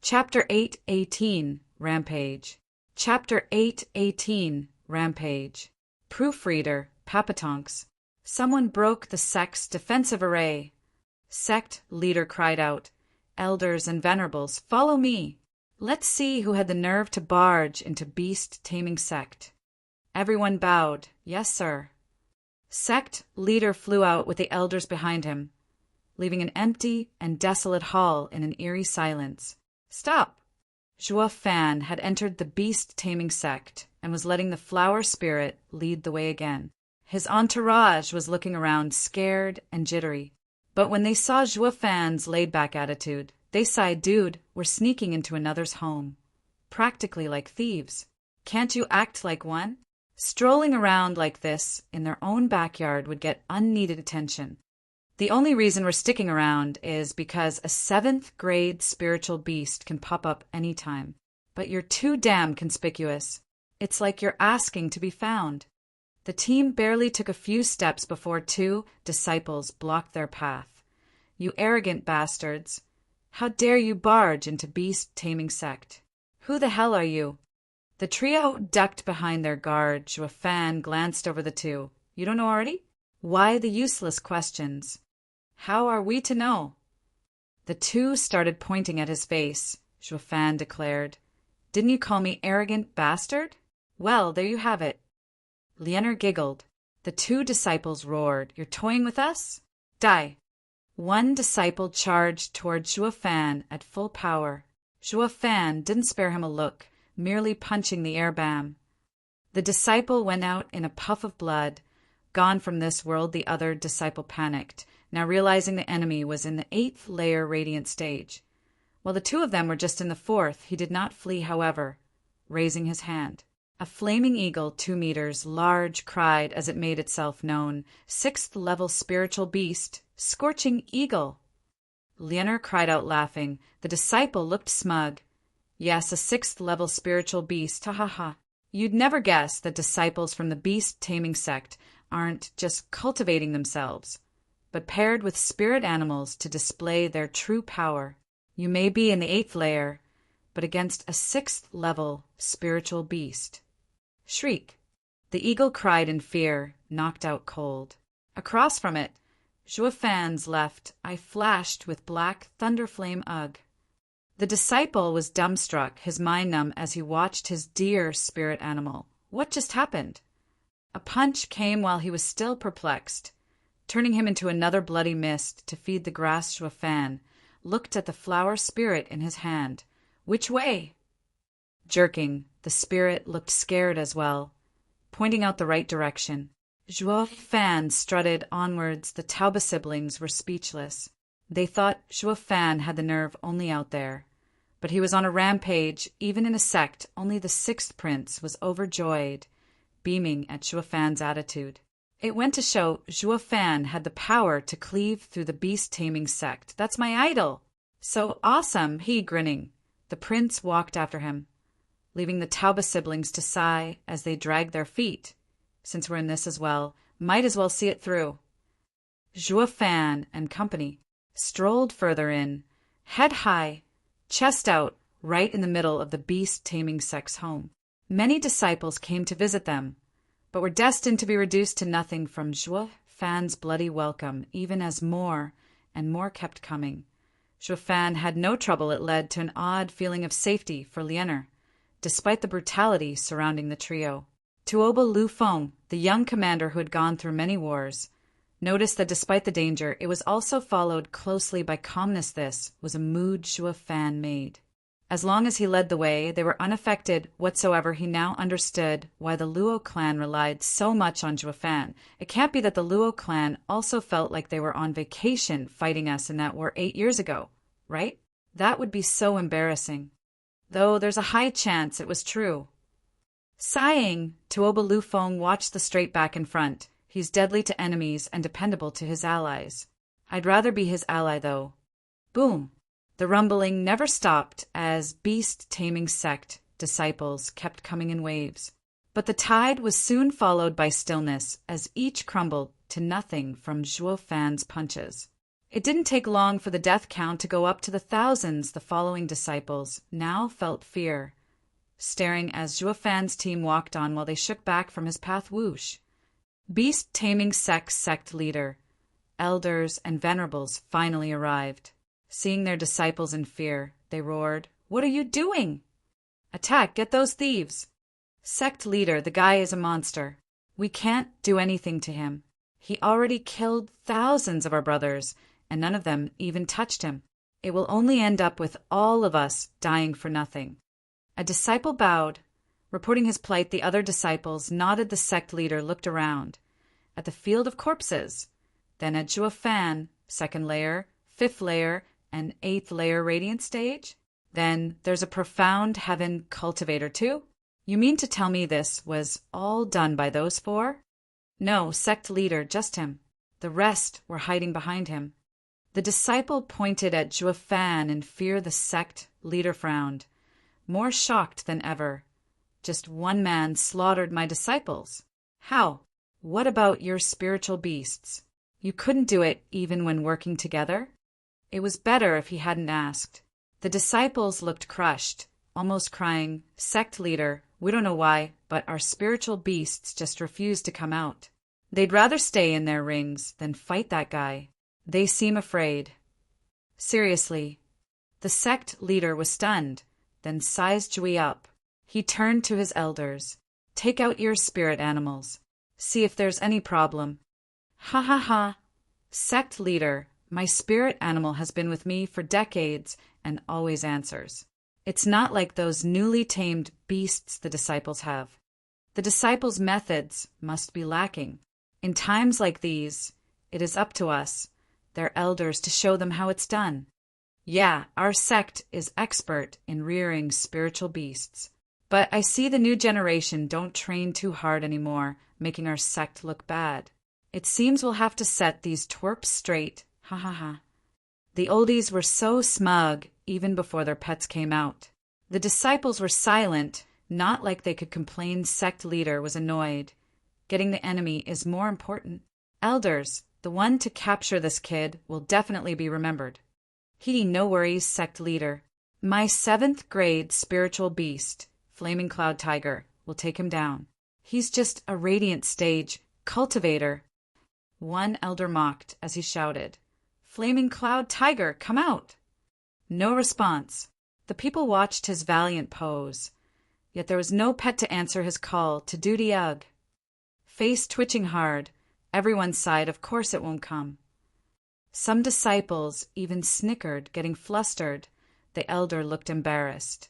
Chapter 8:18 Rampage. Chapter 8:18 Rampage. Proofreader, Papatonks. Someone broke the sect's defensive array. Sect leader cried out, "Elders and venerables, follow me. Let's see who had the nerve to barge into beast-taming sect." Everyone bowed, "Yes, sir." Sect leader flew out with the elders behind him, leaving an empty and desolate hall in an eerie silence. "Stop!" Zhuo Fan had entered the beast-taming sect and was letting the flower spirit lead the way again. His entourage was looking around scared and jittery. But when they saw Zhuo Fan's laid-back attitude, they sighed, "Dude, we're sneaking into another's home. Practically like thieves. Can't you act like one?" Strolling around like this in their own backyard would get unneeded attention. The only reason we're sticking around is because a 7th grade spiritual beast can pop up anytime. But you're too damn conspicuous. It's like you're asking to be found. The team barely took a few steps before 2 disciples blocked their path. "You arrogant bastards. How dare you barge into beast-taming sect? Who the hell are you?" The trio ducked behind their guard. Zhuo Fan glanced over the 2. "You don't know already? Why the useless questions? How are we to know?" The 2 started pointing at his face. Zhuo Fan declared, "Didn't you call me arrogant bastard? Well, there you have it." Lianer giggled. The 2 disciples roared, "You're toying with us? Die!" One disciple charged toward Zhuo Fan at full power. Zhuo Fan didn't spare him a look, merely punching the air bam. The disciple went out in a puff of blood. Gone from this world, the other disciple panicked, now realizing the enemy was in the 8th layer radiant stage. While the 2 of them were just in the 4th, he did not flee, however, raising his hand. A flaming eagle 2 meters large cried as it made itself known, "6th level spiritual beast, scorching eagle." Lianer cried out laughing. The disciple looked smug. "Yes, a 6th level spiritual beast, ha ha ha. You'd never guess that disciples from the beast-taming sect aren't just cultivating themselves, but paired with spirit animals to display their true power. You may be in the 8th layer, but against a 6th level spiritual beast." Shriek. The eagle cried in fear, knocked out cold. Across from it, Zhuo Fan's left eye flashed with black thunderflame ugh. The disciple was dumbstruck, his mind numb as he watched his dear spirit animal. What just happened? A punch came while he was still perplexed, turning him into another bloody mist to feed the grass. Zhuo Fan looked at the flower spirit in his hand. "Which way?" Jerking, the spirit looked scared as well, pointing out the right direction. Zhuo Fan strutted onwards. The Taoba siblings were speechless. They thought Zhuo Fan had the nerve only out there. But he was on a rampage. Even in a sect, only the 6th prince was overjoyed, beaming at Zhuo Fan's attitude. It went to show Zhuo Fan had the power to cleave through the beast-taming sect. "That's my idol." "So awesome," he grinning. The prince walked after him, leaving the Taoba siblings to sigh as they dragged their feet. Since we're in this as well, might as well see it through. Zhuo Fan and company strolled further in, head high, chest out, right in the middle of the beast-taming sect's home. Many disciples came to visit them, but were destined to be reduced to nothing from Zhuo Fan's bloody welcome, even as more and more kept coming. Zhuo Fan had no trouble. It led to an odd feeling of safety for Lianer, despite the brutality surrounding the trio. Tuoba Lu Feng, the young commander who had gone through many wars, noticed that despite the danger, it was also followed closely by calmness. This was a mood Zhuo Fan made. As long as he led the way, they were unaffected whatsoever. He now understood why the Luo clan relied so much on Zhuo Fan. It can't be that the Luo clan also felt like they were on vacation fighting us in that war 8 years ago, right? That would be so embarrassing. Though there's a high chance it was true. Sighing, Tuoba Lu Feng watched the straight back in front. He's deadly to enemies and dependable to his allies. I'd rather be his ally, though. Boom! The rumbling never stopped as beast-taming sect disciples kept coming in waves. But the tide was soon followed by stillness as each crumbled to nothing from Zhuo Fan's punches. It didn't take long for the death count to go up to the thousands. The following disciples now felt fear, staring as Zhuo Fan's team walked on while they shook back from his path. Whoosh! Beast-taming sect leader, elders, and venerables finally arrived. Seeing their disciples in fear, they roared, "What are you doing? Attack! Get those thieves!" Sect leader, the guy is a monster. We can't do anything to him. He already killed thousands of our brothers, and none of them even touched him. It will only end up with all of us dying for nothing. A disciple bowed. Reporting his plight, the other disciples nodded. The sect leader looked around at the field of corpses, then at Zhuo Fan, 2nd layer, 5th layer, and 8th layer radiant stage. Then there's a profound heaven cultivator too? You mean to tell me this was all done by those 4? No, sect leader, just him. The rest were hiding behind him. The disciple pointed at Zhuo Fan in fear. The sect leader frowned, more shocked than ever. Just one man slaughtered my disciples. How? What about your spiritual beasts? You couldn't do it even when working together? It was better if he hadn't asked. The disciples looked crushed, almost crying. Sect leader, we don't know why, but our spiritual beasts just refuse to come out. They'd rather stay in their rings than fight that guy. They seem afraid. Seriously. The sect leader was stunned, then sized Jui up. He turned to his elders. Take out your spirit animals. See if there's any problem. Ha ha ha. Sect leader, my spirit animal has been with me for decades and always answers. It's not like those newly tamed beasts the disciples have. The disciples' methods must be lacking. In times like these, it is up to us, their elders, to show them how it's done. Yeah, our sect is expert in rearing spiritual beasts. But I see the new generation don't train too hard anymore, making our sect look bad. It seems we'll have to set these twerps straight. Ha ha ha. The oldies were so smug even before their pets came out. The disciples were silent, not like they could complain. Sect leader was annoyed. Getting the enemy is more important. Elders, the one to capture this kid will definitely be remembered. No worries, sect leader. My 7th grade spiritual beast, Flaming Cloud Tiger, will take him down. He's just a radiant stage cultivator. One elder mocked as he shouted, Flaming Cloud Tiger, come out! No response. The people watched his valiant pose, yet there was no pet to answer his call to duty. Ugh. Face twitching hard, everyone sighed, of course it won't come. Some disciples even snickered, getting flustered. The elder looked embarrassed,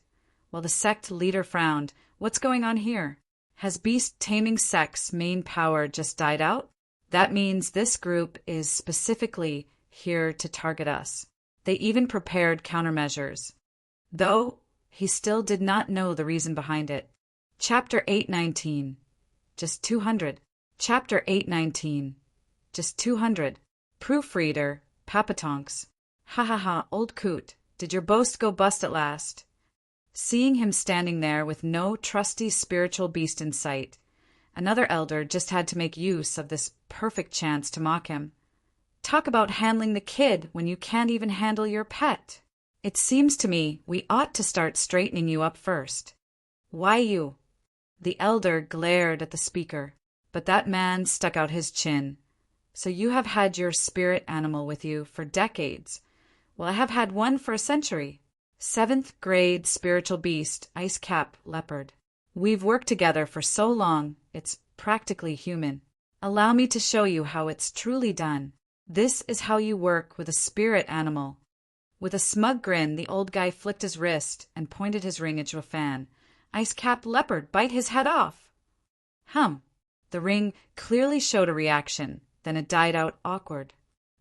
while the sect leader frowned. What's going on here? Has beast-taming sect's main power just died out? That means this group is specifically here to target us. They even prepared countermeasures, though he still did not know the reason behind it. Chapter 819. Just 200. Chapter 819. Just 200. Proofreader, Papatonks. Ha ha ha, old coot, did your boast go bust at last? Seeing him standing there with no trusty spiritual beast in sight, another elder just had to make use of this perfect chance to mock him. Talk about handling the kid when you can't even handle your pet. It seems to me we ought to start straightening you up first. Why you? The elder glared at the speaker, but that man stuck out his chin. So you have had your spirit animal with you for decades. Well, I have had one for a century. 7th grade spiritual beast, ice cap leopard. We've worked together for so long, it's practically human. Allow me to show you how it's truly done. This is how you work with a spirit animal. With a smug grin, the old guy flicked his wrist and pointed his ring at Zhuo Fan. Ice cap leopard, bite his head off. The ring clearly showed a reaction. Then it died out awkward.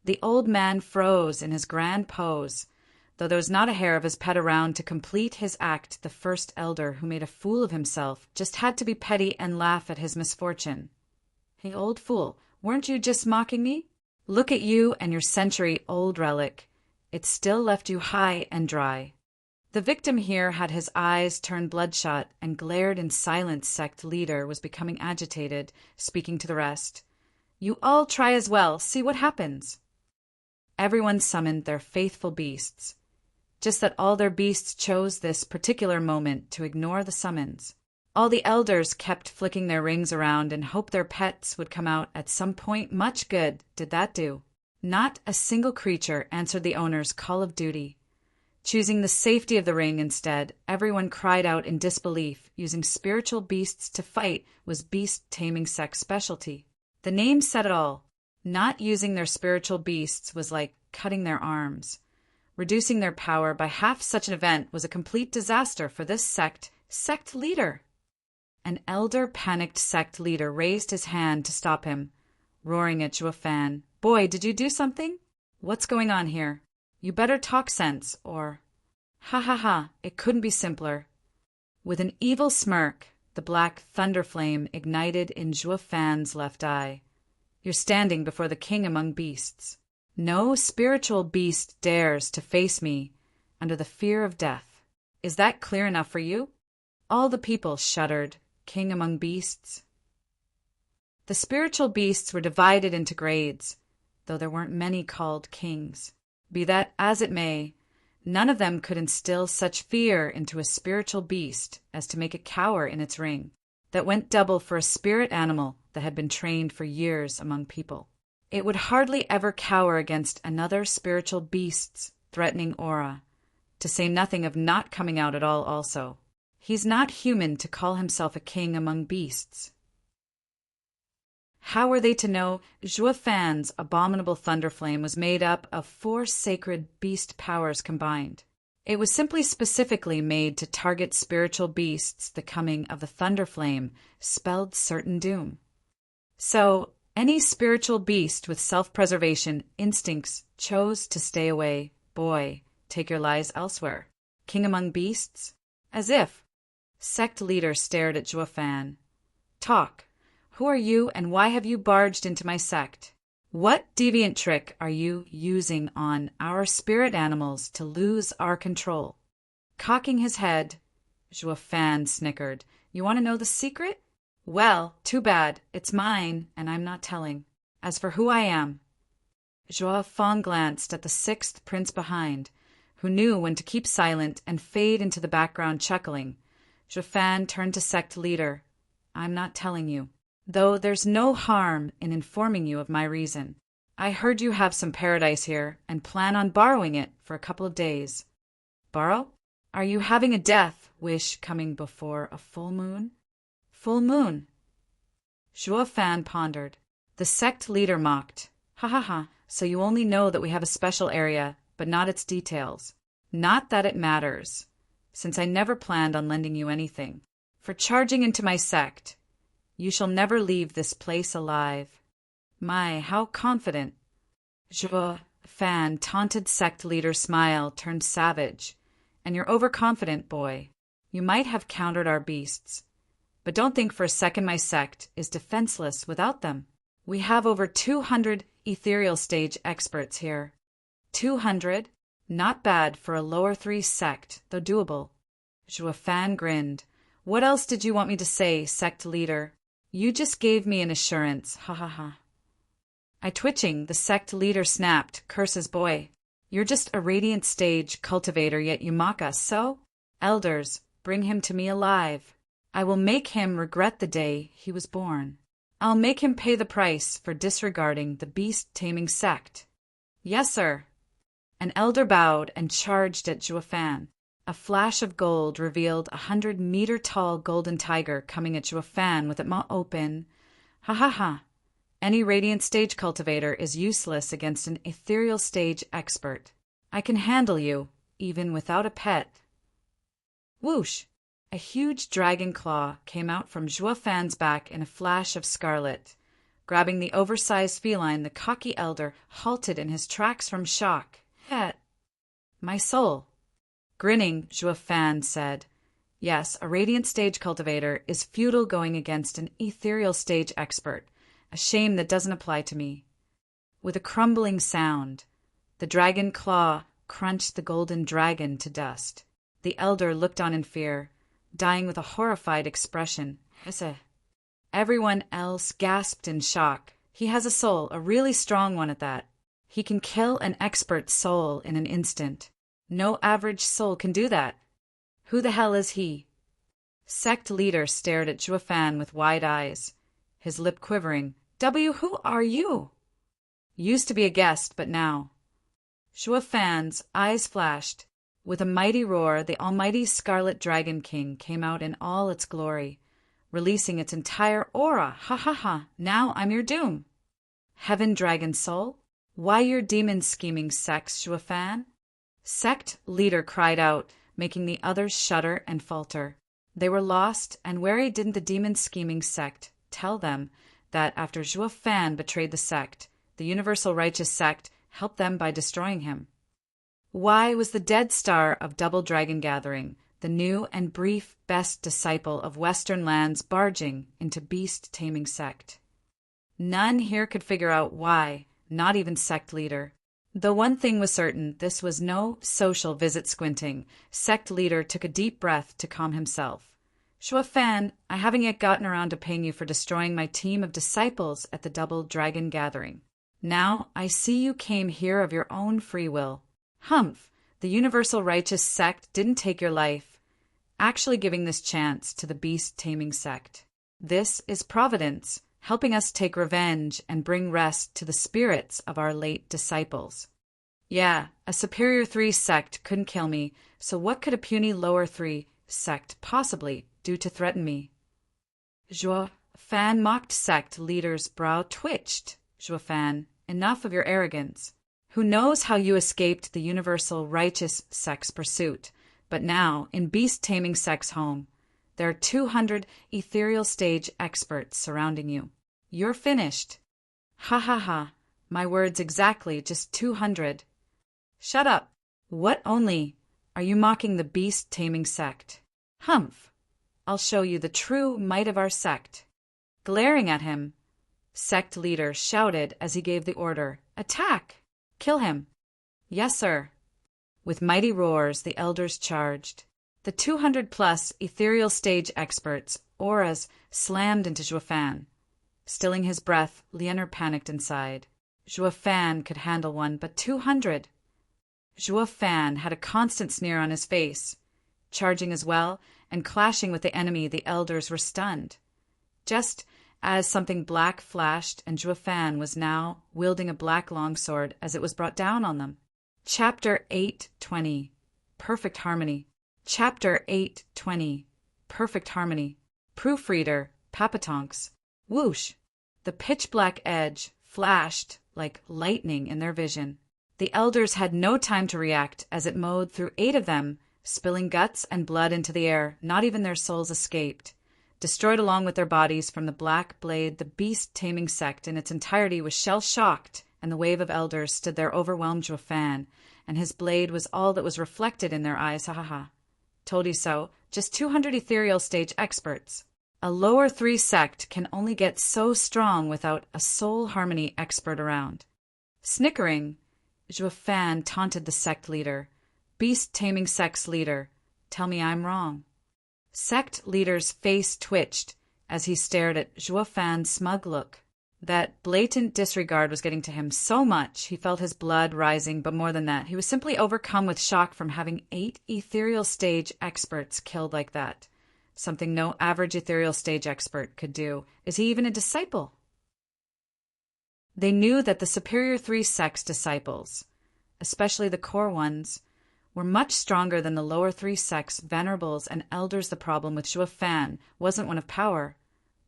The old man froze in his grand pose, though there was not a hair of his pet around to complete his act. The first elder, who made a fool of himself, just had to be petty and laugh at his misfortune. Hey, old fool, weren't you just mocking me? Look at you and your century-old relic. It still left you high and dry. The victim here had his eyes turned bloodshot and glared in silence. Sect leader was becoming agitated, speaking to the rest. You all try as well, see what happens. Everyone summoned their faithful beasts. Just that all their beasts chose this particular moment to ignore the summons. All the elders kept flicking their rings around and hoped their pets would come out at some point. Much good did that do. Not a single creature answered the owner's call of duty. Choosing the safety of the ring instead, everyone cried out in disbelief. Using spiritual beasts to fight was beast-taming sect's specialty. The name said it all. Not using their spiritual beasts was like cutting their arms. Reducing their power by half such an event was a complete disaster for this sect leader. An elder, panicked sect leader raised his hand to stop him, roaring at Zhuofan. Boy, did you do something? What's going on here? You better talk sense, or... Ha ha ha, it couldn't be simpler. With an evil smirk, the black thunder flame ignited in Zhuofan's left eye. You're standing before the king among beasts. No spiritual beast dares to face me under the fear of death. Is that clear enough for you? All the people shuddered. King among beasts. The spiritual beasts were divided into grades, though there weren't many called kings. Be that as it may, none of them could instill such fear into a spiritual beast as to make it cower in its ring. That went double for a spirit animal that had been trained for years among people. It would hardly ever cower against another spiritual beast's threatening aura, to say nothing of not coming out at all also. He's not human to call himself a king among beasts. How were they to know Zhuofan's abominable thunderflame was made up of 4 sacred beast powers combined? It was simply specifically made to target spiritual beasts. The coming of the thunderflame spelled certain doom. So, any spiritual beast with self-preservation instincts chose to stay away. Boy, take your lies elsewhere. King among beasts? As if. Sect leader stared at Zhuofan. Talk. Who are you and why have you barged into my sect? What deviant trick are you using on our spirit animals to lose our control? Cocking his head, Zhuofan snickered. You want to know the secret? Well, too bad. It's mine, and I'm not telling. As for who I am... Zhuofan glanced at the 6th prince behind, who knew when to keep silent and fade into the background chuckling. Zhuofan turned to sect leader. I'm not telling you, though there's no harm in informing you of my reason. I heard you have some paradise here and plan on borrowing it for a couple of days. Borrow? Are you having a death wish coming before a full moon? Full moon? Zhuofan pondered. The sect leader mocked. Ha ha ha, so you only know that we have a special area, but not its details. Not that it matters, since I never planned on lending you anything. For charging into my sect, you shall never leave this place alive. My, how confident. Zhuofan taunted sect leader's smile turned savage. And you're overconfident, boy. You might have countered our beasts. But don't think for a second my sect is defenseless without them. We have over 200 ethereal stage experts here. 200? Not bad for a lower 3 sect, though doable. Zhuofan grinned. What else did you want me to say, sect leader? You just gave me an assurance, ha ha ha. Twitching, the sect leader snapped, curses boy. You're just a radiant stage cultivator, yet you mock us, so? Elders, bring him to me alive. I will make him regret the day he was born. I'll make him pay the price for disregarding the beast-taming sect. Yes, sir. An elder bowed and charged at Zhuofan. A flash of gold revealed 100-meter-tall golden tiger coming at Zhuofan with its maw open. Ha ha ha. Any radiant stage cultivator is useless against an ethereal stage expert. I can handle you, even without a pet. Whoosh! A huge dragon claw came out from Zhuofan's back in a flash of scarlet. Grabbing the oversized feline, the cocky elder halted in his tracks from shock. Het! My soul. Grinning, Zhuofan said, Yes, a radiant stage cultivator is futile going against an ethereal stage expert. A shame that doesn't apply to me. With a crumbling sound, the dragon claw crunched the golden dragon to dust. The elder looked on in fear, dying with a horrified expression. Everyone else gasped in shock. He has a soul, a really strong one at that. He can kill an expert soul in an instant. No average soul can do that. Who the hell is he? Sect leader stared at Zhuo Fan with wide eyes, his lip quivering. Who are you? Used to be a guest, but now. Zhuo Fan's eyes flashed. With a mighty roar, the almighty Scarlet Dragon King came out in all its glory, releasing its entire aura. Ha ha ha, now I'm your doom. Heaven Dragon Soul? Why your demon scheming sects, Zhuo Fan? Sect leader cried out, making the others shudder and falter. They were lost, and wary didn't the demon scheming sect tell them that after Zhuo Fan betrayed the sect, the universal righteous sect helped them by destroying him. Why was the dead star of Double Dragon Gathering, the new and brief best disciple of Western lands, barging into beast-taming sect? None here could figure out why, not even sect leader. Though one thing was certain, this was no social visit squinting. Sect leader took a deep breath to calm himself. Zhuo Fan, I haven't yet gotten around to paying you for destroying my team of disciples at the Double Dragon Gathering. Now I see you came here of your own free will. Humph, the universal righteous sect didn't take your life, actually giving this chance to the beast-taming sect. This is Providence, helping us take revenge and bring rest to the spirits of our late disciples. Yeah, a Superior 3 sect couldn't kill me, so what could a puny Lower 3 sect possibly do to threaten me? Zhuo Fan mocked sect leader's brow twitched. Zhuo Fan, enough of your arrogance. Who knows how you escaped the universal righteous sect's pursuit, but now, in beast-taming sect's home, there are 200 ethereal stage experts surrounding you. You're finished. Ha ha ha, my words exactly, just 200. Shut up. What only? Are you mocking the beast-taming sect? Humph. I'll show you the true might of our sect. Glaring at him, sect leader shouted as he gave the order, Attack! Kill him. Yes, sir. With mighty roars, the elders charged. The 200-plus ethereal stage experts' auras slammed into Zhuo Fan. Stilling his breath, Lianer panicked inside. Zhuo Fan could handle one, but 200. Zhuo Fan had a constant sneer on his face. Charging as well, and clashing with the enemy, the elders were stunned. Just as something black flashed, and Zhuo Fan was now wielding a black longsword as it was brought down on them. Chapter 820. Perfect Harmony. Chapter 820. Perfect Harmony. Proofreader, Papatonks. Whoosh! The pitch-black edge flashed like lightning in their vision. The elders had no time to react as it mowed through 8 of them, spilling guts and blood into the air. Not even their souls escaped. Destroyed along with their bodies from the black blade, the beast-taming sect in its entirety was shell-shocked, and the wave of elders stood there overwhelmed Zhuo Fan, and his blade was all that was reflected in their eyes. Ha ha ha. Told you so. Just 200 ethereal stage experts. A lower 3 sect can only get so strong without a soul harmony expert around. Snickering, Zhuo Fan taunted the sect leader. Beast-taming sect's leader. Tell me I'm wrong. Sect leader's face twitched as he stared at Zhuo Fan's smug look. That blatant disregard was getting to him so much he felt his blood rising, but more than that, he was simply overcome with shock from having 8 ethereal stage experts killed like that. Something no average ethereal stage expert could do. Is he even a disciple? They knew that the Superior 3 sect's disciples, especially the core ones, were much stronger than the lower 3 sects, venerables, and elders. The problem with Zhuo Fan wasn't one of power,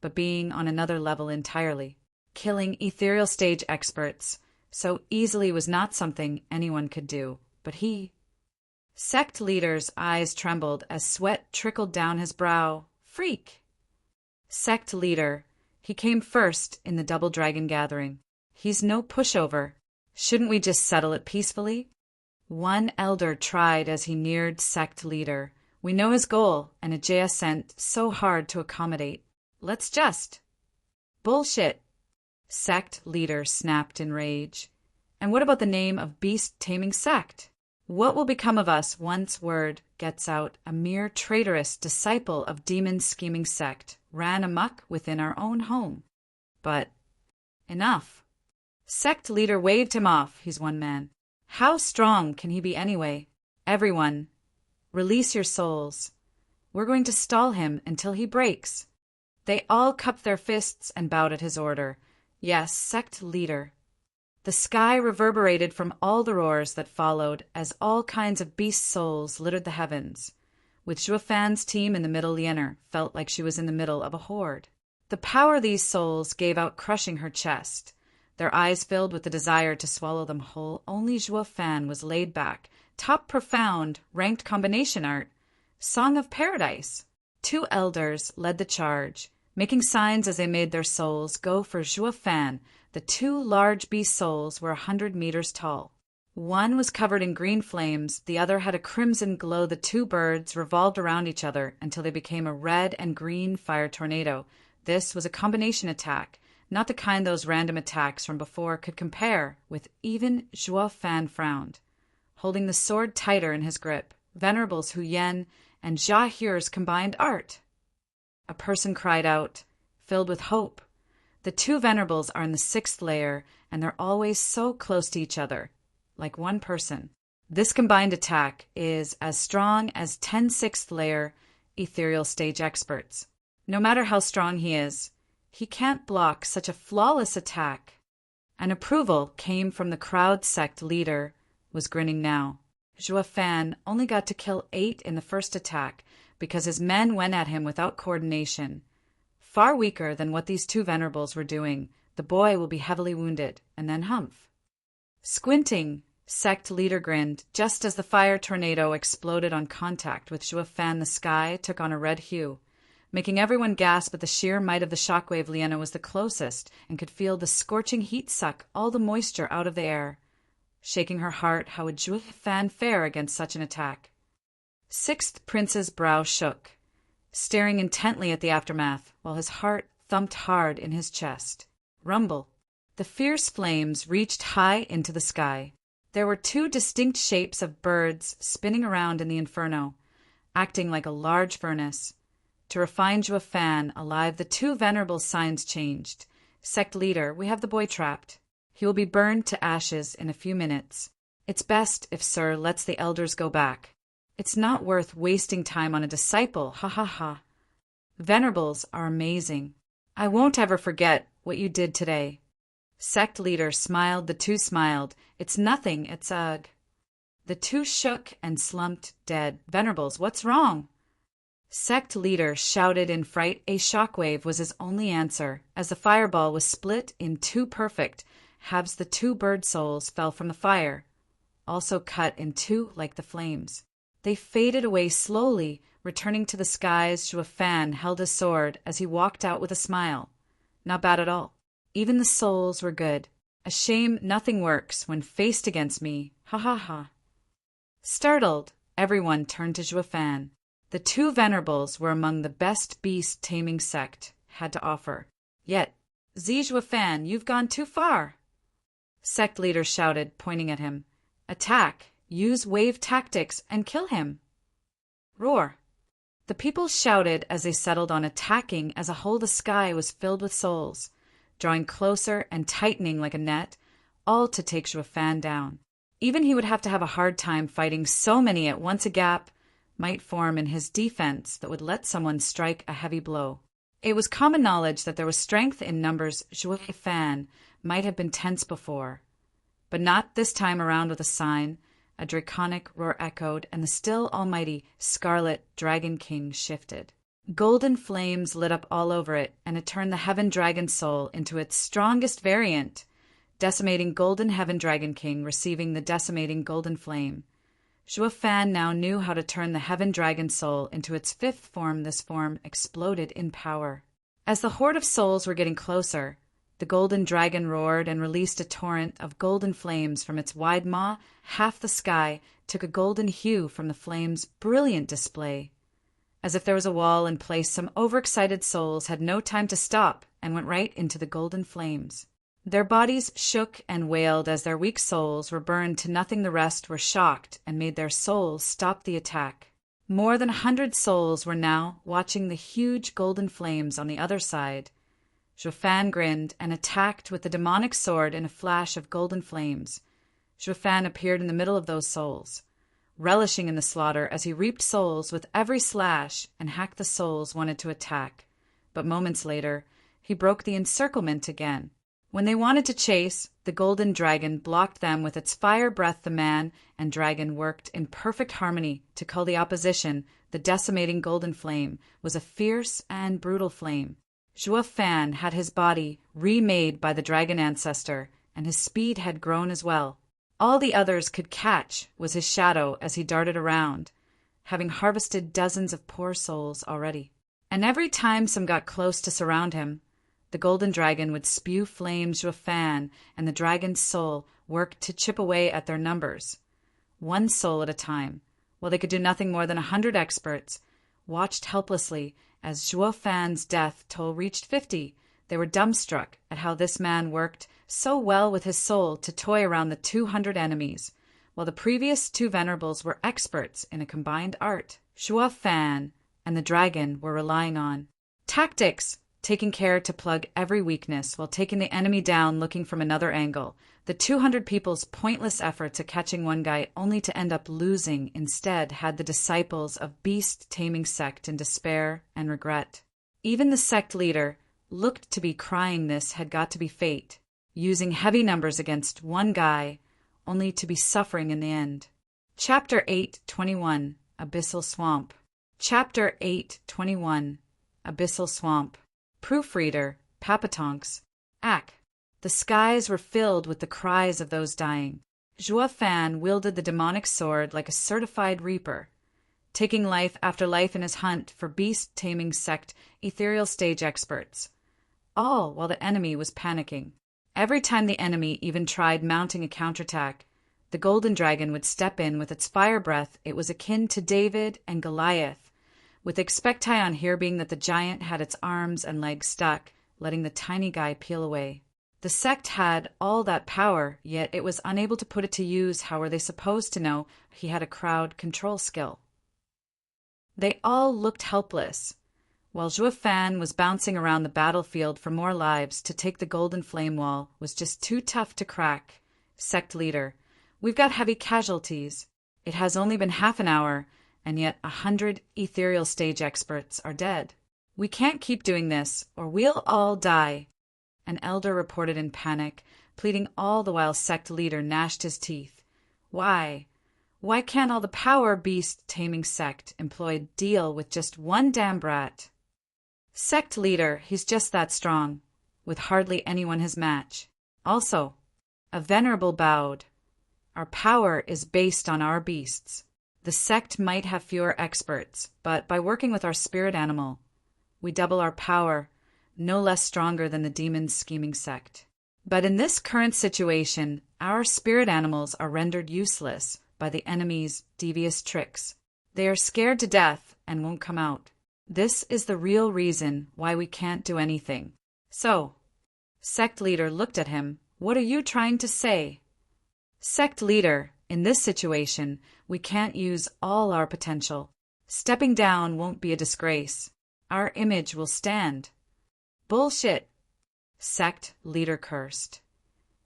but being on another level entirely. Killing ethereal stage experts so easily was not something anyone could do, but he. Sect leader's eyes trembled as sweat trickled down his brow. Freak! Sect leader. He came first in the Double Dragon Gathering. He's no pushover. Shouldn't we just settle it peacefully? One elder tried as he neared sect leader. We know his goal, and Ajaya sent so hard to accommodate. Let's just. Bullshit. Sect leader snapped in rage. And what about the name of beast-taming sect? What will become of us once word gets out a mere traitorous disciple of demon-scheming sect ran amok within our own home? But enough. Sect leader waved him off. He's one man. How strong can he be anyway? Everyone, release your souls. We're going to stall him until he breaks. They all cupped their fists and bowed at his order. Yes, sect leader. The sky reverberated from all the roars that followed as all kinds of beast souls littered the heavens. With Juofan's team in the middle, Lianer felt like she was in the middle of a horde. The power these souls gave out crushing her chest. Their eyes filled with the desire to swallow them whole. Only Juofan was laid back, top profound, ranked combination art. Song of Paradise. 2 elders led the charge, making signs as they made their souls go for Juofan. The 2 large beast souls were 100 meters tall. One was covered in green flames, the other had a crimson glow. The 2 birds revolved around each other until they became a red and green fire tornado. This was a combination attack, not the kind those random attacks from before could compare with. Even Juofan frowned, holding the sword tighter in his grip. Venerables Huyen and Jaheur's combined art. A person cried out, filled with hope. The 2 venerables are in the 6th layer, and they're always so close to each other, like one person. This combined attack is as strong as 10 6th layer ethereal stage experts. No matter how strong he is, he can't block such a flawless attack. An approval came from the crowd. Sect leader was grinning now. Juofan only got to kill 8 in the first attack because his men went at him without coordination. Far weaker than what these 2 venerables were doing. The boy will be heavily wounded, and then humph. Squinting, sect leader grinned just as the fire tornado exploded on contact with Juofan. The sky took on a red hue, making everyone gasp at the sheer might of the shockwave. Liana was the closest and could feel the scorching heat suck all the moisture out of the air. Shaking her heart, how would Juofan fare against such an attack? 6th Prince's brow shook, staring intently at the aftermath, while his heart thumped hard in his chest. Rumble. The fierce flames reached high into the sky. There were 2 distinct shapes of birds spinning around in the inferno, acting like a large furnace. To refine Juofan alive, the 2 venerable signs changed. Sect leader, we have the boy trapped. He will be burned to ashes in a few minutes. It's best if Sir lets the elders go back. It's not worth wasting time on a disciple, ha ha ha. Venerables are amazing. I won't ever forget what you did today. Sect leader smiled, the 2 smiled. It's nothing, it's ugh. The 2 shook and slumped dead. Venerables, what's wrong? Sect leader shouted in fright. A shockwave was his only answer. As the fireball was split in 2 perfect halves, the 2 bird souls fell from the fire, also cut in 2 like the flames. They faded away slowly, returning to the skies. Juofan held his sword as he walked out with a smile. Not bad at all. Even the souls were good. A shame nothing works when faced against me. Ha ha ha. Startled, everyone turned to Juofan. The 2 venerables were among the best beast-taming sect had to offer. Yet, Juofan, you've gone too far. Sect leader shouted, pointing at him. Attack! Use wave tactics and kill him! Roar! The people shouted as they settled on attacking. As a whole, the sky was filled with souls, drawing closer and tightening like a net, all to take Juofan down. Even he would have to have a hard time fighting so many at once. A gap might form in his defense that would let someone strike a heavy blow. It was common knowledge that there was strength in numbers. Juofan might have been tense before, but not this time around. With a sign, a draconic roar echoed, and the still almighty Scarlet Dragon King shifted. Golden flames lit up all over it, and it turned the Heaven Dragon Soul into its strongest variant. Decimating Golden Heaven Dragon King receiving the decimating Golden Flame. Juofan now knew how to turn the Heaven Dragon Soul into its 5th form. This form exploded in power. As the horde of souls were getting closer, the golden dragon roared and released a torrent of golden flames from its wide maw. Half the sky took a golden hue from the flames' brilliant display. As if there was a wall in place, some overexcited souls had no time to stop and went right into the golden flames. Their bodies shook and wailed as their weak souls were burned to nothing. The rest were shocked and made their souls stop the attack. More than 100 souls were now watching the huge golden flames on the other side. Zhuofan grinned and attacked with the demonic sword in a flash of golden flames. Zhuofan appeared in the middle of those souls, relishing in the slaughter as he reaped souls with every slash and hacked the souls wanted to attack. But moments later, he broke the encirclement again. When they wanted to chase, the golden dragon blocked them with its fire breath. The man and dragon worked in perfect harmony to call the opposition. The decimating golden flame was a fierce and brutal flame. Zhuofan had his body remade by the dragon ancestor, and his speed had grown as well. All the others could catch was his shadow as he darted around, having harvested dozens of poor souls already. And every time some got close to surround him, the golden dragon would spew flames. Zhuofan and the dragon's soul worked to chip away at their numbers, one soul at a time, while they could do nothing more than 100 experts watched helplessly as Zhuofan's death toll reached 50. They were dumbstruck at how this man worked so well with his soul to toy around the 200 enemies, while the previous 2 venerables were experts in a combined art. Zhuofan and the dragon were relying on tactics, taking care to plug every weakness while taking the enemy down, looking from another angle. The 200 people's pointless efforts at catching one guy only to end up losing instead had the disciples of beast-taming sect in despair and regret. Even the sect leader looked to be crying. This had got to be fate, using heavy numbers against one guy, only to be suffering in the end. Chapter 8:21 Abyssal Swamp. Chapter 8:21 Abyssal Swamp. Proofreader, Papatonks, Ack. The skies were filled with the cries of those dying. Zhuofan wielded the demonic sword like a certified reaper, taking life after life in his hunt for beast-taming sect ethereal stage experts, all while the enemy was panicking. Every time the enemy even tried mounting a counterattack, the golden dragon would step in with its fire breath. It was akin to David and Goliath, with the expectation here being that the giant had its arms and legs stuck, letting the tiny guy peel away. The sect had all that power, yet it was unable to put it to use. How were they supposed to know he had a crowd control skill? They all looked helpless, while Zhuofan was bouncing around the battlefield for more lives. To take the golden flame wall was just too tough to crack. Sect leader, we've got heavy casualties. It has only been half an hour, and yet 100 ethereal stage experts are dead. We can't keep doing this, or we'll all die. An elder reported in panic, pleading all the while. Sect leader gnashed his teeth. Why? Why can't all the power beast-taming sect employed deal with just one damn brat? Sect leader, he's just that strong, with hardly anyone his match. Also, a venerable bowed. Our power is based on our beasts. The sect might have fewer experts, but by working with our spirit animal, we double our power, no less stronger than the demon's scheming sect. But in this current situation, our spirit animals are rendered useless by the enemy's devious tricks. They are scared to death and won't come out. This is the real reason why we can't do anything. So, sect leader looked at him. What are you trying to say? Sect leader, in this situation, we can't use all our potential. Stepping down won't be a disgrace. Our image will stand. Bullshit. Sect leader cursed.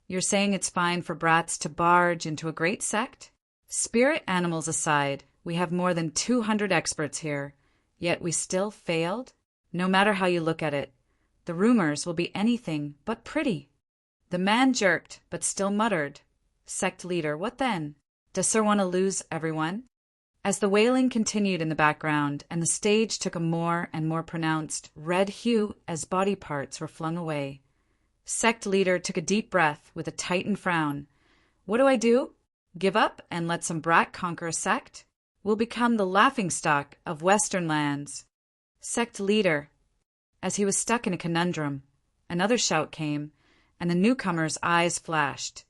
You're saying it's fine for brats to barge into a great sect? Spirit animals aside, we have more than 200 experts here, yet we still failed? No matter how you look at it, the rumors will be anything but pretty. The man jerked, but still muttered. Sect leader, what then? Does Sir want to lose everyone? As the wailing continued in the background and the stage took a more and more pronounced red hue as body parts were flung away, sect leader took a deep breath with a tightened frown. What do? Give up and let some brat conquer a sect? We'll become the laughingstock of Western lands. Sect leader. As he was stuck in a conundrum, another shout came, and the newcomer's eyes flashed.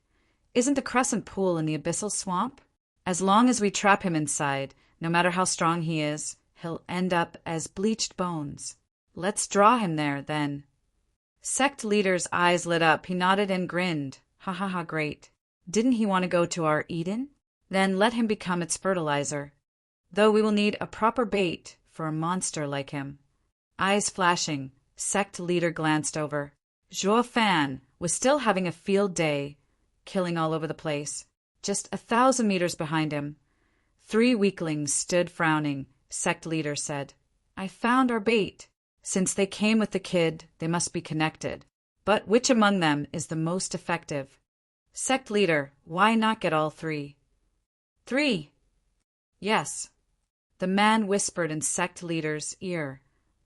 Isn't the crescent pool in the abyssal swamp? As long as we trap him inside, no matter how strong he is, he'll end up as bleached bones. Let's draw him there, then. Sect leader's eyes lit up. He nodded and grinned. Ha ha ha, great. Didn't he want to go to our Eden? Then let him become its fertilizer. Though we will need a proper bait for a monster like him. Eyes flashing, sect leader glanced over. Zhuo Fan was still having a field day, killing all over the place. Just 1,000 meters behind him, 3 weaklings stood frowning. Sect leader said, "I found our bait. Since they came with the kid, they must be connected. But which among them is the most effective?" Sect leader, "Why not get all 3? 3. Yes. The man whispered in sect leader's ear,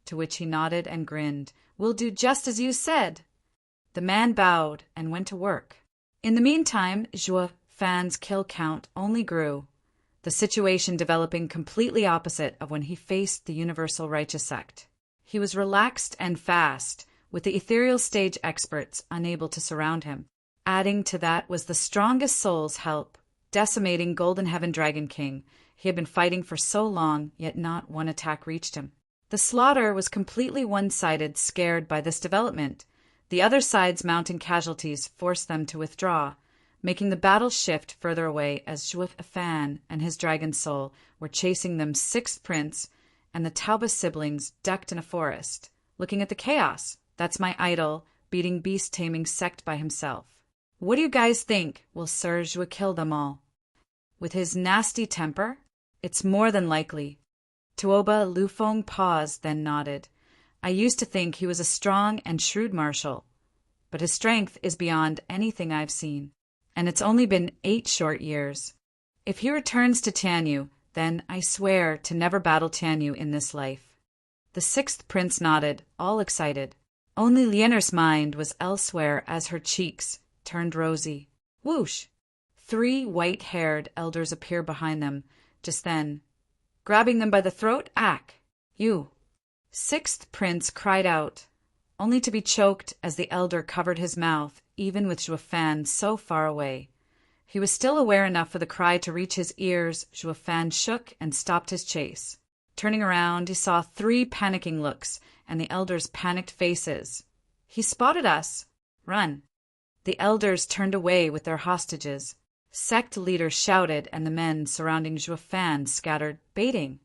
to which he nodded and grinned. "We'll do just as you said." The man bowed and went to work. In the meantime, Zhuo Fan's kill count only grew, the situation developing completely opposite of when he faced the Universal Righteous Sect. He was relaxed and fast, with the ethereal stage experts unable to surround him. Adding to that was the strongest soul's help, decimating Golden Heaven Dragon King. He had been fighting for so long, yet not one attack reached him. The slaughter was completely one-sided, scared by this development. The other side's mounting casualties forced them to withdraw, making the battle shift further away as Zhuo Fan and his dragon soul were chasing them 6th Prince and the Taoba siblings ducked in a forest, looking at the chaos. That's my idol, beating beast-taming sect by himself. What do you guys think? Will Sir Zhuo kill them all? With his nasty temper? It's more than likely. Tuoba Lufeng paused, then nodded. I used to think he was a strong and shrewd marshal, but his strength is beyond anything I've seen, and it's only been 8 short years. If he returns to Tianyu, then I swear to never battle Tianyu in this life. The 6th Prince nodded, all excited. Only Lianer's mind was elsewhere as her cheeks turned rosy. Whoosh! 3 white-haired elders appear behind them, just then. Grabbing them by the throat, "Ack! You!" 6th Prince cried out, only to be choked as the elder covered his mouth, even with Zhuo Fan so far away. He was still aware enough for the cry to reach his ears. Zhuo Fan shook and stopped his chase. Turning around, he saw 3 panicking looks and the elders' panicked faces. "He spotted us! Run!" The elders turned away with their hostages. Sect leader shouted, and the men surrounding Zhuo Fan scattered, baiting.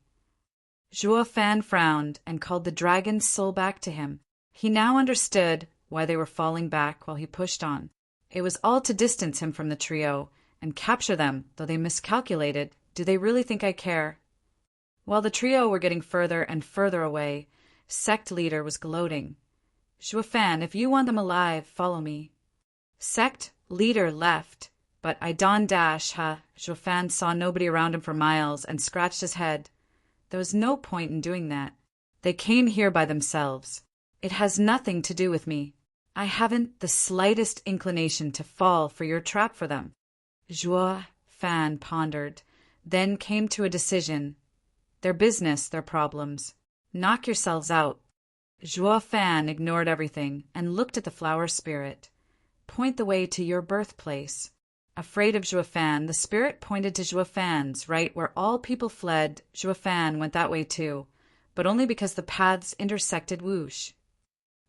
Zhuo Fan frowned and called the dragon's soul back to him. He now understood why they were falling back while he pushed on. It was all to distance him from the trio and capture them, though they miscalculated. Do they really think I care? While the trio were getting further and further away, sect leader was gloating. "Zhuo Fan, if you want them alive, follow me." Sect leader left, but I dawn dash, Zhuo Fan saw nobody around him for miles and scratched his head. There was no point in doing that. They came here by themselves. It has nothing to do with me. I haven't the slightest inclination to fall for your trap for them. Zhuo Fan pondered, then came to a decision. Their business, their problems. Knock yourselves out. Zhuo Fan ignored everything and looked at the flower spirit. Point the way to your birthplace. Afraid of Zhuo Fan, the spirit pointed to Zhuo Fan's, right where all people fled. Zhuo Fan went that way too, but only because the paths intersected whoosh.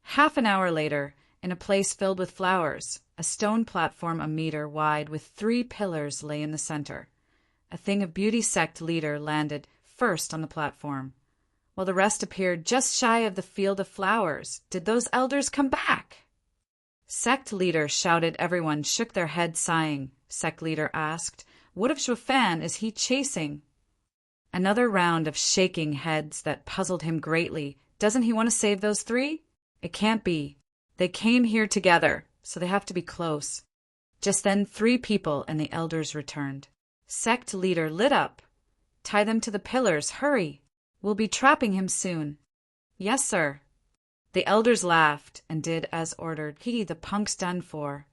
Half an hour later, in a place filled with flowers, a stone platform a meter wide with 3 pillars lay in the center. A thing of beauty sect leader landed first on the platform, while the rest appeared just shy of the field of flowers. Did those elders come back? Sect leader shouted. Everyone shook their heads, sighing. Sect leader asked, "What of Zhuo Fan? Is he chasing?" Another round of shaking heads that puzzled him greatly. Doesn't he want to save those 3? It can't be. They came here together, so they have to be close. Just then 3 people and the elders returned. Sect leader lit up. "Tie them to the pillars, hurry. We'll be trapping him soon." "Yes, sir." The elders laughed and did as ordered. The punk's done for.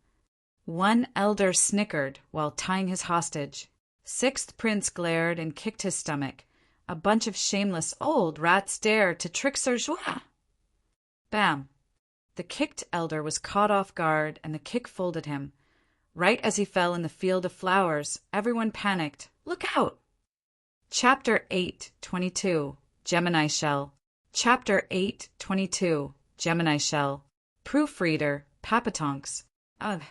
One elder snickered while tying his hostage. 6th Prince glared and kicked his stomach. A bunch of shameless old rats dare to trick Sir Zhuo. Bam! The kicked elder was caught off guard and the kick folded him. Right as he fell in the field of flowers, everyone panicked. Look out! Chapter 8:22 Gemini Shell. Chapter 8:22 Gemini Shell. Proofreader, Papatonks. Ugh.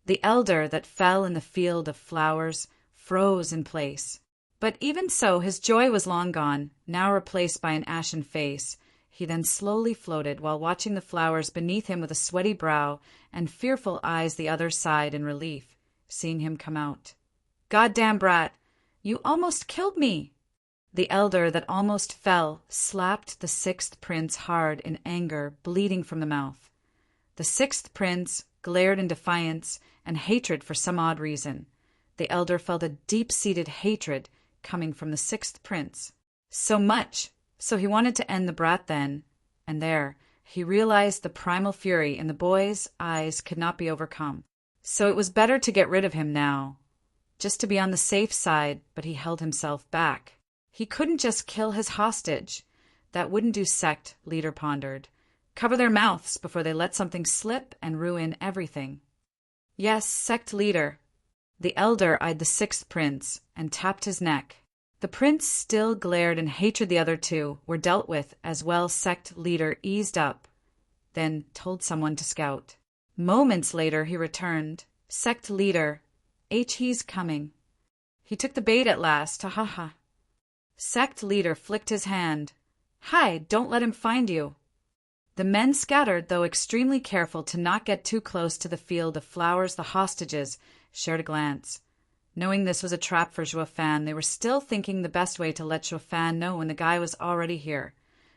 The elder that fell in the field of flowers froze in place. But even so, his joy was long gone, now replaced by an ashen face. He then slowly floated while watching the flowers beneath him with a sweaty brow and fearful eyes. The others sighed in relief, seeing him come out. "Goddamn brat! You almost killed me!" The elder that almost fell slapped the sixth prince hard in anger, bleeding from the mouth. The sixth prince glared in defiance and hatred for some odd reason. The elder felt a deep-seated hatred coming from the sixth prince. So much! So he wanted to end the brat then, and there, he realized the primal fury in the boy's eyes could not be overcome. So it was better to get rid of him now, just to be on the safe side, but he held himself back. He couldn't just kill his hostage. That wouldn't do, sect leader pondered. Cover their mouths before they let something slip and ruin everything. Yes, sect leader. The elder eyed the sixth prince and tapped his neck. The prince still glared in hatred. The other two were dealt with as well. Sect leader eased up, then told someone to scout. Moments later he returned. Sect leader, he's coming. He took the bait at last, ha ha ha. Sect leader flicked his hand. Hide, don't let him find you. The men scattered, though extremely careful to not get too close to the field of flowers. The hostages shared a glance. Knowing this was a trap for Juefan, they were still thinking the best way to let Juefan know when the guy was already here.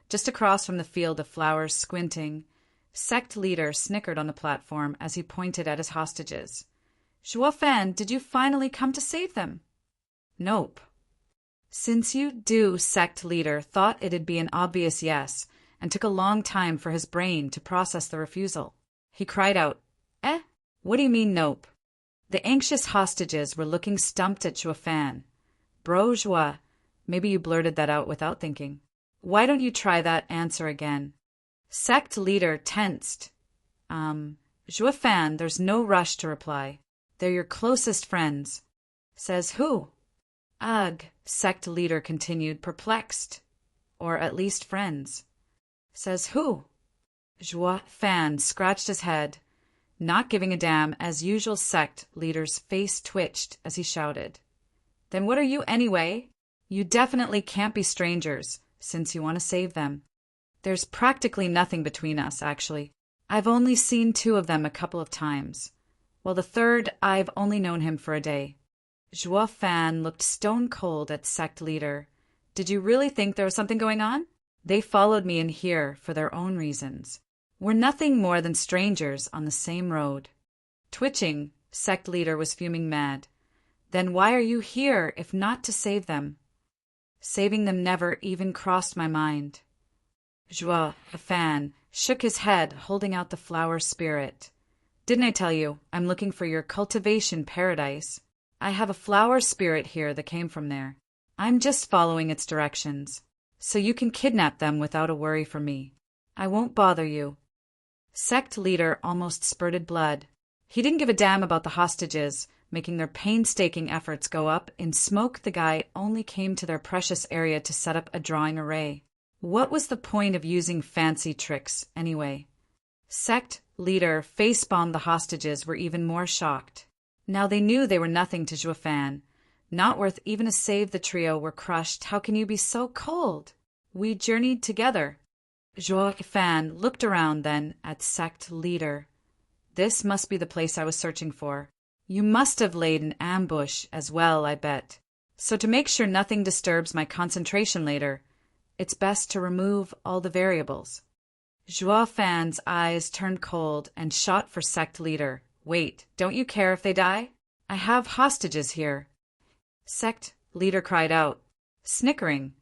Just across from the field of flowers, squinting, sect leader snickered on the platform as he pointed at his hostages. Juefan, did you finally come to save them? Nope. Since you do, sect leader thought it'd be an obvious yes, and took a long time for his brain to process the refusal. He cried out, What do you mean, nope? The anxious hostages were looking stumped at Juefan. Bro, Joie, maybe you blurted that out without thinking. Why don't you try that answer again? Sect leader tensed. Juefan, there's no rush to reply. They're your closest friends. Says who? Ugh, sect leader continued, perplexed. Or at least friends. Says who? Juefan scratched his head. Not giving a damn, as usual. Sect leader's face twitched as he shouted. Then what are you anyway? You definitely can't be strangers, since you want to save them. There's practically nothing between us, actually. I've only seen two of them a couple of times. Well, the third, I've only known him for a day. Juefan looked stone cold at sect leader. Did you really think there was something going on? They followed me in here for their own reasons. We're nothing more than strangers on the same road. Twitching, sect leader was fuming mad. Then why are you here if not to save them? Saving them never even crossed my mind. Juefan shook his head, holding out the flower spirit. Didn't I tell you, I'm looking for your cultivation paradise? I have a flower spirit here that came from there. I'm just following its directions, so you can kidnap them without a worry from me. I won't bother you. Sect leader almost spurted blood. He didn't give a damn about the hostages, making their painstaking efforts go up in smoke. The guy only came to their precious area to set up a drawing array. What was the point of using fancy tricks, anyway? Sect leader face-bombed. The hostages were even more shocked. Now they knew they were nothing to Juefan. Not worth even a save. The trio were crushed. How can you be so cold? We journeyed together. Juefan looked around then at sect leader. This must be the place I was searching for. You must have laid an ambush as well, I bet. So to make sure nothing disturbs my concentration later, it's best to remove all the variables. Juefan's eyes turned cold and shot for sect leader. Wait, don't you care if they die? I have hostages here. Sect leader cried out. Snickering,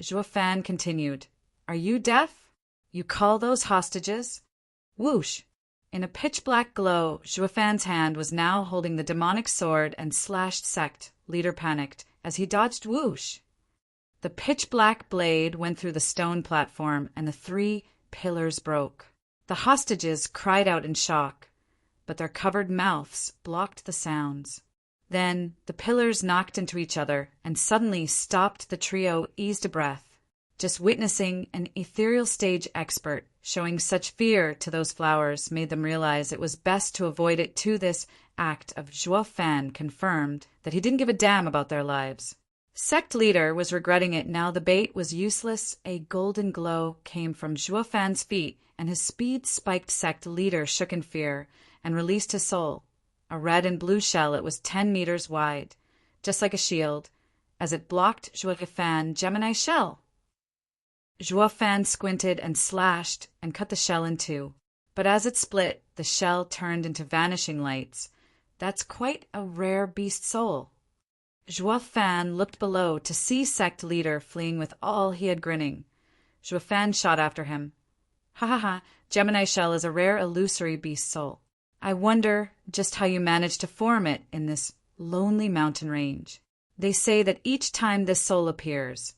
Juefan continued. Are you deaf? You call those hostages? Whoosh! In a pitch-black glow, Juefan's hand was now holding the demonic sword and slashed. Sect leader panicked as he dodged. Whoosh! The pitch-black blade went through the stone platform and the 3 pillars broke. The hostages cried out in shock, but their covered mouths blocked the sounds. Then the pillars knocked into each other and suddenly stopped. The trio eased a breath. Just witnessing an ethereal stage expert showing such fear to those flowers made them realize it was best to avoid it too. This act of Juefan confirmed that he didn't give a damn about their lives. Sect leader was regretting it now the bait was useless. A golden glow came from Zhuo Fan's feet, and his speed-spiked sect leader shook in fear and released his soul. A red and blue shell, it was 10 meters wide, just like a shield, as it blocked Zhuo Fan's Gemini shell. Zhuo Fan squinted and slashed and cut the shell in two. But as it split, the shell turned into vanishing lights. That's quite a rare beast soul. Zhuo Fan looked below to see sect leader fleeing with all he had grinning. Zhuo Fan shot after him. Ha ha ha, Gemini shell is a rare illusory beast soul. I wonder just how you managed to form it in this lonely mountain range. They say that each time this soul appears,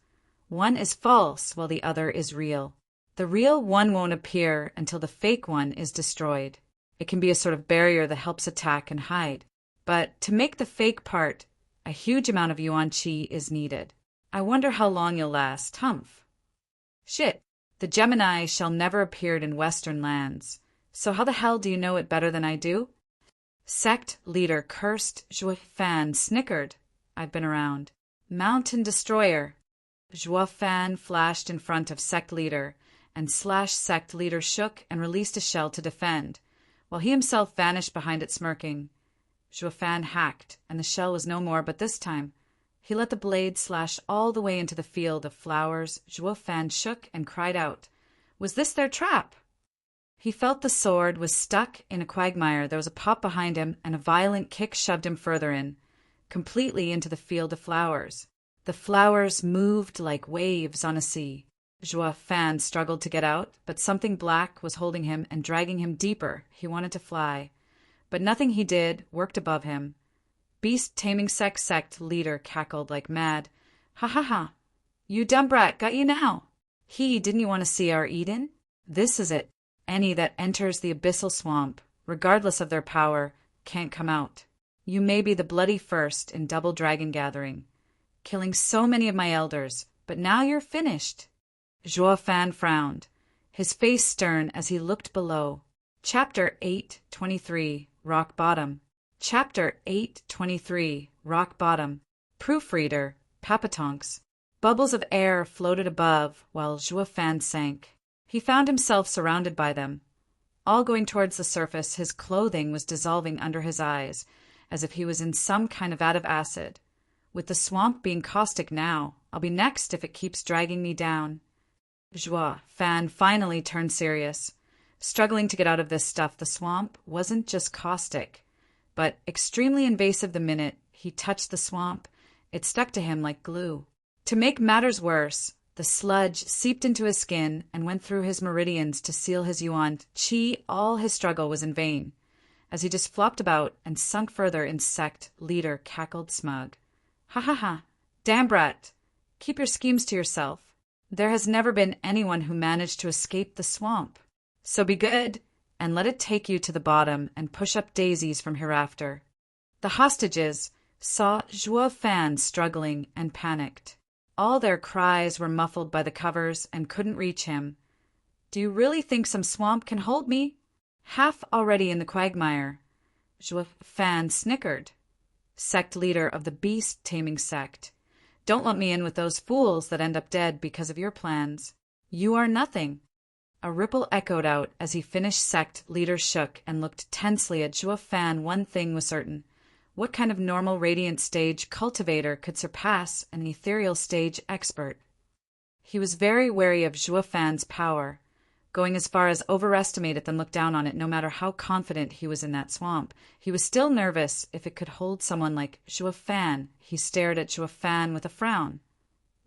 one is false while the other is real. The real one won't appear until the fake one is destroyed. It can be a sort of barrier that helps attack and hide. But to make the fake part, a huge amount of yuan qi is needed. I wonder how long you'll last, humph. Shit, the Gemini shall never appeared in Western lands. So how the hell do you know it better than I do? Sect leader cursed. Zhuo Fan snickered. I've been around. Mountain destroyer. Zhuo Fan flashed in front of sect leader, and sect leader shook and released a shell to defend, while he himself vanished behind it smirking. Zhuo Fan hacked, and the shell was no more, but this time he let the blade slash all the way into the field of flowers. Zhuo Fan shook and cried out. Was this their trap? He felt the sword was stuck in a quagmire. There was a pop behind him, and a violent kick shoved him further in, completely into the field of flowers. The flowers moved like waves on a sea. Zhuo Fan struggled to get out, but something black was holding him and dragging him deeper. He wanted to fly, but nothing he did worked above him. Beast taming sect leader cackled like mad. Ha ha ha! You dumb brat, got you now! Didn't you want to see our Eden? This is it. Any that enters the abyssal swamp, regardless of their power, can't come out. You may be the bloody first in double dragon gathering, killing so many of my elders, but now you're finished. Zhuo Fan frowned, his face stern as he looked below. Chapter 8:23, Rock Bottom. Chapter 8:23, Rock Bottom. Proofreader, Papatonks. Bubbles of air floated above while Zhuo Fan sank. He found himself surrounded by them. All going towards the surface, his clothing was dissolving under his eyes, as if he was in some kind of vat of acid. With the swamp being caustic now, I'll be next if it keeps dragging me down. Zhuo Fan finally turned serious. Struggling to get out of this stuff, the swamp wasn't just caustic, but extremely invasive. The minute he touched the swamp, it stuck to him like glue. To make matters worse, the sludge seeped into his skin and went through his meridians to seal his yuan qi. All his struggle was in vain, as he just flopped about and sunk further in sect leader cackled smug. Ha ha ha! Damn brat! Keep your schemes to yourself. There has never been anyone who managed to escape the swamp. So be good, and let it take you to the bottom and push up daisies from hereafter. The hostages saw Zhuo Fan struggling and panicked. All their cries were muffled by the covers and couldn't reach him. Do you really think some swamp can hold me? Half already in the quagmire. Zhuo Fan snickered. Sect leader of the beast taming sect. Don't lump me in with those fools that end up dead because of your plans. You are nothing. A ripple echoed out as he finished. Sect leader shook and looked tensely at Zhuo Fan. One thing was certain. What kind of normal radiant stage cultivator could surpass an ethereal stage expert? He was very wary of Zhuo Fan's power, going as far as overestimate it than look down on it. No matter how confident he was in that swamp, he was still nervous if it could hold someone like Zhuo Fan. He stared at Zhuo Fan with a frown,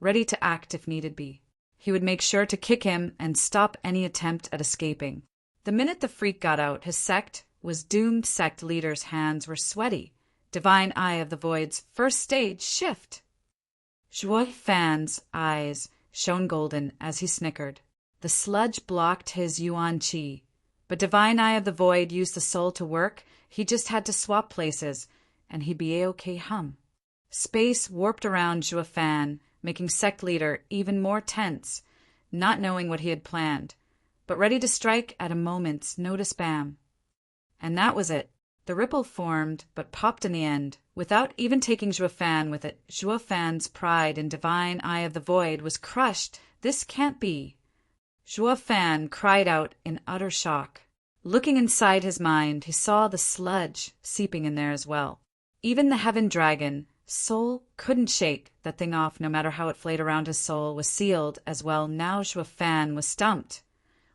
ready to act if needed be. He would make sure to kick him and stop any attempt at escaping. The minute the freak got out, his sect was doomed. Sect leader's hands were sweaty. Divine Eye of the Void's first stage shift. Zhuo Fan's eyes shone golden as he snickered. The sludge blocked his yuan qi, but Divine Eye of the Void used the soul to work. He just had to swap places, and he'd be a-okay hum. Space warped around Zhuo Fan, making sect leader even more tense, not knowing what he had planned, but ready to strike at a moment's notice. Bam. And that was it. The ripple formed, but popped in the end, without even taking Juefan with it. Juefan's pride in divine eye of the void was crushed. This can't be. Juefan cried out in utter shock. Looking inside his mind, he saw the sludge seeping in there as well. Even the heaven dragon, soul couldn't shake that thing off no matter how it flayed around his soul, was sealed as well. Now Juefan was stumped,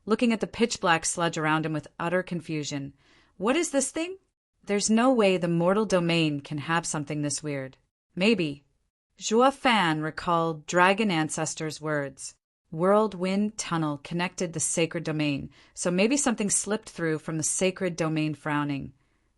looking at the pitch-black sludge around him with utter confusion. What is this thing? There's no way the mortal domain can have something this weird. Maybe. Juefan recalled dragon ancestors' words. Whirlwind tunnel connected the sacred domain, so maybe something slipped through from the sacred domain frowning.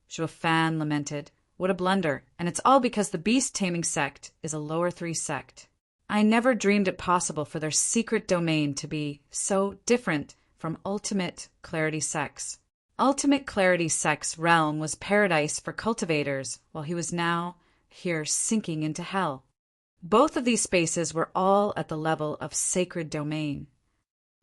Juefan lamented. What a blunder, and it's all because the beast-taming sect is a lower 3 sect. I never dreamed it possible for their secret domain to be so different from Ultimate Clarity Sect's. Ultimate Clarity Sect's realm was paradise for cultivators, while he was now here sinking into hell. Both of these spaces were all at the level of sacred domain.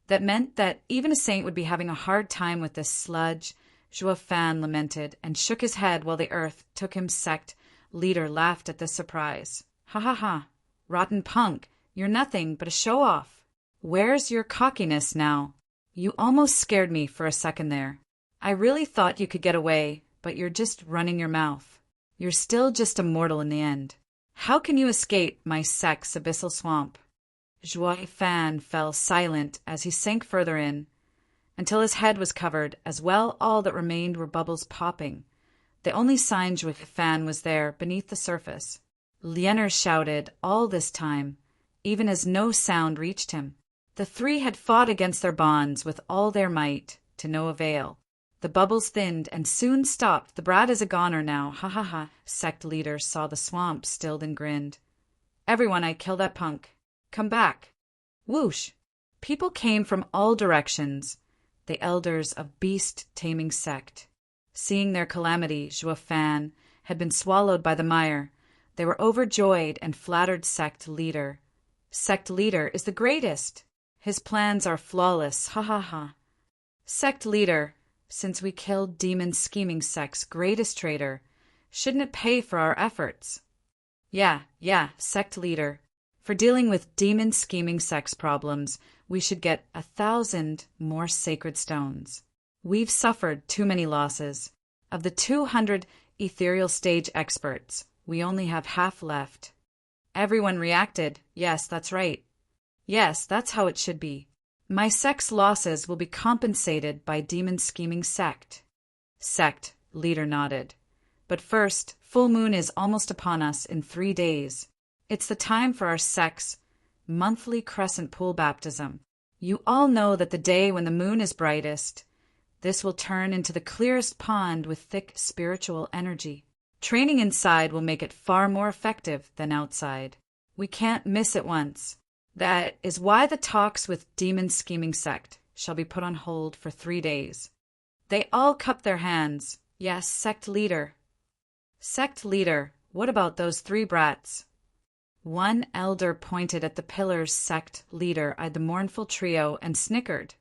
That meant that even a saint would be having a hard time with this sludge. Juefan lamented and shook his head while the earth took him sect leader laughed at this surprise. Ha ha ha, rotten punk, you're nothing but a show-off. Where's your cockiness now? You almost scared me for a second there. I really thought you could get away, but you're just running your mouth. You're still just a mortal in the end. How can you escape my sect's abyssal swamp? Juefan fell silent as he sank further in, until his head was covered, as well all that remained were bubbles popping. The only sign Juefan was there, beneath the surface. Lienner shouted all this time, even as no sound reached him. The 3 had fought against their bonds with all their might, to no avail. The bubbles thinned and soon stopped. The brat is a goner now, ha ha ha. Sect leader saw the swamp stilled and grinned. Everyone, I kill that punk. Come back. Whoosh. People came from all directions, the elders of beast-taming sect. Seeing their calamity, Juefan had been swallowed by the mire. They were overjoyed and flattered sect leader. Sect leader is the greatest. His plans are flawless, ha ha ha. Sect leader, since we killed demon scheming sect's greatest traitor, shouldn't it pay for our efforts? Yeah, sect leader. For dealing with demon scheming sect's problems, we should get 1,000 more sacred stones. We've suffered too many losses. Of the 200 ethereal stage experts, we only have half left. Everyone reacted. Yes, that's right. Yes, that's how it should be. My sect's losses will be compensated by demon scheming sect. Sect leader nodded. But first, full moon is almost upon us in 3 days. It's the time for our sect's monthly crescent pool baptism. You all know that the day when the moon is brightest, this will turn into the clearest pond with thick spiritual energy. Training inside will make it far more effective than outside. We can't miss it once. That is why the talks with demon scheming sect shall be put on hold for 3 days. They all cupped their hands. Yes, sect leader. Sect leader, what about those 3 brats? One elder pointed at the pillars. Sect leader eyed the mournful trio and snickered.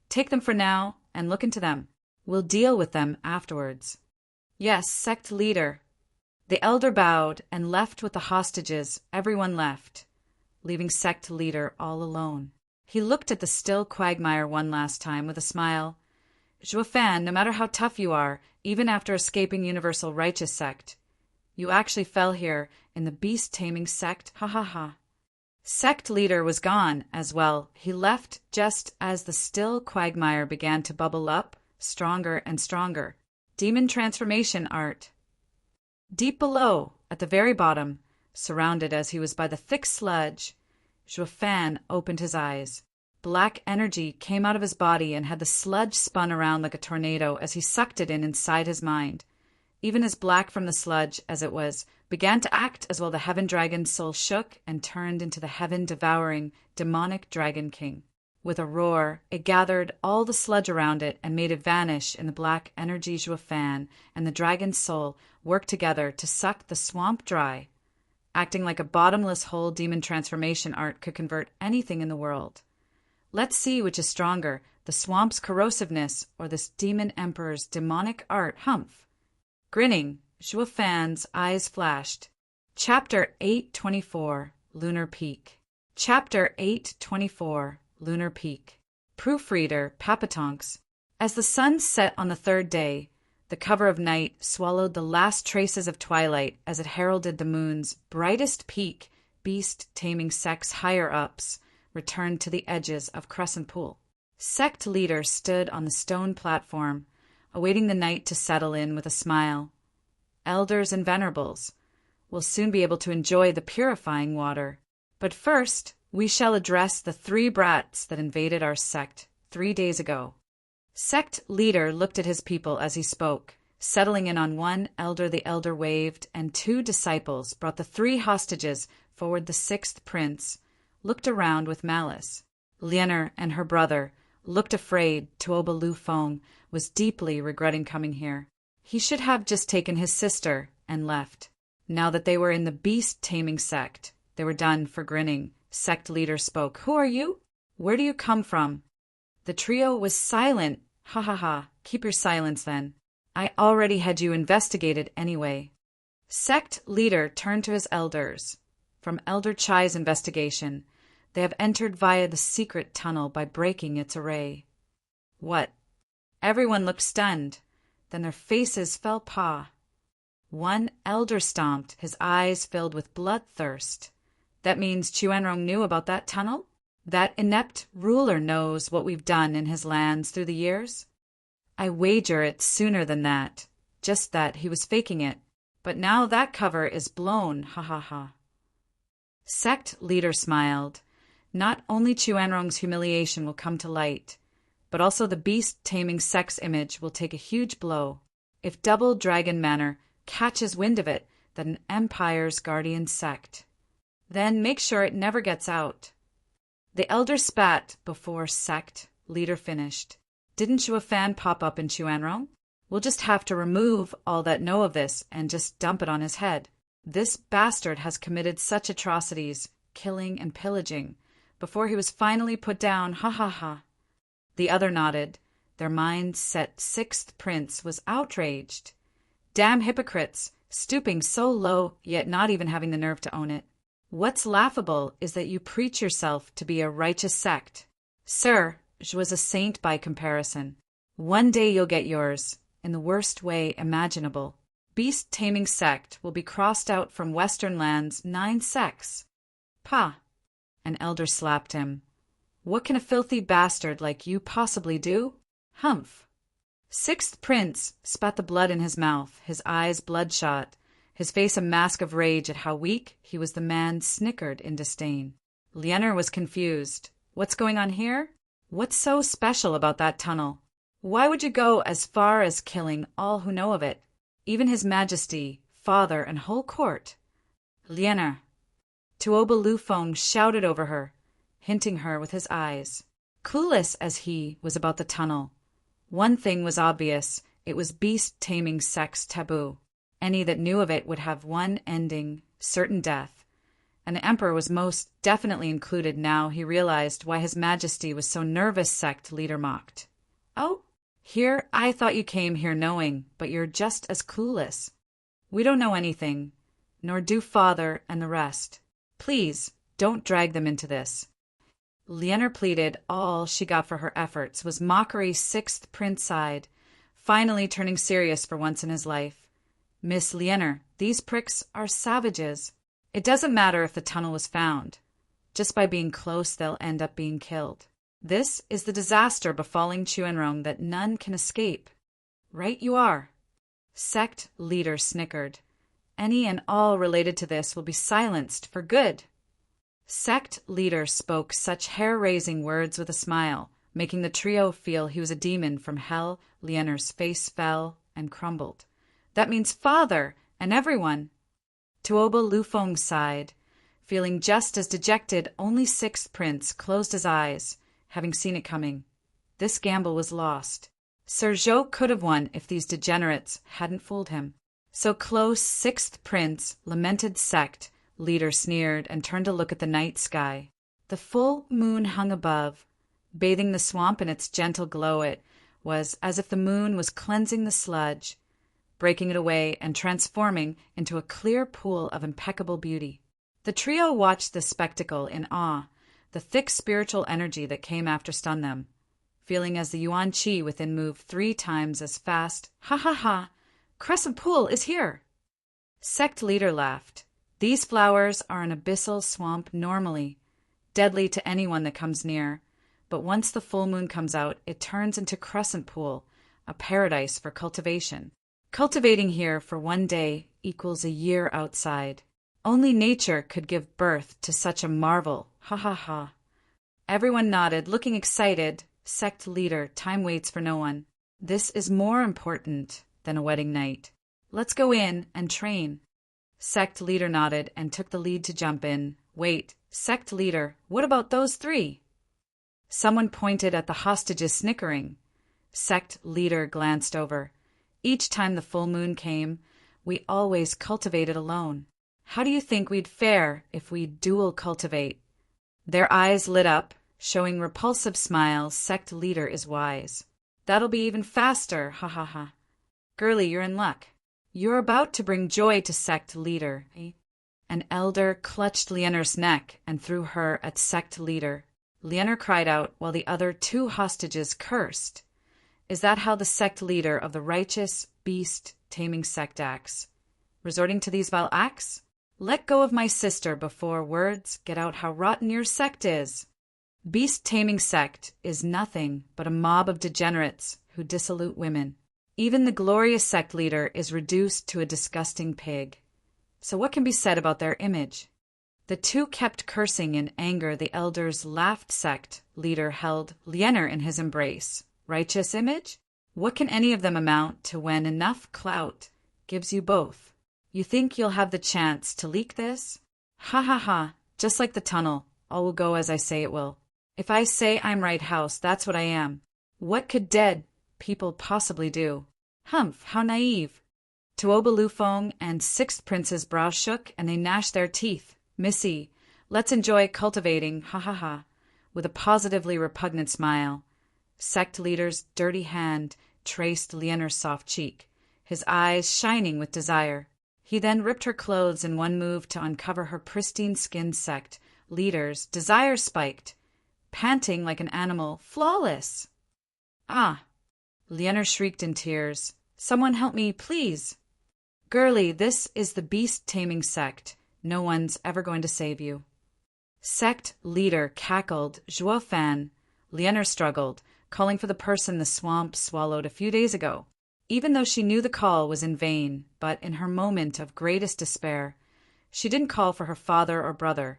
Take them for now and look into them. We'll deal with them afterwards. Yes, sect leader. The elder bowed and left with the hostages. Everyone left, leaving sect leader all alone. He looked at the still quagmire one last time with a smile. Juefan, no matter how tough you are, even after escaping Universal Righteous Sect, you actually fell here in the beast-taming sect, ha ha ha. Sect leader was gone as well. He left just as the still quagmire began to bubble up, stronger and stronger. Demon transformation art. Deep below, at the very bottom, surrounded as he was by the thick sludge, Juefan opened his eyes. Black energy came out of his body and had the sludge spun around like a tornado as he sucked it in inside his mind. Even as black from the sludge as it was, began to act as well. The heaven dragon's soul shook and turned into the heaven-devouring, demonic dragon king. With a roar, it gathered all the sludge around it and made it vanish in the black energy. Juefan and the dragon's soul worked together to suck the swamp dry. Acting like a bottomless hole, demon transformation art could convert anything in the world. Let's see which is stronger, the swamp's corrosiveness or this demon emperor's demonic art. Humph. Grinning, Zhuo Fan's eyes flashed. Chapter 824, Lunar Peak. Chapter 824, Lunar Peak. Proofreader, Papatonks. As the sun set on the third day, the cover of night swallowed the last traces of twilight as it heralded the moon's brightest peak. Beast-taming sects higher-ups returned to the edges of Crescent Pool. Sect leaders stood on the stone platform, awaiting the night to settle in with a smile. Elders and venerables will soon be able to enjoy the purifying water. But first, we shall address the 3 brats that invaded our sect 3 days ago. Sect leader looked at his people as he spoke. Settling in on one elder, the elder waved, and 2 disciples brought the 3 hostages forward. The 6th prince looked around with malice. Lianer and her brother looked afraid. Tuoba Lu Feng was deeply regretting coming here. He should have just taken his sister and left. Now that they were in the beast-taming sect, they were done for grinning. Sect leader spoke. Who are you? Where do you come from? The trio was silent. Ha ha ha. Keep your silence then. I already had you investigated anyway. Sect leader turned to his elders. From Elder Chai's investigation, they have entered via the secret tunnel by breaking its array. What? Everyone looked stunned. Then their faces fell paw. One elder stomped, his eyes filled with bloodthirst. That means Chuanrong knew about that tunnel? That inept ruler knows what we've done in his lands through the years? I wager it's sooner than that. Just that he was faking it. But now that cover is blown, ha ha ha. Sect leader smiled. Not only Chuanrong's humiliation will come to light, but also the beast-taming sect's image will take a huge blow. If Double Dragon Manor catches wind of it, that an empire's guardian sect, then make sure it never gets out. The elder spat before sect leader finished. Didn't Zhuo Fan pop up in Chuanrong? We'll just have to remove all that know of this and just dump it on his head. This bastard has committed such atrocities, killing and pillaging, before he was finally put down, ha ha ha. The other nodded. Their minds set. 6th prince was outraged. Damn hypocrites, stooping so low, yet not even having the nerve to own it. What's laughable is that you preach yourself to be a righteous sect. Sir, Zhu was a saint by comparison. One day you'll get yours, in the worst way imaginable. Beast-taming sect will be crossed out from Western lands 9 sects. Pah! An elder slapped him. What can a filthy bastard like you possibly do? Humph! 6th prince spat the blood in his mouth, his eyes bloodshot, his face a mask of rage at how weak he was. The man snickered in disdain. Lianer was confused. What's going on here? What's so special about that tunnel? Why would you go as far as killing all who know of it? Even His Majesty, father, and whole court? Lianer. Tuoba Lu Feng shouted over her, hinting her with his eyes. Clueless as he was about the tunnel, one thing was obvious. It was beast-taming sect's taboo. Any that knew of it would have one ending, certain death. And the Emperor was most definitely included. Now he realized why His Majesty was so nervous. Sect leader mocked. Oh, here I thought you came here knowing, but you're just as clueless. We don't know anything, nor do father and the rest. Please, don't drag them into this. Lianer pleaded. All she got for her efforts was mockery. 6th prince sighed, finally turning serious for once in his life. Miss Lianer, these pricks are savages. It doesn't matter if the tunnel was found. Just by being close, they'll end up being killed. This is the disaster befalling Chuanrong that none can escape. Right you are. Sect leader snickered. Any and all related to this will be silenced for good. Sect leader spoke such hair-raising words with a smile, making the trio feel he was a demon from hell. Lianer's face fell and crumbled. That means father and everyone. Tuoba Lu Feng sighed, feeling just as dejected. Only 6th prince closed his eyes, having seen it coming. This gamble was lost. Sir Zhou could have won if these degenerates hadn't fooled him. So close. 6th prince lamented. Sect leader sneered and turned to look at the night sky. The full moon hung above, bathing the swamp in its gentle glow. It was as if the moon was cleansing the sludge, breaking it away and transforming into a clear pool of impeccable beauty. The trio watched this spectacle in awe. The thick spiritual energy that came after stunned them, feeling as the yuan qi within moved 3 times as fast. Ha ha ha! Crescent Pool is here! Sect leader laughed. These flowers are an abyssal swamp normally, deadly to anyone that comes near. But once the full moon comes out, it turns into Crescent Pool, a paradise for cultivation. Cultivating here for 1 day equals a year outside. Only nature could give birth to such a marvel. Ha ha ha. Everyone nodded, looking excited. Sect leader, time waits for no one. This is more important than a wedding night. Let's go in and train. Sect leader nodded and took the lead to jump in. Wait, sect leader, what about those 3? Someone pointed at the hostages snickering. Sect leader glanced over. Each time the full moon came, we always cultivated alone. How do you think we'd fare if we dual cultivate? Their eyes lit up, showing repulsive smiles. Sect leader is wise. That'll be even faster, ha ha ha. Girlie, you're in luck. You're about to bring joy to sect leader. An elder clutched Lienar's neck and threw her at sect leader. Lienar cried out while the other 2 hostages cursed. Is that how the sect leader of the righteous beast-taming sect acts? Resorting to these vile acts? Let go of my sister before words get out how rotten your sect is. Beast-taming sect is nothing but a mob of degenerates who dissolute women. Even the glorious sect leader is reduced to a disgusting pig. So what can be said about their image? The 2 kept cursing in anger. The elders laughed. Sect leader held Lienar in his embrace. Righteous image? What can any of them amount to when enough clout gives you both? You think you'll have the chance to leak this? Ha ha ha, just like the tunnel, all will go as I say it will. If I say I'm right house, that's what I am. What could dead people possibly do? Humph, how naive. Tuoba Lufeng and 6th Prince's brow shook and they gnashed their teeth. Missy, let's enjoy cultivating, ha ha ha, with a positively repugnant smile. Sect leader's dirty hand traced Lienar's soft cheek, his eyes shining with desire. He then ripped her clothes in one move to uncover her pristine skin. Sect leader's desire spiked, panting like an animal. Flawless! Ah! Lienar shrieked in tears. Someone help me, please! Girlie, this is the beast-taming sect. No one's ever going to save you. Sect leader cackled. Zhuofan. Lienar struggled, calling for the person the swamp swallowed a few days ago. Even though she knew the call was in vain, but in her moment of greatest despair, she didn't call for her father or brother.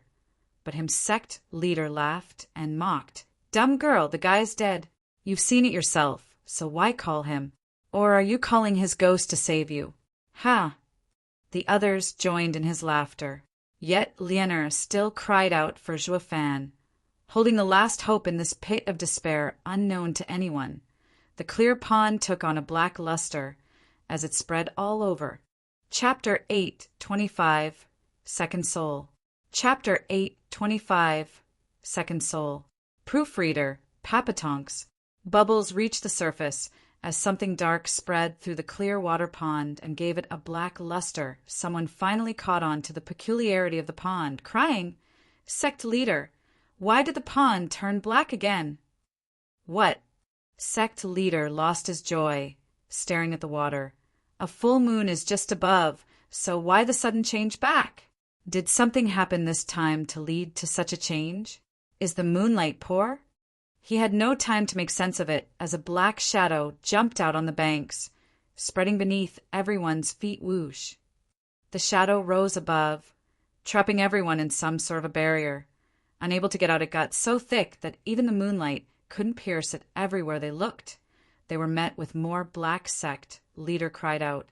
But him sect leader laughed and mocked. Dumb girl, the guy's dead. You've seen it yourself, so why call him? Or are you calling his ghost to save you? Ha! The others joined in his laughter. Yet Lienar still cried out for Zhuofan, holding the last hope in this pit of despair unknown to anyone. The clear pond took on a black luster as it spread all over. Chapter 8:25 Second Soul. Chapter 8:25 Second Soul. Proofreader, Papatonks. Bubbles reached the surface as something dark spread through the clear water pond and gave it a black luster. Someone finally caught on to the peculiarity of the pond, crying, Sect leader, why did the pond turn black again? What? Sect leader lost his joy, staring at the water. A full moon is just above, so why the sudden change back? Did something happen this time to lead to such a change? Is the moonlight poor? He had no time to make sense of it as a black shadow jumped out on the banks, spreading beneath everyone's feet. Whoosh. The shadow rose above, trapping everyone in some sort of a barrier. Unable to get out, it got so thick that even the moonlight couldn't pierce it. Everywhere they looked, they were met with more black. Sect leader cried out,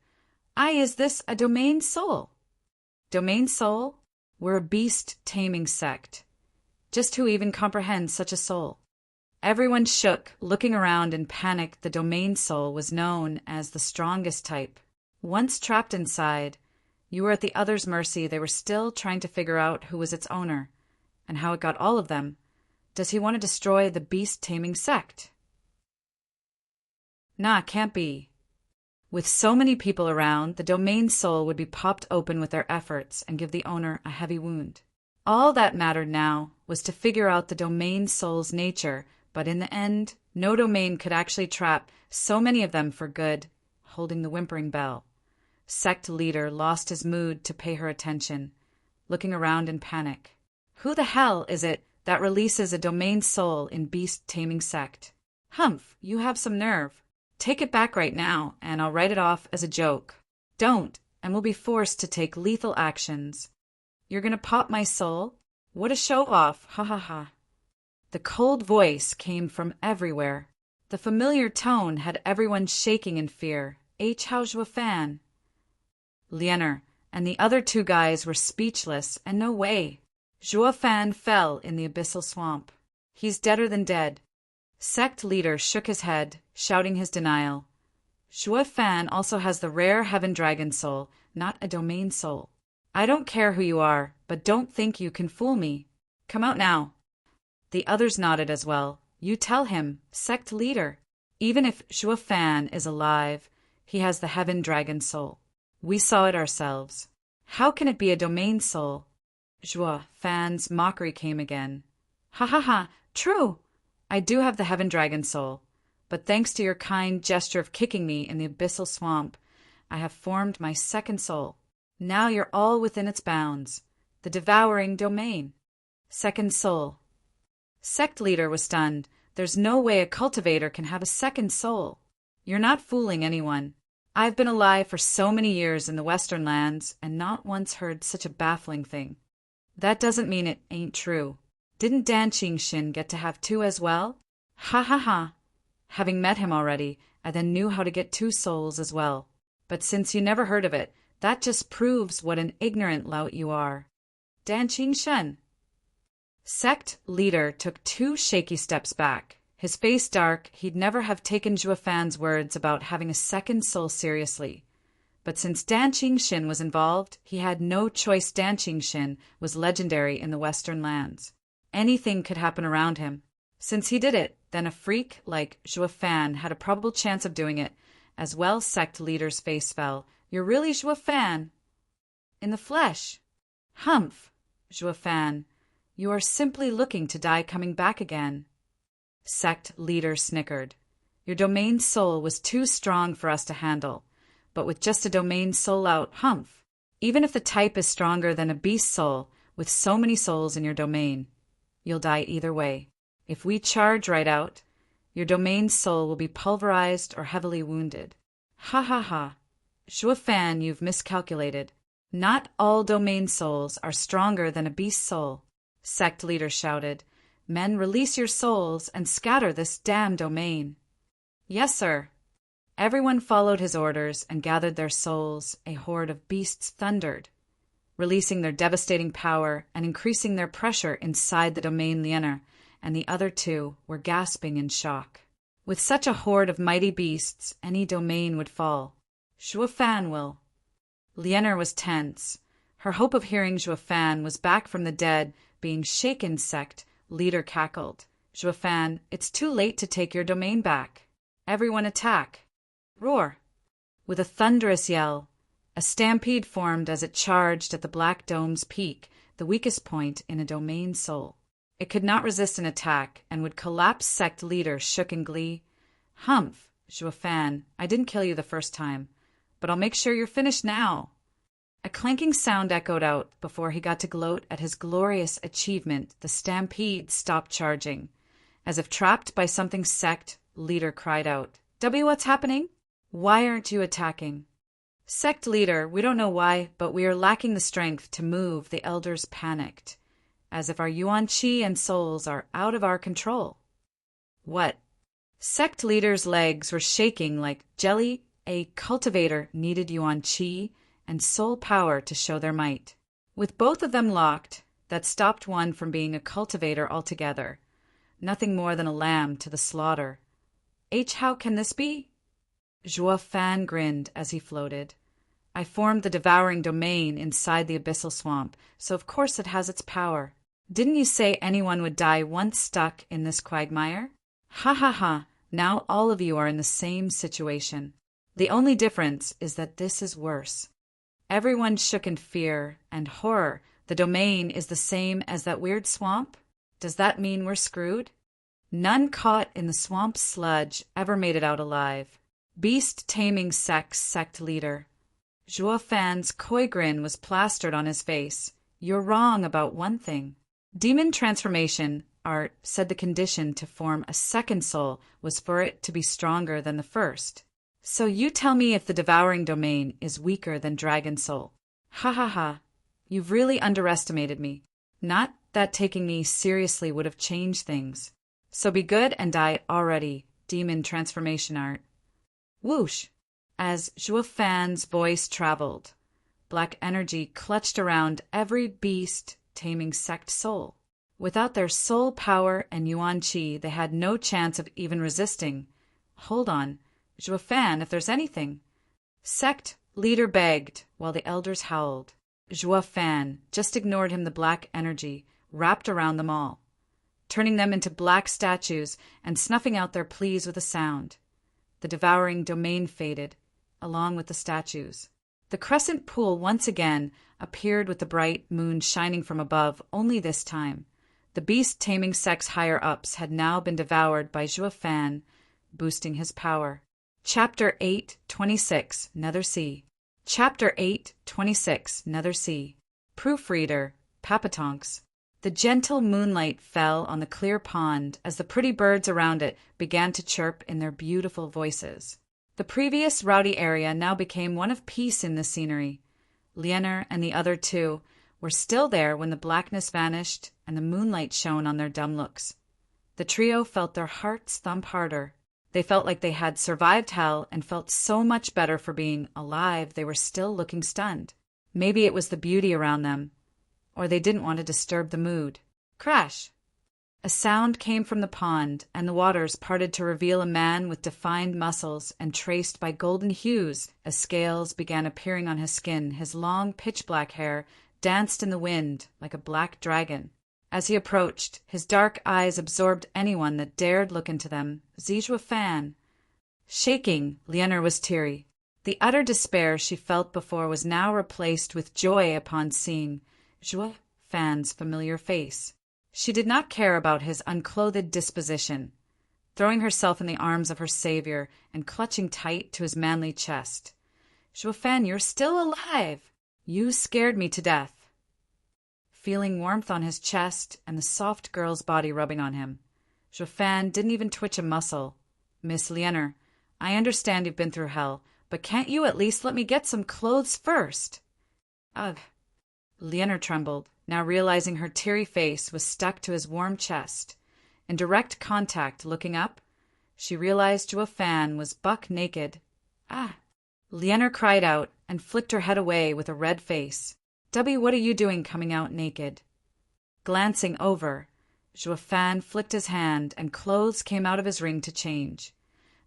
is this a domain soul? Domain soul? We're a beast-taming sect. Just who even comprehends such a soul? Everyone shook, looking around in panic. The domain soul was known as the strongest type. Once trapped inside, you were at the other's mercy. They were still trying to figure out who was its owner, and how it got all of them. Does he want to destroy the beast-taming sect? Nah, can't be. With so many people around, the domain soul would be popped open with their efforts and give the owner a heavy wound. All that mattered now was to figure out the domain soul's nature, but in the end, no domain could actually trap so many of them for good. Holding the whimpering bell, sect leader lost his mood to pay her attention, looking around in panic. Who the hell is it that releases a domain soul in beast-taming sect? Humph, you have some nerve. Take it back right now, and I'll write it off as a joke. Don't, and we'll be forced to take lethal actions. You're gonna pop my soul? What a show-off, ha ha ha. The cold voice came from everywhere. The familiar tone had everyone shaking in fear. How's your fan? Lienner and the other two guys were speechless, and no way. Zhuo Fan fell in the abyssal swamp. He's deader than dead. Sect leader shook his head, shouting his denial. Zhuo Fan also has the rare heaven dragon soul, not a domain soul. I don't care who you are, but don't think you can fool me. Come out now. The others nodded as well. You tell him, sect leader. Even if Zhuo Fan is alive, he has the heaven dragon soul. We saw it ourselves. How can it be a domain soul? Zhuo Fan's mockery came again. Ha ha ha, true. I do have the heaven dragon soul, but thanks to your kind gesture of kicking me in the abyssal swamp, I have formed my second soul. Now you're all within its bounds. The devouring domain. Second soul. Sect leader was stunned. There's no way a cultivator can have a second soul. You're not fooling anyone. I've been alive for so many years in the Western lands and not once heard such a baffling thing. That doesn't mean it ain't true. Didn't Dan Qingxin get to have two as well? Ha ha ha. Having met him already, I then knew how to get two souls as well. But since you never heard of it, that just proves what an ignorant lout you are. Dan Qingxin. Sect leader took 2 shaky steps back. His face dark, he'd never have taken Zhuo Fan's words about having a second soul seriously. But since Dan Qingxin was involved, he had no choice. Dan Qingxin was legendary in the Western lands. Anything could happen around him. Since he did it, then a freak like Zhuo Fan had a probable chance of doing it. As well, sect leader's face fell. You're really Zhuo Fan? In the flesh. Humph, Zhuo Fan. You are simply looking to die coming back again. Sect leader snickered. Your domain soul was too strong for us to handle, but with just a domain soul out, humph. Even if the type is stronger than a beast soul, with so many souls in your domain, you'll die either way. If we charge right out, your domain soul will be pulverized or heavily wounded. Ha ha ha. Zhuo Fan, you've miscalculated. Not all domain souls are stronger than a beast soul. Sect leader shouted. Men, release your souls and scatter this damn domain. Yes, sir. Everyone followed his orders and gathered their souls. A horde of beasts thundered, releasing their devastating power and increasing their pressure inside the domain. Lienner and the other two were gasping in shock. With such a horde of mighty beasts, any domain would fall. Zhuo Fan will. Lienner was tense. Her hope of hearing Zhuo Fan was back from the dead being shaken. Sect leader cackled. Zhuo Fan, it's too late to take your domain back. Everyone attack. Roar. With a thunderous yell, a stampede formed as it charged at the Black Dome's peak, the weakest point in a domain soul. It could not resist an attack and would collapse. Sect leader shook in glee. Humph, Zhuo Fan, I didn't kill you the first time, but I'll make sure you're finished now. A clanking sound echoed out before he got to gloat at his glorious achievement. The stampede stopped charging. As if trapped by something, sect leader cried out, what's happening? Why aren't you attacking? Sect leader, we don't know why, but we are lacking the strength to move. The elders panicked, as if our yuan qi and souls are out of our control. What? Sect leader's legs were shaking like jelly. A cultivator needed yuan qi and soul power to show their might. With both of them locked, that stopped one from being a cultivator altogether. Nothing more than a lamb to the slaughter. How can this be? Zhuo Fan grinned as he floated. I formed the devouring domain inside the abyssal swamp, so of course it has its power. Didn't you say anyone would die once stuck in this quagmire? Ha ha ha, now all of you are in the same situation. The only difference is that this is worse. Everyone shook in fear and horror. The domain is the same as that weird swamp? Does that mean we're screwed? None caught in the swamp sludge ever made it out alive. Beast-taming sect leader. Zhuo Fan's coy grin was plastered on his face. You're wrong about one thing. Demon transformation art said the condition to form a second soul was for it to be stronger than the first. So you tell me if the devouring domain is weaker than dragon soul. Ha ha ha. You've really underestimated me. Not that taking me seriously would have changed things. So be good and die already, demon transformation art. Whoosh! As Zhuo Fan's voice traveled, black energy clutched around every beast-taming sect soul. Without their soul power and yuan qi, they had no chance of even resisting. Hold on, Zhuo Fan, if there's anything. Sect leader begged, while the elders howled. Zhuo Fan just ignored him. The black energy wrapped around them all, turning them into black statues and snuffing out their pleas with a sound. The devouring domain faded, along with the statues. The crescent pool once again appeared with the bright moon shining from above, only this time. The beast-taming sect's higher-ups had now been devoured by Zhuo Fan, boosting his power. Chapter 8:26 Nether Sea. Chapter 8:26 Nether Sea. Proofreader, Papatonks. The gentle moonlight fell on the clear pond as the pretty birds around it began to chirp in their beautiful voices. The previous rowdy area now became one of peace in the scenery. Lianer and the other two were still there when the blackness vanished and the moonlight shone on their dumb looks. The trio felt their hearts thump harder. They felt like they had survived hell and felt so much better for being alive they were still looking stunned. Maybe it was the beauty around them, or they didn't want to disturb the mood. Crash! A sound came from the pond, and the waters parted to reveal a man with defined muscles and traced by golden hues as scales began appearing on his skin. His long, pitch-black hair danced in the wind like a black dragon. As he approached, his dark eyes absorbed anyone that dared look into them. Zhuo Fan. Shaking, Lianer was teary. The utter despair she felt before was now replaced with joy upon seeing Zhuo Fan's familiar face. She did not care about his unclothed disposition. Throwing herself in the arms of her savior and clutching tight to his manly chest. Zhuo Fan, you're still alive! You scared me to death. Feeling warmth on his chest and the soft girl's body rubbing on him, Zhuo Fan didn't even twitch a muscle. Miss Lianer, I understand you've been through hell, but can't you at least let me get some clothes first? Ugh. Lianer trembled, now realizing her teary face was stuck to his warm chest. In direct contact, looking up, she realized Zhuo Fan was buck naked. Ah! Lianer cried out and flicked her head away with a red face. "W, what are you doing coming out naked?" Glancing over, Zhuo Fan flicked his hand and clothes came out of his ring to change.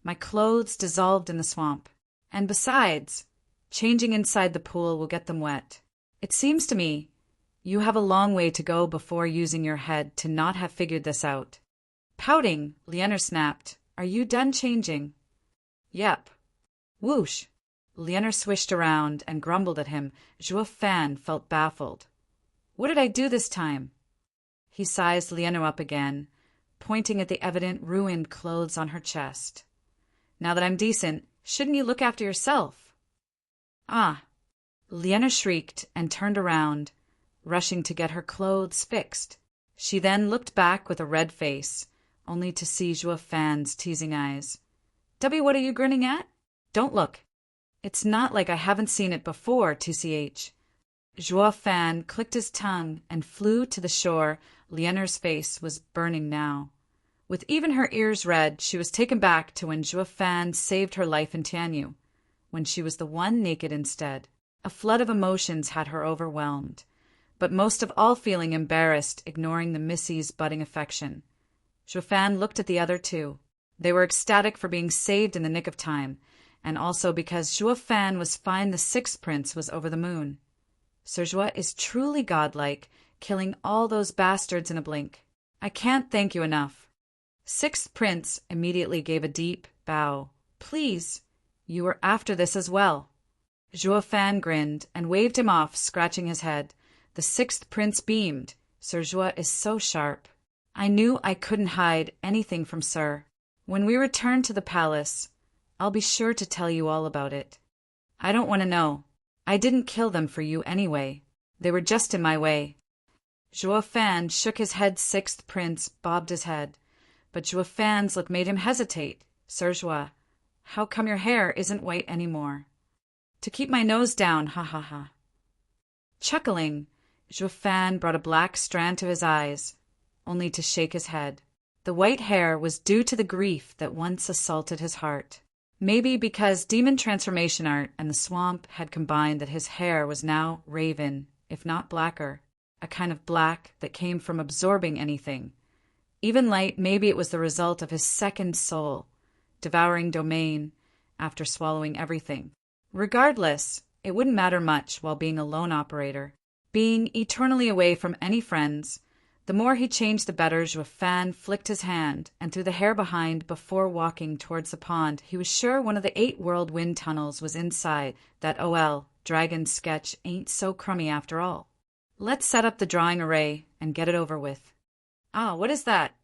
My clothes dissolved in the swamp. And besides, changing inside the pool will get them wet. It seems to me you have a long way to go before using your head to not have figured this out. Pouting, Lianer snapped, "Are you done changing?" "Yep." Whoosh! Lianer swished around and grumbled at him. Zhuo Fan felt baffled. "What did I do this time?" He sized Lianer up again, pointing at the evident ruined clothes on her chest. "Now that I'm decent, shouldn't you look after yourself?" "Ah!" Lianer shrieked and turned around, rushing to get her clothes fixed. She then looked back with a red face, only to see Zhuo Fan's teasing eyes. "W, what are you grinning at? Don't look. It's not like I haven't seen it before, TCH. Zhuo Fan clicked his tongue and flew to the shore. Lianer's face was burning now. With even her ears red, she was taken back to when Zhuo Fan saved her life in Tianyu, when she was the one naked instead. A flood of emotions had her overwhelmed, but most of all feeling embarrassed, ignoring the Missy's budding affection. Zhuo Fan looked at the other two. They were ecstatic for being saved in the nick of time, and also because Zhuo Fan was fine the sixth prince was over the moon. Sir Zhuo is truly godlike, killing all those bastards in a blink. I can't thank you enough. Sixth prince immediately gave a deep bow. Please, You were after this as well. Zhuo Fan grinned and waved him off, scratching his head. The sixth prince beamed. Sir Zhuo is so sharp. I knew I couldn't hide anything from Sir. When we return to the palace, I'll be sure to tell you all about it. I don't want to know. I didn't kill them for you anyway. They were just in my way. Zhuo Fan shook his head. Sixth prince bobbed his head. But Zhuo Fan's look made him hesitate. Sir Zhuo, how come your hair isn't white anymore? To keep my nose down, ha ha ha. Chuckling, Zhuo Fan brought a black strand to his eyes, only to shake his head. The white hair was due to the grief that once assaulted his heart. Maybe because demon transformation art and the swamp had combined that his hair was now raven, if not blacker, a kind of black that came from absorbing anything. Even light, maybe it was the result of his second soul, devouring domain after swallowing everything. Regardless, it wouldn't matter much while being a lone operator. Being eternally away from any friends, the more he changed the better. Zhuo Fan flicked his hand, and through the hair behind, before walking towards the pond, he was sure one of the 8 world wind tunnels was inside. That OL dragon sketch ain't so crummy after all. Let's set up the drawing array and get it over with. Ah, what is that?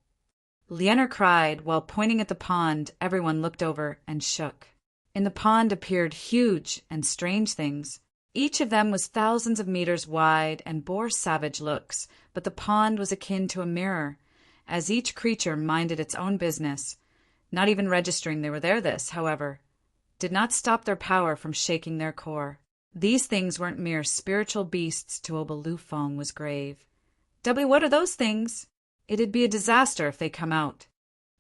Lianer cried while pointing at the pond. Everyone looked over and shook. In the pond appeared huge and strange things. Each of them was thousands of meters wide and bore savage looks, but the pond was akin to a mirror, as each creature minded its own business, not even registering they were there. This, however, did not stop their power from shaking their core. These things weren't mere spiritual beasts. Tuoba Lufeng was grave. W, what are those things? It'd be a disaster if they come out.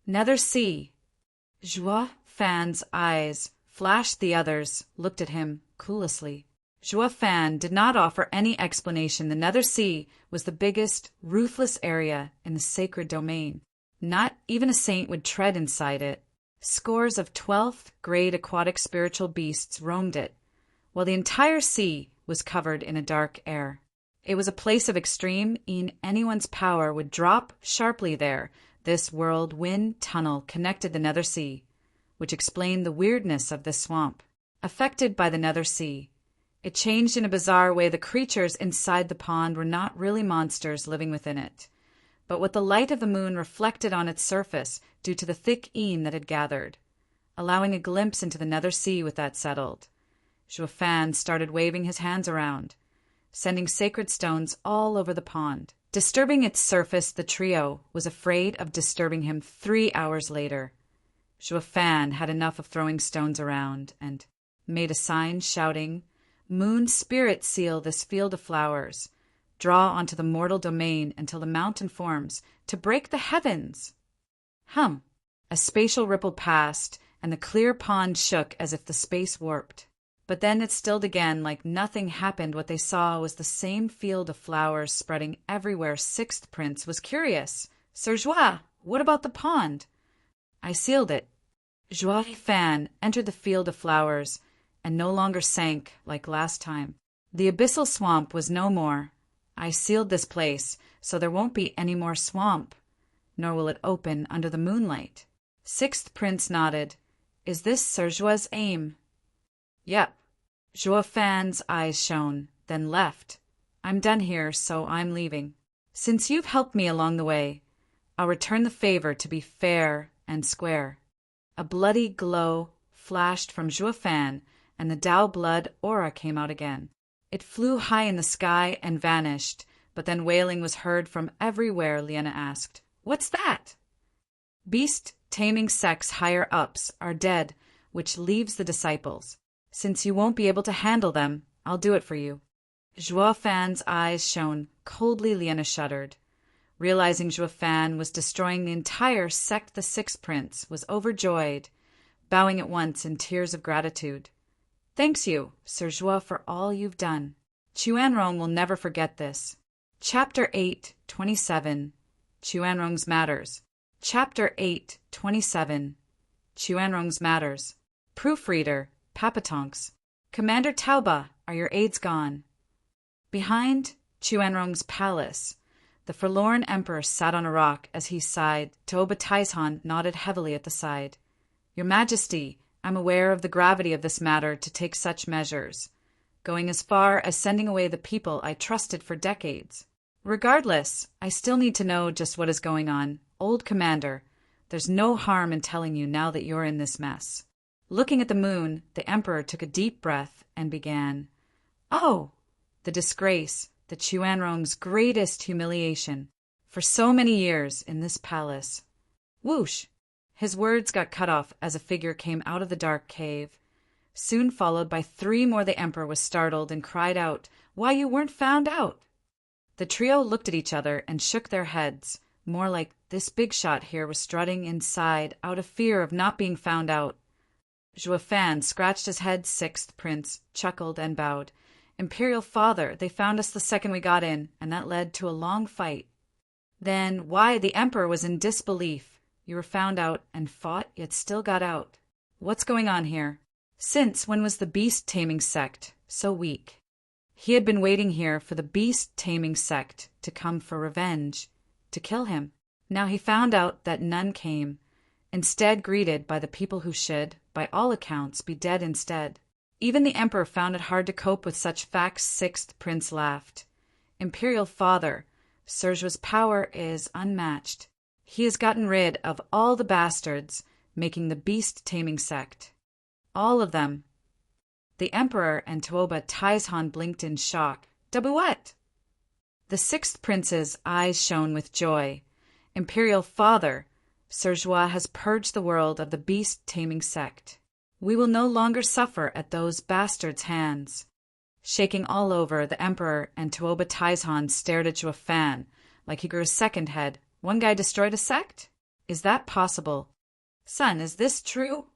Nether Sea. Zhuo Fan's eyes flashed. The others looked at him cluelessly. Zhuo Fan did not offer any explanation. The Nether Sea was the biggest, ruthless area in the sacred domain. Not even a saint would tread inside it. Scores of 12th grade aquatic spiritual beasts roamed it, while the entire sea was covered in a dark air. It was a place of extreme. Anyone's power would drop sharply there. This world wind tunnel connected the Nether Sea, which explained the weirdness of this swamp. Affected by the Nether Sea, it changed in a bizarre way. The creatures inside the pond were not really monsters living within it, but what the light of the moon reflected on its surface due to the thick een that had gathered, allowing a glimpse into the Nether Sea with that settled. Zhuo Fan started waving his hands around, sending sacred stones all over the pond. Disturbing its surface, the trio was afraid of disturbing him. 3 hours later, Zhuo Fan had enough of throwing stones around and made a sign shouting, "Moon spirit, seal this field of flowers. Draw onto the mortal domain until the mountain forms to break the heavens." A spatial ripple passed, and the clear pond shook as if the space warped. But then it stilled again like nothing happened. What they saw was the same field of flowers spreading everywhere. Sixth prince was curious. "Sir Zhuo, what about the pond?" "I sealed it." Zhuo Fan entered the field of flowers and no longer sank like last time. The abyssal swamp was no more. "I sealed this place, so there won't be any more swamp, nor will it open under the moonlight." Sixth prince nodded. "Is this Sir Zhuo's aim?" "Yep." Zhuo Fan's eyes shone, then left. "I'm done here, so I'm leaving. Since you've helped me along the way, I'll return the favor to be fair and square." A bloody glow flashed from Zhuo Fan, and the Tao blood aura came out again. It flew high in the sky and vanished, but then wailing was heard from everywhere. Liana asked, "What's that?" "Beast taming sects higher ups are dead, which leaves the disciples. Since you won't be able to handle them, I'll do it for you." Zhuo Fan's eyes shone coldly. Liana shuddered. Realizing Zhuo Fan was destroying the entire sect, the sixth prince was overjoyed, bowing at once in tears of gratitude. "Thanks you, Sir Zhuo, for all you've done. Chuanrong will never forget this." Chapter 8:27 Chuanrong's Matters. Chapter 8:27 Chuanrong's Matters. Proofreader, Papatonks. Commander Tauba, are your aides gone? Behind Chuanrong's palace, the forlorn emperor sat on a rock as he sighed. Tauba Taishan nodded heavily at the side. "Your Majesty, I'm aware of the gravity of this matter to take such measures, going as far as sending away the people I trusted for decades. Regardless, I still need to know just what is going on. Old Commander, there's no harm in telling you now that you're in this mess. Looking at the moon, the Emperor took a deep breath and began. Oh, the disgrace, the Chuanrong's greatest humiliation. For so many years in this palace. Whoosh! His words got cut off as a figure came out of the dark cave. Soon followed by 3 more, the Emperor was startled and cried out, "Why, you weren't found out!" The trio looked at each other and shook their heads, more like this big shot here was strutting inside out of fear of not being found out. Zhuo Fan scratched his head. 6th Prince chuckled and bowed. "Imperial Father, they found us the second we got in, and that led to a long fight." "Then why?" The Emperor was in disbelief. "You were found out and fought, yet still got out. What's going on here? Since when was the beast-taming sect so weak?" He had been waiting here for the beast-taming sect to come for revenge, to kill him. Now he found out that none came, instead greeted by the people who should, by all accounts, be dead instead. Even the Emperor found it hard to cope with such facts. 6th Prince laughed. "Imperial Father, Sir Zhuo's power is unmatched. He has gotten rid of all the bastards, making the beast-taming sect. All of them." The Emperor and Tuoba Taizhan blinked in shock. "Double what?" The 6th Prince's eyes shone with joy. "Imperial Father, Sir Zhuo has purged the world of the beast-taming sect. We will no longer suffer at those bastards' hands." Shaking all over, the Emperor and Tuoba Taizhan stared at Zhuo Fan like he grew a second head. One guy destroyed a sect? Is that possible? "Son, is this true?"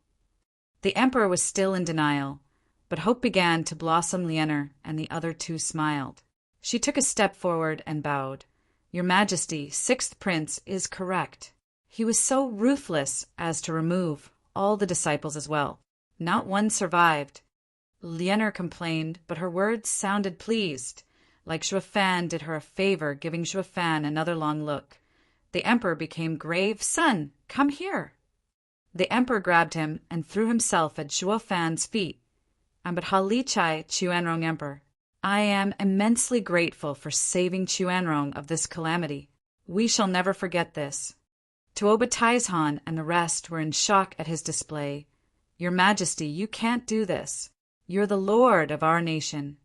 The Emperor was still in denial, but hope began to blossom. Lianer and the other 2 smiled. She took a step forward and bowed. "Your Majesty, 6th Prince is correct. He was so ruthless as to remove all the disciples as well. Not one survived." Lianer complained, but her words sounded pleased, like Zhuo Fan did her a favor, giving Zhuo Fan another long look. The Emperor became grave. "Son, come here." The Emperor grabbed him and threw himself at Zhuo Fan's feet. "Ambadha Li Chai, Chuanrong Emperor. I am immensely grateful for saving Chuanrong of this calamity. We shall never forget this." Tuoba Taizhan and the rest were in shock at his display. "Your Majesty, you can't do this. You're the lord of our nation."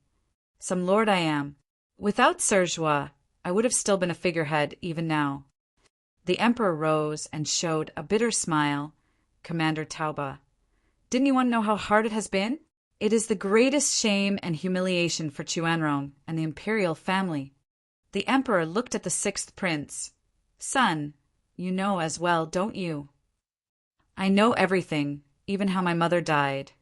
"Some lord I am. Without Sir Zhuo, I would have still been a figurehead even now." The Emperor rose and showed a bitter smile. "Commander Tauba, didn't you want to know how hard it has been? It is the greatest shame and humiliation for Chuanrong and the imperial family." The Emperor looked at the 6th Prince. "Son, you know as well, don't you?" "I know everything, even how my mother died."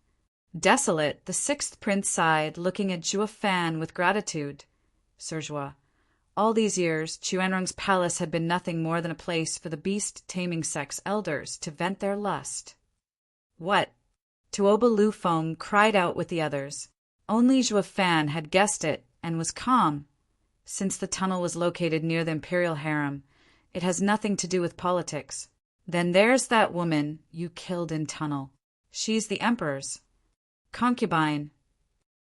Desolate, the 6th Prince sighed, looking at Zhuo Fan with gratitude. "Sir Zhuo, all these years, Chuanrong's palace had been nothing more than a place for the beast-taming sect's elders to vent their lust." "What?" Tuoba Lu Feng cried out with the others. Only Zhuo Fan had guessed it and was calm. "Since the tunnel was located near the imperial harem, it has nothing to do with politics." "Then there's that woman you killed in tunnel. She's the Emperor's concubine."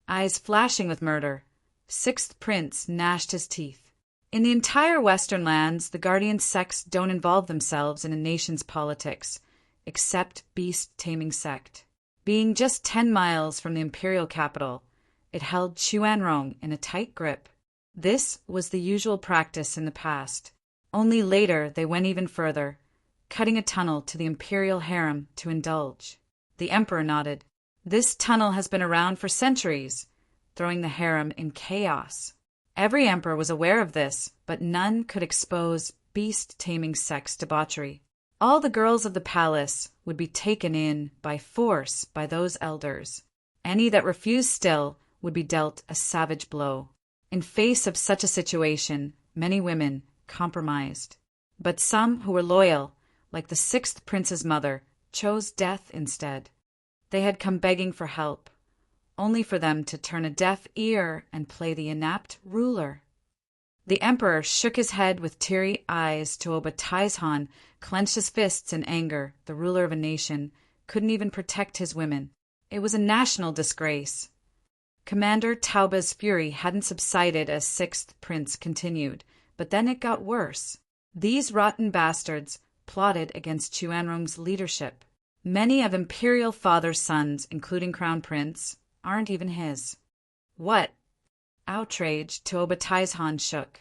Eyes flashing with murder, 6th Prince gnashed his teeth. "In the entire Western lands, the guardian sects don't involve themselves in a nation's politics, except beast-taming sect. Being just 10 miles from the imperial capital, it held Chuanrong in a tight grip. This was the usual practice in the past. Only later they went even further, cutting a tunnel to the imperial harem to indulge." The Emperor nodded. "This tunnel has been around for centuries, throwing the harem in chaos. Every emperor was aware of this, but none could expose beast-taming sect's debauchery. All the girls of the palace would be taken in by force by those elders. Any that refused still would be dealt a savage blow. In face of such a situation, many women compromised. But some who were loyal, like the 6th Prince's mother, chose death instead. They had come begging for help, only for them to turn a deaf ear and play the inept ruler." The Emperor shook his head with teary eyes. Tuoba Taizhan clenched his fists in anger. The ruler of a nation couldn't even protect his women. It was a national disgrace. Commander Tauba's fury hadn't subsided as Sixth Prince continued, but then it got worse. These rotten bastards plotted against Chuanrong's leadership. Many of Imperial Father's sons, including Crown Prince, aren't even his. What? Outraged, Tuoba Taizhan shook.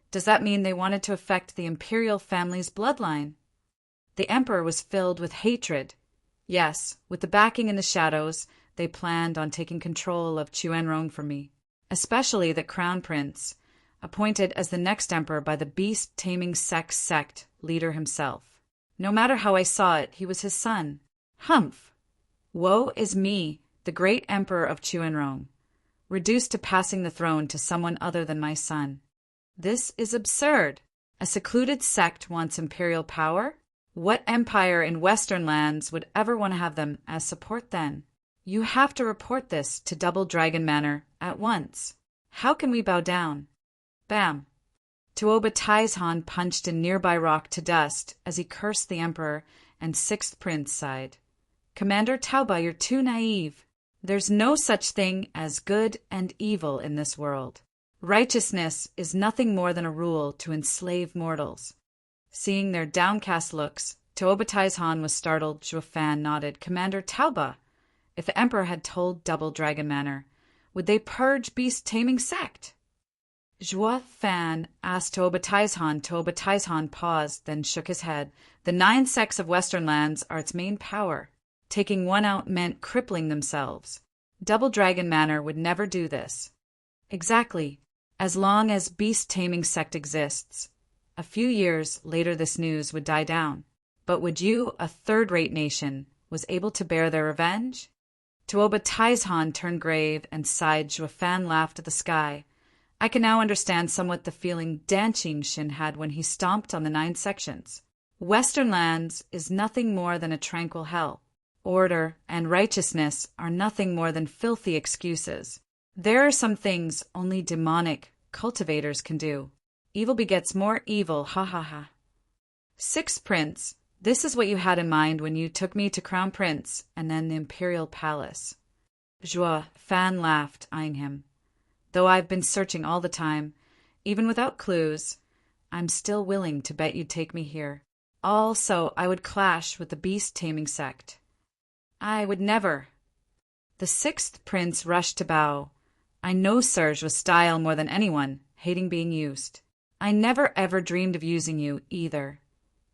Does that mean they wanted to affect the Imperial family's bloodline? The Emperor was filled with hatred. Yes, with the backing in the shadows, they planned on taking control of Chuanrong from me, especially the Crown Prince, appointed as the next emperor by the beast-taming sect leader himself. No matter how I saw it, he was his son. Humph! Woe is me, the great emperor of Chuanrong, reduced to passing the throne to someone other than my son. This is absurd. A secluded sect wants imperial power? What empire in Western lands would ever want to have them as support then? You have to report this to Double Dragon Manor at once. How can we bow down? Bam! Tuoba Taizhan punched a nearby rock to dust as he cursed the Emperor, and Sixth Prince sighed. Commander Tauba, you're too naive. There's no such thing as good and evil in this world. Righteousness is nothing more than a rule to enslave mortals. Seeing their downcast looks, Tuoba Taizhan was startled. Zhuo Fan nodded. Commander Tauba, if the Emperor had told Double Dragon Manor, would they purge beast-taming sect? Zhuo Fan asked Tuoba Taizhan. Tuoba Taizhan paused, then shook his head. The 9 sects of Western lands are its main power. Taking one out meant crippling themselves. Double Dragon Manor would never do this. Exactly. As long as beast-taming sect exists. A few years later this news would die down. But would you, a third-rate nation, was able to bear their revenge? Tuoba Taizhan turned grave and sighed. Zhuo Fan laughed at the sky. I can now understand somewhat the feeling Dan Qingxin had when he stomped on the 9 sections. Western lands is nothing more than a tranquil hell. Order and righteousness are nothing more than filthy excuses. There are some things only demonic cultivators can do. Evil begets more evil, ha ha ha. Sixth Prince, this is what you had in mind when you took me to Crown Prince and then the Imperial Palace. Zhuo Fan laughed, eyeing him. Though I've been searching all the time, even without clues, I'm still willing to bet you'd take me here. Also, I would clash with the beast-taming sect. I would never. The Sixth Prince rushed to bow. I know Serge with style more than anyone, hating being used. I never ever dreamed of using you, either,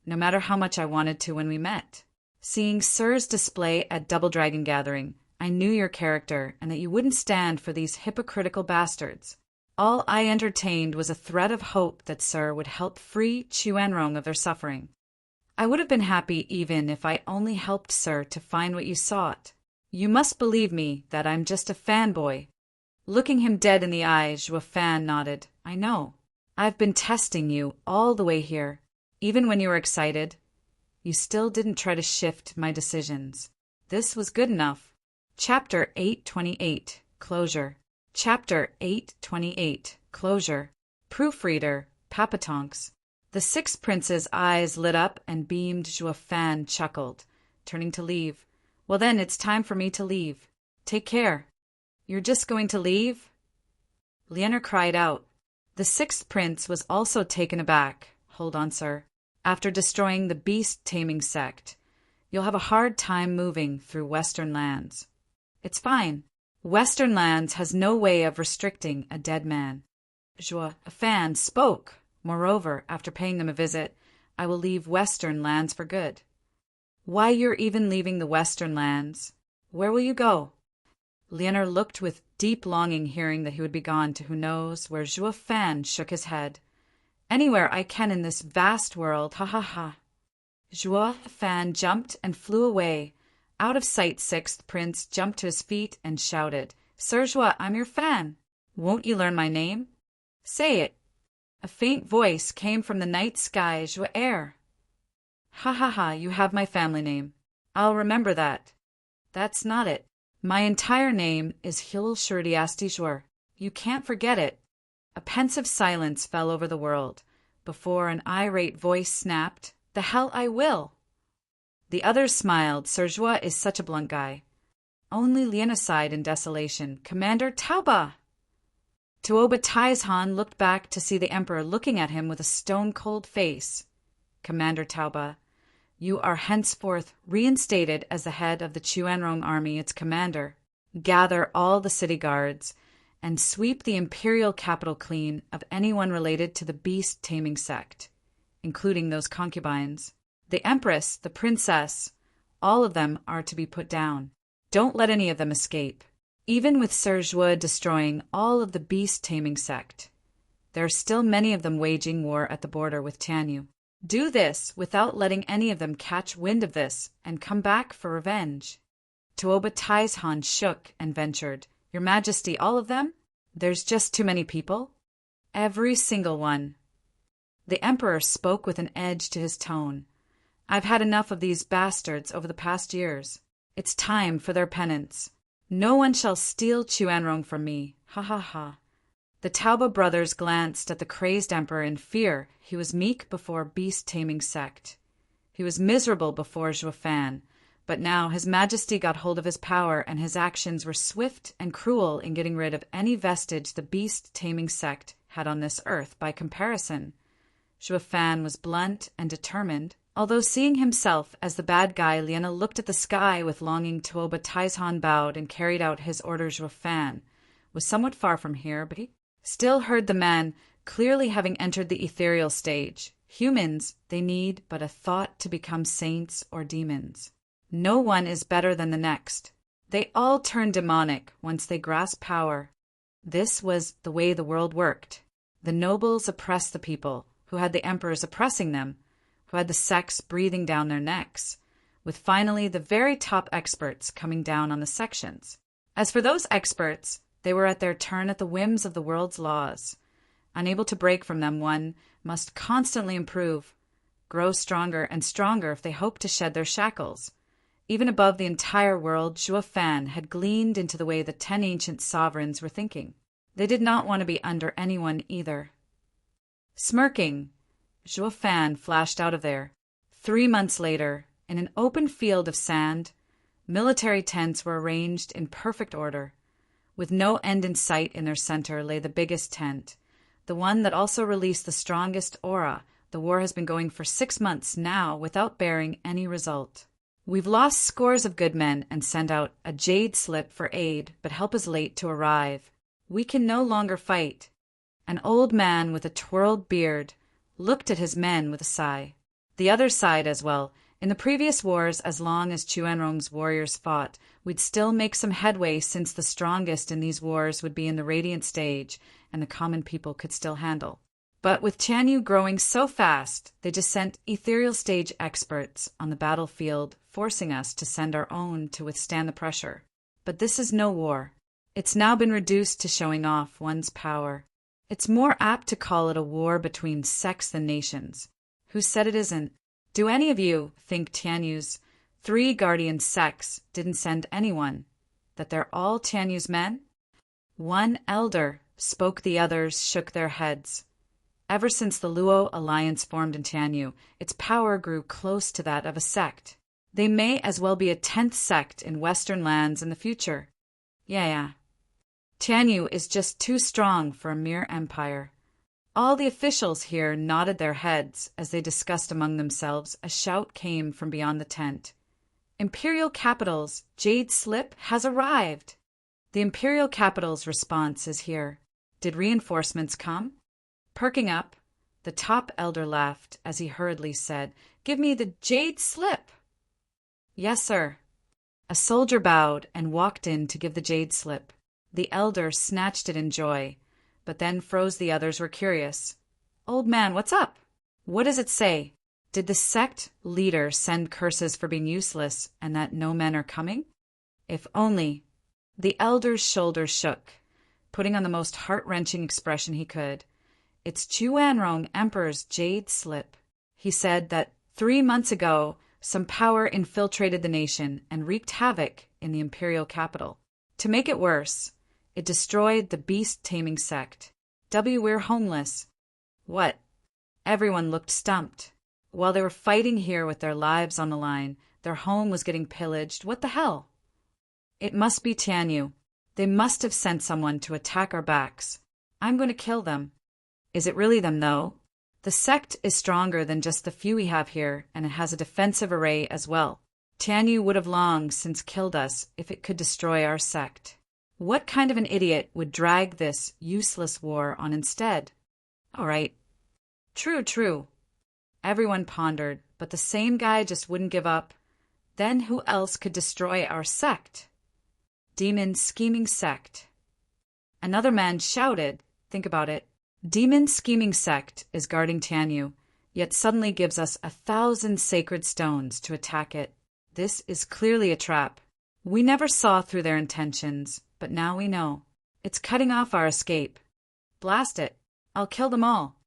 no matter how much I wanted to when we met. Seeing Serge's display at Double Dragon Gathering, I knew your character and that you wouldn't stand for these hypocritical bastards. All I entertained was a thread of hope that Sir would help free Chuanrong of their suffering. I would have been happy even if I only helped Sir to find what you sought. You must believe me that I'm just a fanboy. Looking him dead in the eyes, Zhuo Fan nodded. I know. I've been testing you all the way here. Even when you were excited, you still didn't try to shift my decisions. This was good enough. Chapter 828, Closure. Chapter 828, Closure. Proofreader, Papatonks. The Sixth Prince's eyes lit up and beamed. Zhuo Fan chuckled, turning to leave. Well then, it's time for me to leave. Take care. You're just going to leave? Lianer cried out. The Sixth Prince was also taken aback. Hold on, sir. After destroying the beast-taming sect, you'll have a hard time moving through Western lands. It's fine. Western lands has no way of restricting a dead man. Zhuo Fan spoke. Moreover, after paying them a visit, I will leave Western lands for good. Why you're even leaving the Western lands? Where will you go? Lianer looked with deep longing, hearing that he would be gone to who knows where. Zhuo Fan shook his head. Anywhere I can in this vast world, ha ha ha. Zhuo Fan jumped and flew away. Out of sight, Sixth Prince jumped to his feet and shouted, Sir Zhuo, I'm your fan. Won't you learn my name? Say it. A faint voice came from the night sky. Zhuo Air. Ha ha ha, you have my family name. I'll remember that. That's not it. My entire name is Hilal Shurdiasti. You can't forget it. A pensive silence fell over the world, before an irate voice snapped, The hell I will! The others smiled. Serjois is such a blunt guy. Only Liana sighed in desolation. Commander Tauba! Tuoba Taizhan looked back to see the emperor looking at him with a stone-cold face. Commander Tauba, you are henceforth reinstated as the head of the Chuanrong army, its commander. Gather all the city guards and sweep the imperial capital clean of anyone related to the beast-taming sect, including those concubines. The empress, the princess, all of them are to be put down. Don't let any of them escape. Even with Serjois destroying all of the beast-taming sect, there are still many of them waging war at the border with Tianyu. Do this without letting any of them catch wind of this and come back for revenge. Tuoba Taizhan shook and ventured. Your Majesty, all of them? There's just too many people? Every single one. The emperor spoke with an edge to his tone. I've had enough of these bastards over the past years. It's time for their penance. No one shall steal Chuanrong from me. Ha ha ha. The Tauba brothers glanced at the crazed emperor in fear. He was meek before beast-taming sect. He was miserable before Zhuofan, but now His Majesty got hold of his power, and his actions were swift and cruel in getting rid of any vestige the beast-taming sect had on this earth by comparison. Zhuofan was blunt and determined. Although seeing himself as the bad guy, Liana looked at the sky with longing. Tuoba Taizhan bowed and carried out his order. Zhuofan was somewhat far from here, but he still heard the man, clearly having entered the ethereal stage. Humans, they need but a thought to become saints or demons. No one is better than the next. They all turn demonic once they grasp power. This was the way the world worked. The nobles oppressed the people, who had the emperors oppressing them, who had the sects breathing down their necks, with finally the very top experts coming down on the sections. As for those experts, they were at their turn at the whims of the world's laws. Unable to break from them, one must constantly improve, grow stronger and stronger if they hope to shed their shackles. Even above the entire world, Zhuofan had gleaned into the way the 10 ancient sovereigns were thinking. They did not want to be under anyone either. Smirking, Zhuofan flashed out of there. 3 months later, in an open field of sand, military tents were arranged in perfect order. With no end in sight, in their center lay the biggest tent, the one that also released the strongest aura. The war has been going for 6 months now without bearing any result. We've lost scores of good men and sent out a jade slip for aid, but help is late to arrive. We can no longer fight. An old man with a twirled beard looked at his men with a sigh. The other sighed as well. In the previous wars, as long as Chuanrong's warriors fought, we'd still make some headway, since the strongest in these wars would be in the radiant stage, and the common people could still handle. But with Tianyu growing so fast, they just sent ethereal stage experts on the battlefield, forcing us to send our own to withstand the pressure. But this is no war. It's now been reduced to showing off one's power. It's more apt to call it a war between sects than nations. Who said it isn't? Do any of you think Tianyu's 3 guardian sects didn't send anyone? That they're all Tianyu's men? One elder spoke. The others shook their heads. Ever since the Luo alliance formed in Tianyu, its power grew close to that of a sect. They may as well be a 10th sect in Western lands in the future. Yeah. Tianyu is just too strong for a mere empire. All the officials here nodded their heads as they discussed among themselves. A shout came from beyond the tent. Imperial Capital's jade slip has arrived. The Imperial Capital's response is here. Did reinforcements come? Perking up, the top elder laughed as he hurriedly said, "Give me the jade slip." "Yes, sir." A soldier bowed and walked in to give the jade slip. The elder snatched it in joy, but then froze. The others were curious. "Old man, what's up? What does it say? Did the sect leader send curses for being useless and that no men are coming?" If only. The elder's shoulders shook, putting on the most heart-wrenching expression he could. "It's Chuanrong Emperor's jade slip. He said that 3 months ago some power infiltrated the nation and wreaked havoc in the imperial capital. To make it worse, it destroyed the beast-taming sect. We're homeless." What? Everyone looked stumped. While they were fighting here with their lives on the line, Their home was getting pillaged. What the hell? It must be Tianyu. They must have sent someone to attack our backs. I'm going to kill them. Is it really them, though? The sect is stronger than just the few we have here, and it has a defensive array as well. Tianyu would have long since killed us if it could destroy our sect. What kind of an idiot would drag this useless war on instead? All right. True. Everyone pondered, but the same guy just wouldn't give up. Then who else could destroy our sect? Demon scheming sect. Another man shouted, think about it. Demon scheming sect is guarding Tianyu, yet suddenly gives us 1,000 sacred stones to attack it. This is clearly a trap. We never saw through their intentions, but now we know. It's cutting off our escape. Blast it. I'll kill them all.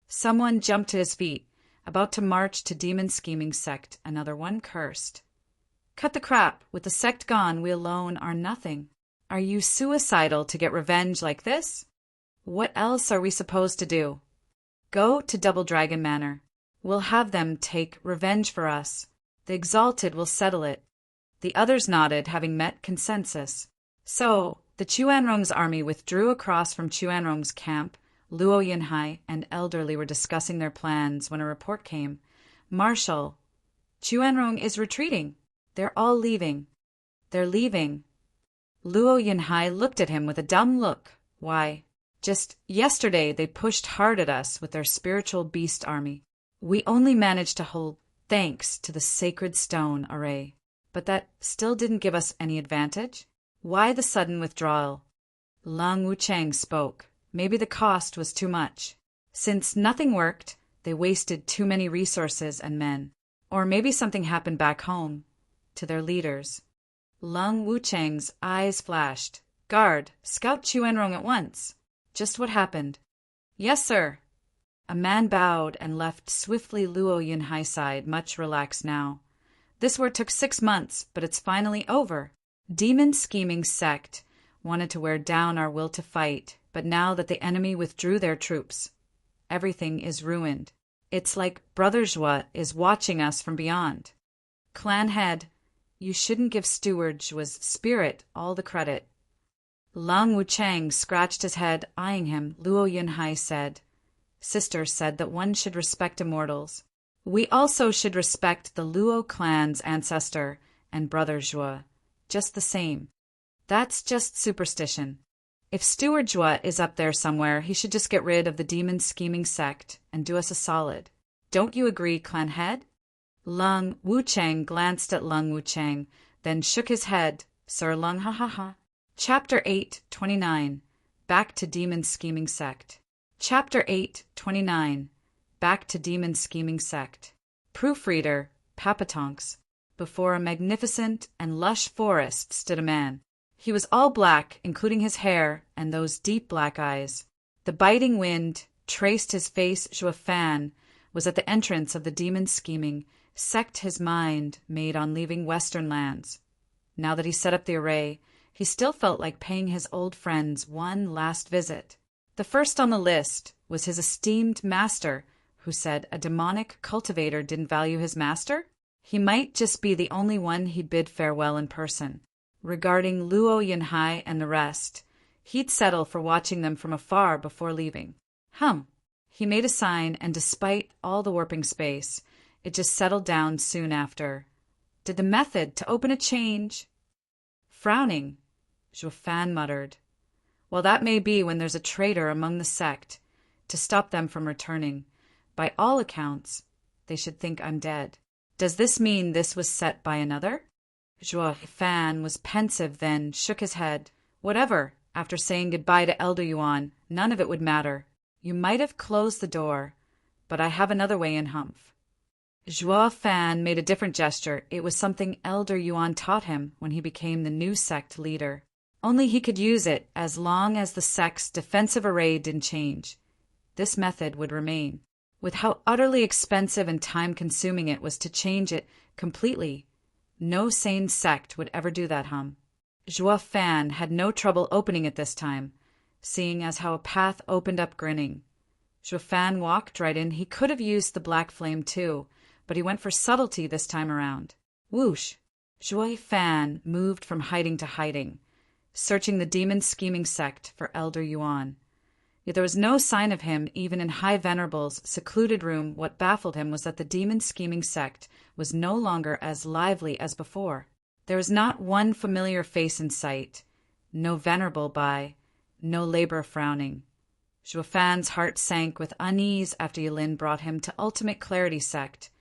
Someone jumped to his feet, about to march to demon scheming sect. Another one cursed. Cut the crap. With the sect gone, we alone are nothing. Are you suicidal to get revenge like this? What else are we supposed to do? Go to Double Dragon Manor. We'll have them take revenge for us. The Exalted will settle it. The others nodded, having met consensus. So, the Chuanrong's army withdrew across from Chuanrong's camp. Luo Yinhai and Elderly were discussing their plans when a report came. Marshal, Chuanrong is retreating. They're all leaving. They're leaving. Luo Yinhai looked at him with a dumb look. Why? Just yesterday they pushed hard at us with their spiritual beast army. We only managed to hold thanks to the sacred stone array. But that still didn't give us any advantage. Why the sudden withdrawal? Lang Wucheng spoke. Maybe the cost was too much. Since nothing worked, they wasted too many resources and men. Or maybe something happened back home, to their leaders. Lang Wucheng's eyes flashed. Guard, scout Chuanrong at once. Just what happened? Yes, sir. A man bowed and left swiftly. Luo Yinhai's side, much relaxed now. This war took 6 months, but it's finally over. Demon scheming sect wanted to wear down our will to fight, but now that the enemy withdrew their troops, everything is ruined. It's like Brother Zhua is watching us from beyond. Clan head, you shouldn't give Steward Zhua's spirit all the credit. Lang Wucheng scratched his head, eyeing him. Luo Yinhai said, Sister said that one should respect immortals. We also should respect the Luo clan's ancestor and Brother Zhua, just the same. That's just superstition. If Steward Zhua is up there somewhere, he should just get rid of the demon scheming sect and do us a solid. Don't you agree, clan head? Lang Wucheng glanced at Lang Wucheng, then shook his head. Sir Lang, ha ha ha. Chapter 8:29. Back to Demon Scheming Sect. Chapter 8:29. Back to Demon Scheming Sect. Proofreader, Papatonks. Before a magnificent and lush forest stood a man. He was all black, including his hair and those deep black eyes. The biting wind traced his face. Zhua Fan was at the entrance of the demon scheming sect his mind made on leaving Western lands. Now that he set up the array, he still felt like paying his old friends one last visit. The first on the list was his esteemed master, who said a demonic cultivator didn't value his master? He might just be the only one he'd bid farewell in person. Regarding Luo Yinhai and the rest, he'd settle for watching them from afar before leaving. He made a sign, and despite all the warping space, it just settled down soon after. Did the method to open it change? Frowning, Zhua Fan muttered. Well, that may be when there's a traitor among the sect, to stop them from returning. By all accounts, they should think I'm dead. Does this mean this was set by another? Zhua Fan was pensive, then shook his head. Whatever. After saying goodbye to Elder Yuan, none of it would matter. You might have closed the door, but I have another way in, Humph. Zhua Fan made a different gesture. It was something Elder Yuan taught him when he became the new sect leader. Only he could use it as long as the sect's defensive array didn't change. This method would remain. With how utterly expensive and time-consuming it was to change it completely, no sane sect would ever do that, Zhua Fan had no trouble opening it this time, seeing as how a path opened up grinning. Zhua Fan walked right in. He could have used the black flame too, but he went for subtlety this time around. Whoosh! Zhuo Fan moved from hiding to hiding, searching the demon-scheming sect for Elder Yuan. Yet there was no sign of him even in High Venerable's secluded room. What baffled him was that the demon-scheming sect was no longer as lively as before. There was not one familiar face in sight, no venerable by, no labor frowning. Zhuo Fan's heart sank with unease after Yulin brought him to Ultimate Clarity sect.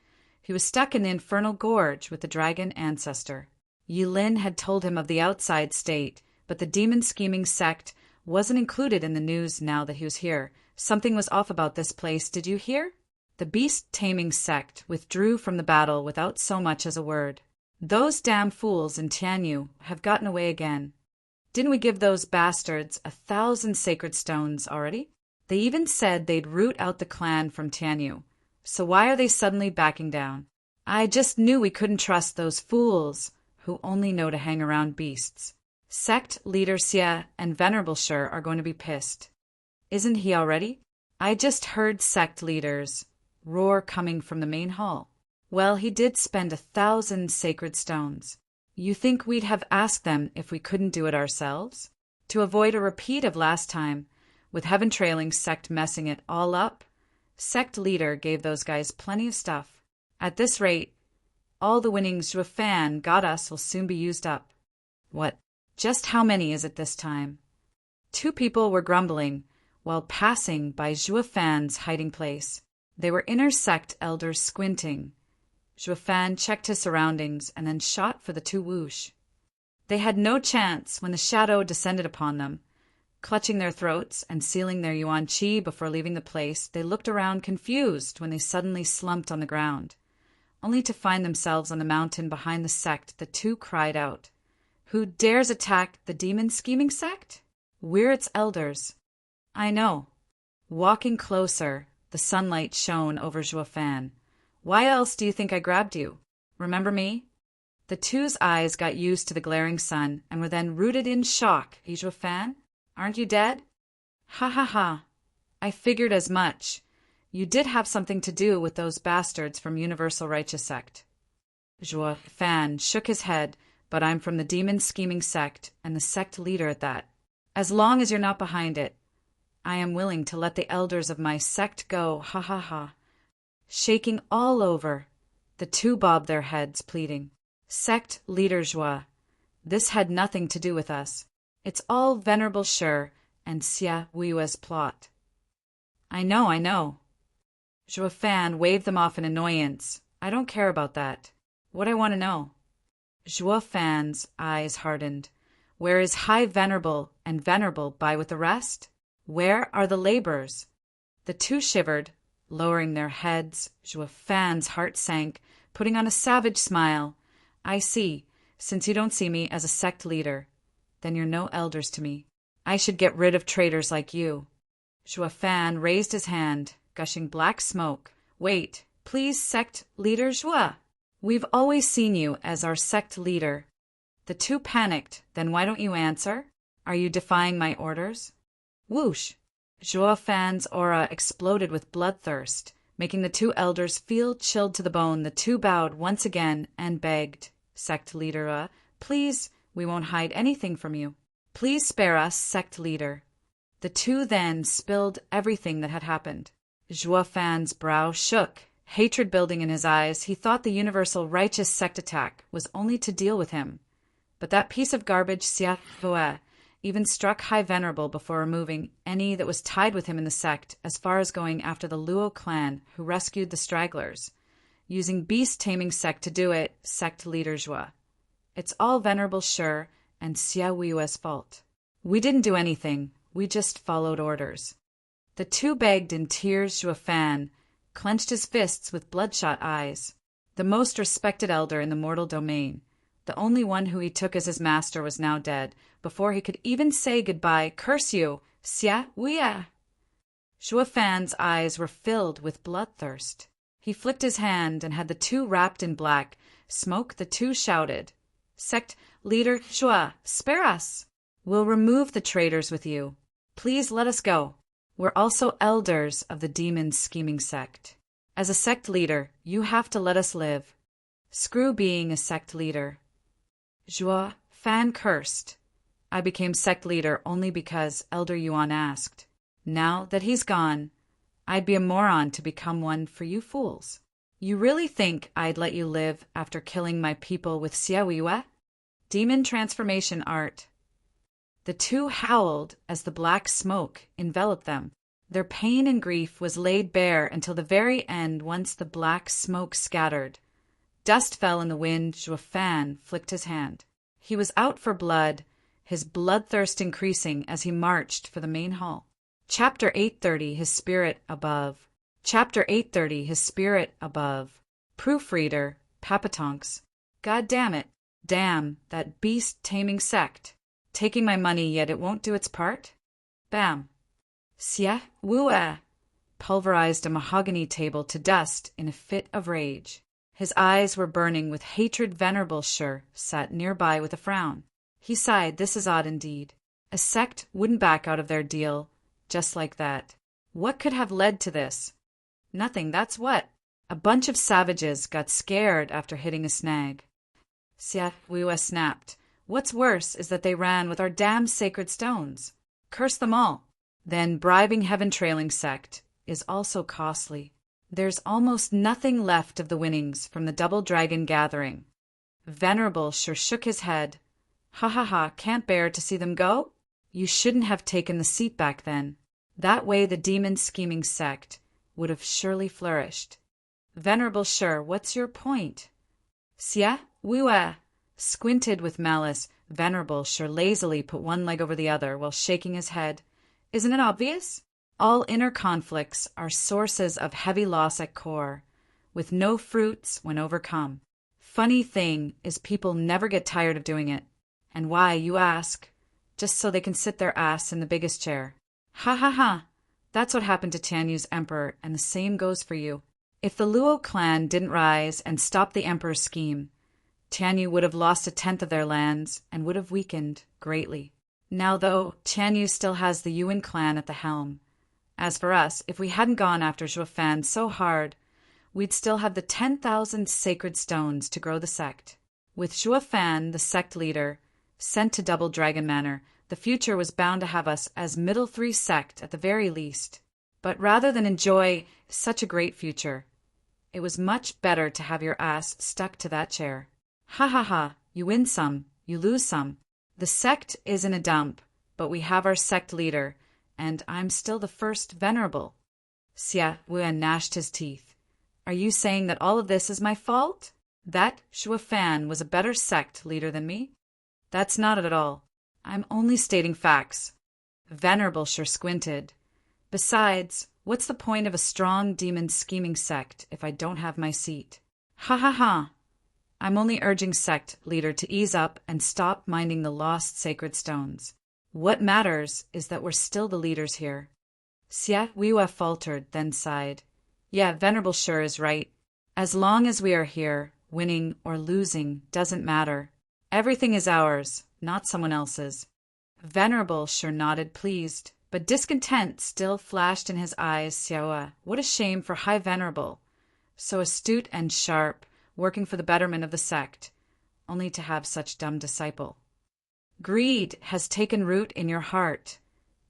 He was stuck in the infernal gorge with the dragon ancestor. Yulin had told him of the outside state, but the demon-scheming sect wasn't included in the news now that he was here. Something was off about this place, did you hear? The beast-taming sect withdrew from the battle without so much as a word. Those damn fools in Tianyu have gotten away again. Didn't we give those bastards 1,000 sacred stones already? They even said they'd root out the clan from Tianyu. So why are they suddenly backing down? I just knew we couldn't trust those fools who only know to hang around beasts. Sect leader Xie and Venerable Sure are going to be pissed. Isn't he already? I just heard sect leaders roar coming from the main hall. Well, he did spend 1,000 sacred stones. You think we'd have asked them if we couldn't do it ourselves? To avoid a repeat of last time, with Heaven Trailing sect messing it all up, sect leader gave those guys plenty of stuff. At this rate, all the winnings Zhuo Fan got us will soon be used up. What? Just how many is it this time? 2 people were grumbling while passing by Zhuo Fan's hiding place. They were inner sect elders squinting. Zhuo Fan checked his surroundings and then shot for the 2 whoosh. They had no chance when the shadow descended upon them. Clutching their throats and sealing their yuan qi before leaving the place, they looked around confused when they suddenly slumped on the ground. Only to find themselves on the mountain behind the sect, the 2 cried out, "Who dares attack the demon-scheming sect? We're its elders." I know. Walking closer, the sunlight shone over Zhuo Fan. Why else do you think I grabbed you? Remember me? The 2's eyes got used to the glaring sun and were then rooted in shock. Zhuo Fan, aren't you dead? Ha ha ha. I figured as much. You did have something to do with those bastards from Universal Righteous Sect. Zhuo Fan shook his head, but I'm from the demon-scheming sect, and the sect leader at that. As long as you're not behind it, I am willing to let the elders of my sect go, ha ha ha. Shaking all over, the 2 bobbed their heads, pleading, "Sect leader Zhuo, this had nothing to do with us. It's all Venerable Sure and Xie Wui's plot." I know. Zhuo Fan waved them off in annoyance. I don't care about that. What I want to know. Zhuo Fan's eyes hardened. Where is High Venerable and Venerable by with the rest? Where are the laborers? The 2 shivered, lowering their heads. Zhuo Fan's heart sank, putting on a savage smile. I see. Since you don't see me as a sect leader, then you're no elders to me. I should get rid of traitors like you. Zhuo Fan raised his hand, gushing black smoke. Wait, please, sect leader Zhuo. We've always seen you as our sect leader. The 2 panicked. Then why don't you answer? Are you defying my orders? Whoosh! Zhuo Fan's aura exploded with bloodthirst, making the 2 elders feel chilled to the bone. The 2 bowed once again and begged, "Sect leader, please, we won't hide anything from you. Please spare us, sect leader." The 2 then spilled everything that had happened. Zhuo Fan's brow shook, hatred building in his eyes. He thought the Universal Righteous Sect attack was only to deal with him. But that piece of garbage, Xie Wei, even struck High Venerable before removing any that was tied with him in the sect, as far as going after the Luo clan who rescued the stragglers. Using beast-taming sect to do it, sect leader Zhuo. It's all Venerable Sure and Xie Wui's fault. We didn't do anything. We just followed orders. The 2 begged in tears. Zhuo Fan clenched his fists with bloodshot eyes. The most respected elder in the mortal domain, the only one who he took as his master, was now dead. Before he could even say goodbye, "Curse you, Xie Wei!" Zhuo Fan's eyes were filled with bloodthirst. He flicked his hand and had the 2 wrapped in black smoke. The 2 shouted, "Sect leader Zhuo, spare us! We'll remove the traitors with you. Please let us go. We're also elders of the demon-scheming sect. As a sect leader, you have to let us live." Screw being a sect leader. Zhuo Fan cursed. I became sect leader only because Elder Yuan asked. Now that he's gone, I'd be a moron to become one for you fools. You really think I'd let you live after killing my people with Xiaoyue? Demon transformation art. The two howled as the black smoke enveloped them. Their pain and grief was laid bare until the very end once the black smoke scattered. Dust fell in the wind. Zhuo Fan flicked his hand. He was out for blood, his bloodthirst increasing as he marched for the main hall. Chapter 830, His Spirit Above. Chapter 830, His Spirit Above. Proofreader, Papatonks. God damn it. Damn, that beast-taming sect. Taking my money, yet it won't do its part? Bam. Xie Wue pulverized a mahogany table to dust in a fit of rage. His eyes were burning with hatred. Venerable Shi sat nearby with a frown. He sighed. This is odd indeed. A sect wouldn't back out of their deal just like that. What could have led to this? Nothing, that's what. A bunch of savages got scared after hitting a snag. Xie Wue snapped. What's worse is that they ran with our damn sacred stones. Curse them all. Then bribing heaven-trailing sect is also costly. There's almost nothing left of the winnings from the Double Dragon gathering. Venerable Shi shook his head. Ha ha ha, can't bear to see them go? You shouldn't have taken the seat back then. That way the demon-scheming sect would have surely flourished. Venerable Shi, what's your point? Xie Wue squinted with malice. Venerable Shi lazily put one leg over the other while shaking his head. Isn't it obvious? All inner conflicts are sources of heavy loss at core, with no fruits when overcome. Funny thing is people never get tired of doing it. And why, you ask? Just so they can sit their ass in the biggest chair. Ha ha ha. That's what happened to Tianyu's emperor, and the same goes for you. If the Luo clan didn't rise and stop the emperor's scheme, Tianyu would have lost 1/10 of their lands and would have weakened greatly. Now, though, Tianyu still has the Yuan clan at the helm. As for us, if we hadn't gone after Zhuo Fan so hard, we'd still have the 10,000 sacred stones to grow the sect. With Zhuo Fan, the sect leader, sent to Double Dragon Manor, the future was bound to have us as Middle Three sect at the very least. But rather than enjoy such a great future, it was much better to have your ass stuck to that chair. Ha ha ha, you win some, you lose some. The sect is in a dump, but we have our sect leader, and I'm still the first venerable. Xie Wue gnashed his teeth. Are you saying that all of this is my fault? That Zhuo Fan was a better sect leader than me? That's not it at all. I'm only stating facts. Venerable Shi squinted. Besides, what's the point of a strong demon scheming sect if I don't have my seat? Ha ha ha. I'm only urging sect leader to ease up and stop minding the lost sacred stones. What matters is that we're still the leaders here. Xie Wue faltered, then sighed. Yeah, Venerable Shi is right. As long as we are here, winning or losing doesn't matter. Everything is ours, not someone else's. Venerable Shi nodded, pleased, but discontent still flashed in his eyes. Xiaoa, what a shame for High Venerable, so astute and sharp, working for the betterment of the sect, only to have such dumb disciple. Greed has taken root in your heart,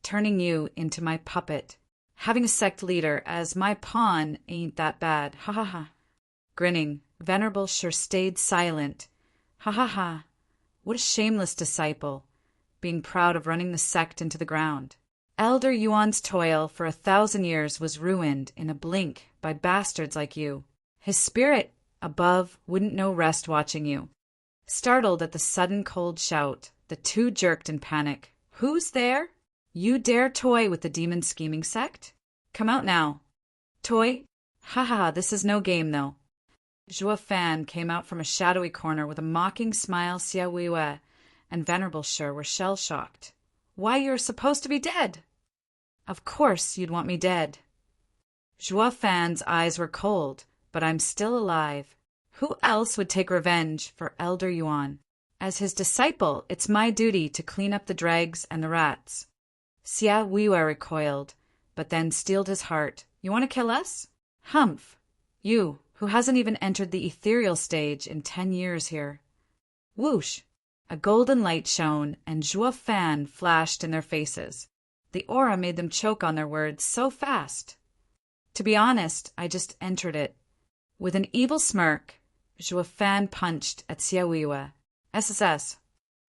turning you into my puppet. Having a sect leader as my pawn ain't that bad. Ha ha ha. Grinning, Venerable Shi stayed silent. Ha ha ha. What a shameless disciple, being proud of running the sect into the ground. Elder Yuan's toil for 1,000 years was ruined in a blink by bastards like you. His spirit above wouldn't know rest watching you. Startled at the sudden cold shout, the two jerked in panic. Who's there? You dare toy with the demon scheming sect? Come out now. Toy? Ha ha, this is no game though. Zhuo Fan came out from a shadowy corner with a mocking smile. Xie Wue and Venerable Shi were shell-shocked. Why, you're supposed to be dead. Of course you'd want me dead. Zhuo Fan's eyes were cold, but I'm still alive. Who else would take revenge for Elder Yuan? As his disciple, it's my duty to clean up the dregs and the rats. Xie Wue recoiled, but then steeled his heart. You want to kill us? Humph. You, who hasn't even entered the ethereal stage in 10 years here. Whoosh! A golden light shone, and Zhuo Fan flashed in their faces. The aura made them choke on their words so fast. To be honest, I just entered it. With an evil smirk, Zhuo Fan punched at Xiaowiwa. SSS.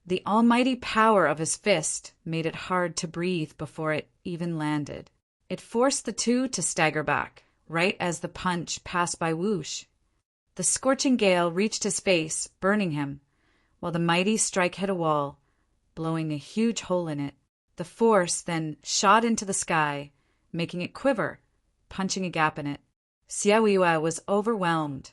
The almighty power of his fist made it hard to breathe before it even landed. It forced the two to stagger back, right as the punch passed by Whoosh. The scorching gale reached his face, burning him, while the mighty strike hit a wall, blowing a huge hole in it. The force then shot into the sky, making it quiver, punching a gap in it. Xiaowiwa was overwhelmed,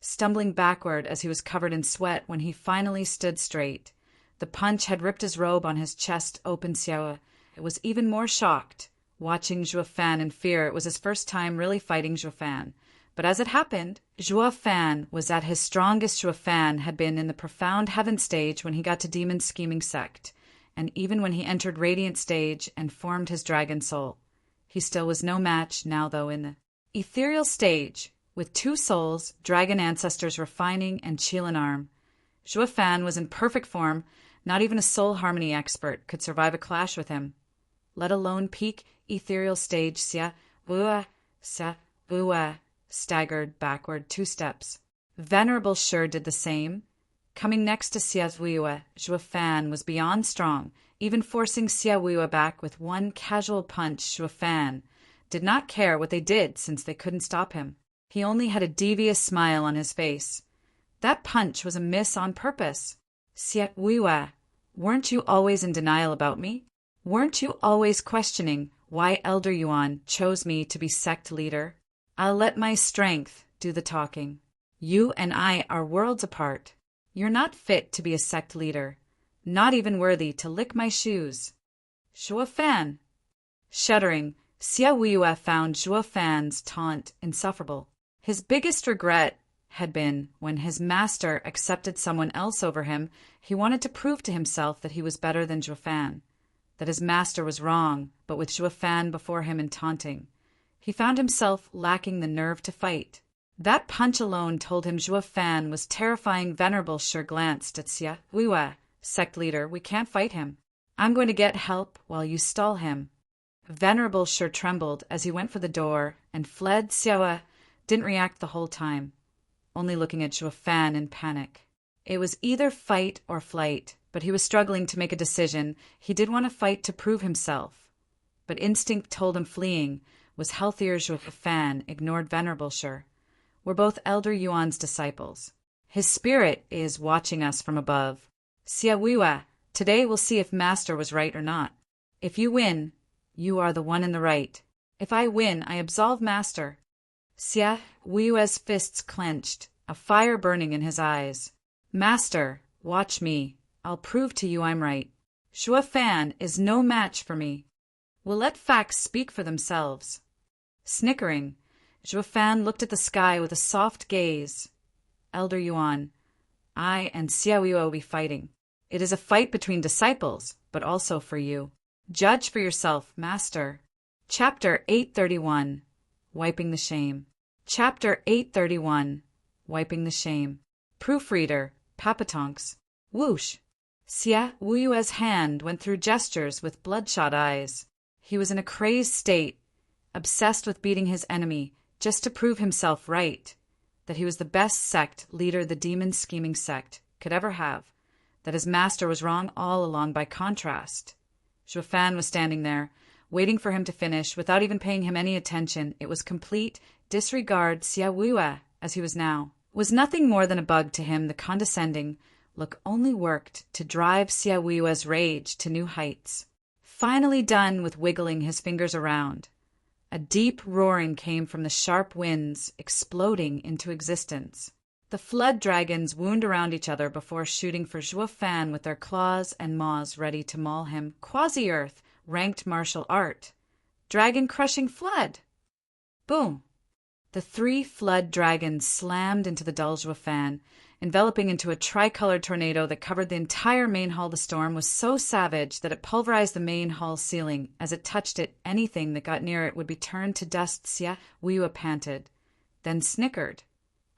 stumbling backward as he was covered in sweat when he finally stood straight. The punch had ripped his robe on his chest open. Xiaowiwa was even more shocked, watching Zhuo Fan in fear. It was his first time really fighting Zhuo Fan. But as it happened, Zhuo Fan was at his strongest. Zhuo Fan had been in the profound heaven stage when he got to Demon Scheming Sect, and even when he entered Radiant stage and formed his dragon soul. He still was no match now, though, in the ethereal stage, with 2 souls, dragon ancestors refining and Qilin arm. Zhuo Fan was in perfect form. Not even a soul harmony expert could survive a clash with him, let alone peak ethereal stage. Xiaowiwa staggered backward 2 steps. Venerable Shi did the same. Coming next to Xiaowiwa, Zhuo Fan was beyond strong, even forcing Xiaowiwa back with 1 casual punch. Zhuo Fan did not care what they did since they couldn't stop him. He only had a devious smile on his face. That punch was a miss on purpose. Xiaowiwa, weren't you always in denial about me? Weren't you always questioning why Elder Yuan chose me to be sect leader? I'll let my strength do the talking. You and I are worlds apart. You're not fit to be a sect leader, not even worthy to lick my shoes. Zhuo Fan. Shuddering, Xiaowiwa found Zhuo Fan's taunt insufferable. His biggest regret had been when his master accepted someone else over him. He wanted to prove to himself that he was better than Zhuo Fan, that his master was wrong, but with Zhuo Fan before him and taunting, he found himself lacking the nerve to fight. That punch alone told him Zhuo Fan was terrifying. Venerable Shi glanced at Xiaowiwa. Sect leader, we can't fight him. I'm going to get help while you stall him. Venerable Shi trembled as he went for the door and fled. Xiaowiwa didn't react the whole time, only looking at Zhuo Fan in panic. It was either fight or flight, but he was struggling to make a decision. He did want to fight to prove himself, but instinct told him fleeing was healthier. Zhuo Fan ignored Venerable Shi. We're both Elder Yuan's disciples. His spirit is watching us from above. Xiaowiwa, today we'll see if Master was right or not. If you win, you are the one in the right. If I win, I absolve Master. Xiaowiwa's fists clenched, a fire burning in his eyes. Master, watch me. I'll prove to you I'm right. Zhuo Fan is no match for me. We'll let facts speak for themselves. Snickering, Zhuo Fan looked at the sky with a soft gaze. Elder Yuan, I and Xiaowiwa will be fighting. It is a fight between disciples, but also for you. Judge for yourself, Master. Chapter 831, Wiping the Shame. Chapter 831, Wiping the Shame. Proofreader, Papatonks. Whoosh! Xiaowiwa's hand went through gestures with bloodshot eyes. He was in a crazed state, obsessed with beating his enemy, just to prove himself right, that he was the best sect leader the Demon Scheming Sect could ever have, that his master was wrong all along by contrast. Zhuo Fan was standing there, waiting for him to finish, without even paying him any attention. It was complete disregard. Xiaowiwa, as he was now, was nothing more than a bug to him. The condescending look only worked to drive Xiaowiwa's rage to new heights. Finally done with wiggling his fingers around, a deep roaring came from the sharp winds, exploding into existence. The flood dragons wound around each other before shooting for Zhuo Fan with their claws and maws ready to maul him. Quasi-Earth, ranked martial art. Dragon-crushing flood! Boom! The 3 flood dragons slammed into the dull Zhuo Fan, enveloping into a tricolored tornado that covered the entire main hall. The storm was so savage that it pulverized the main hall ceiling. As it touched it, anything that got near it would be turned to dust. Xiaowiwa panted, then snickered.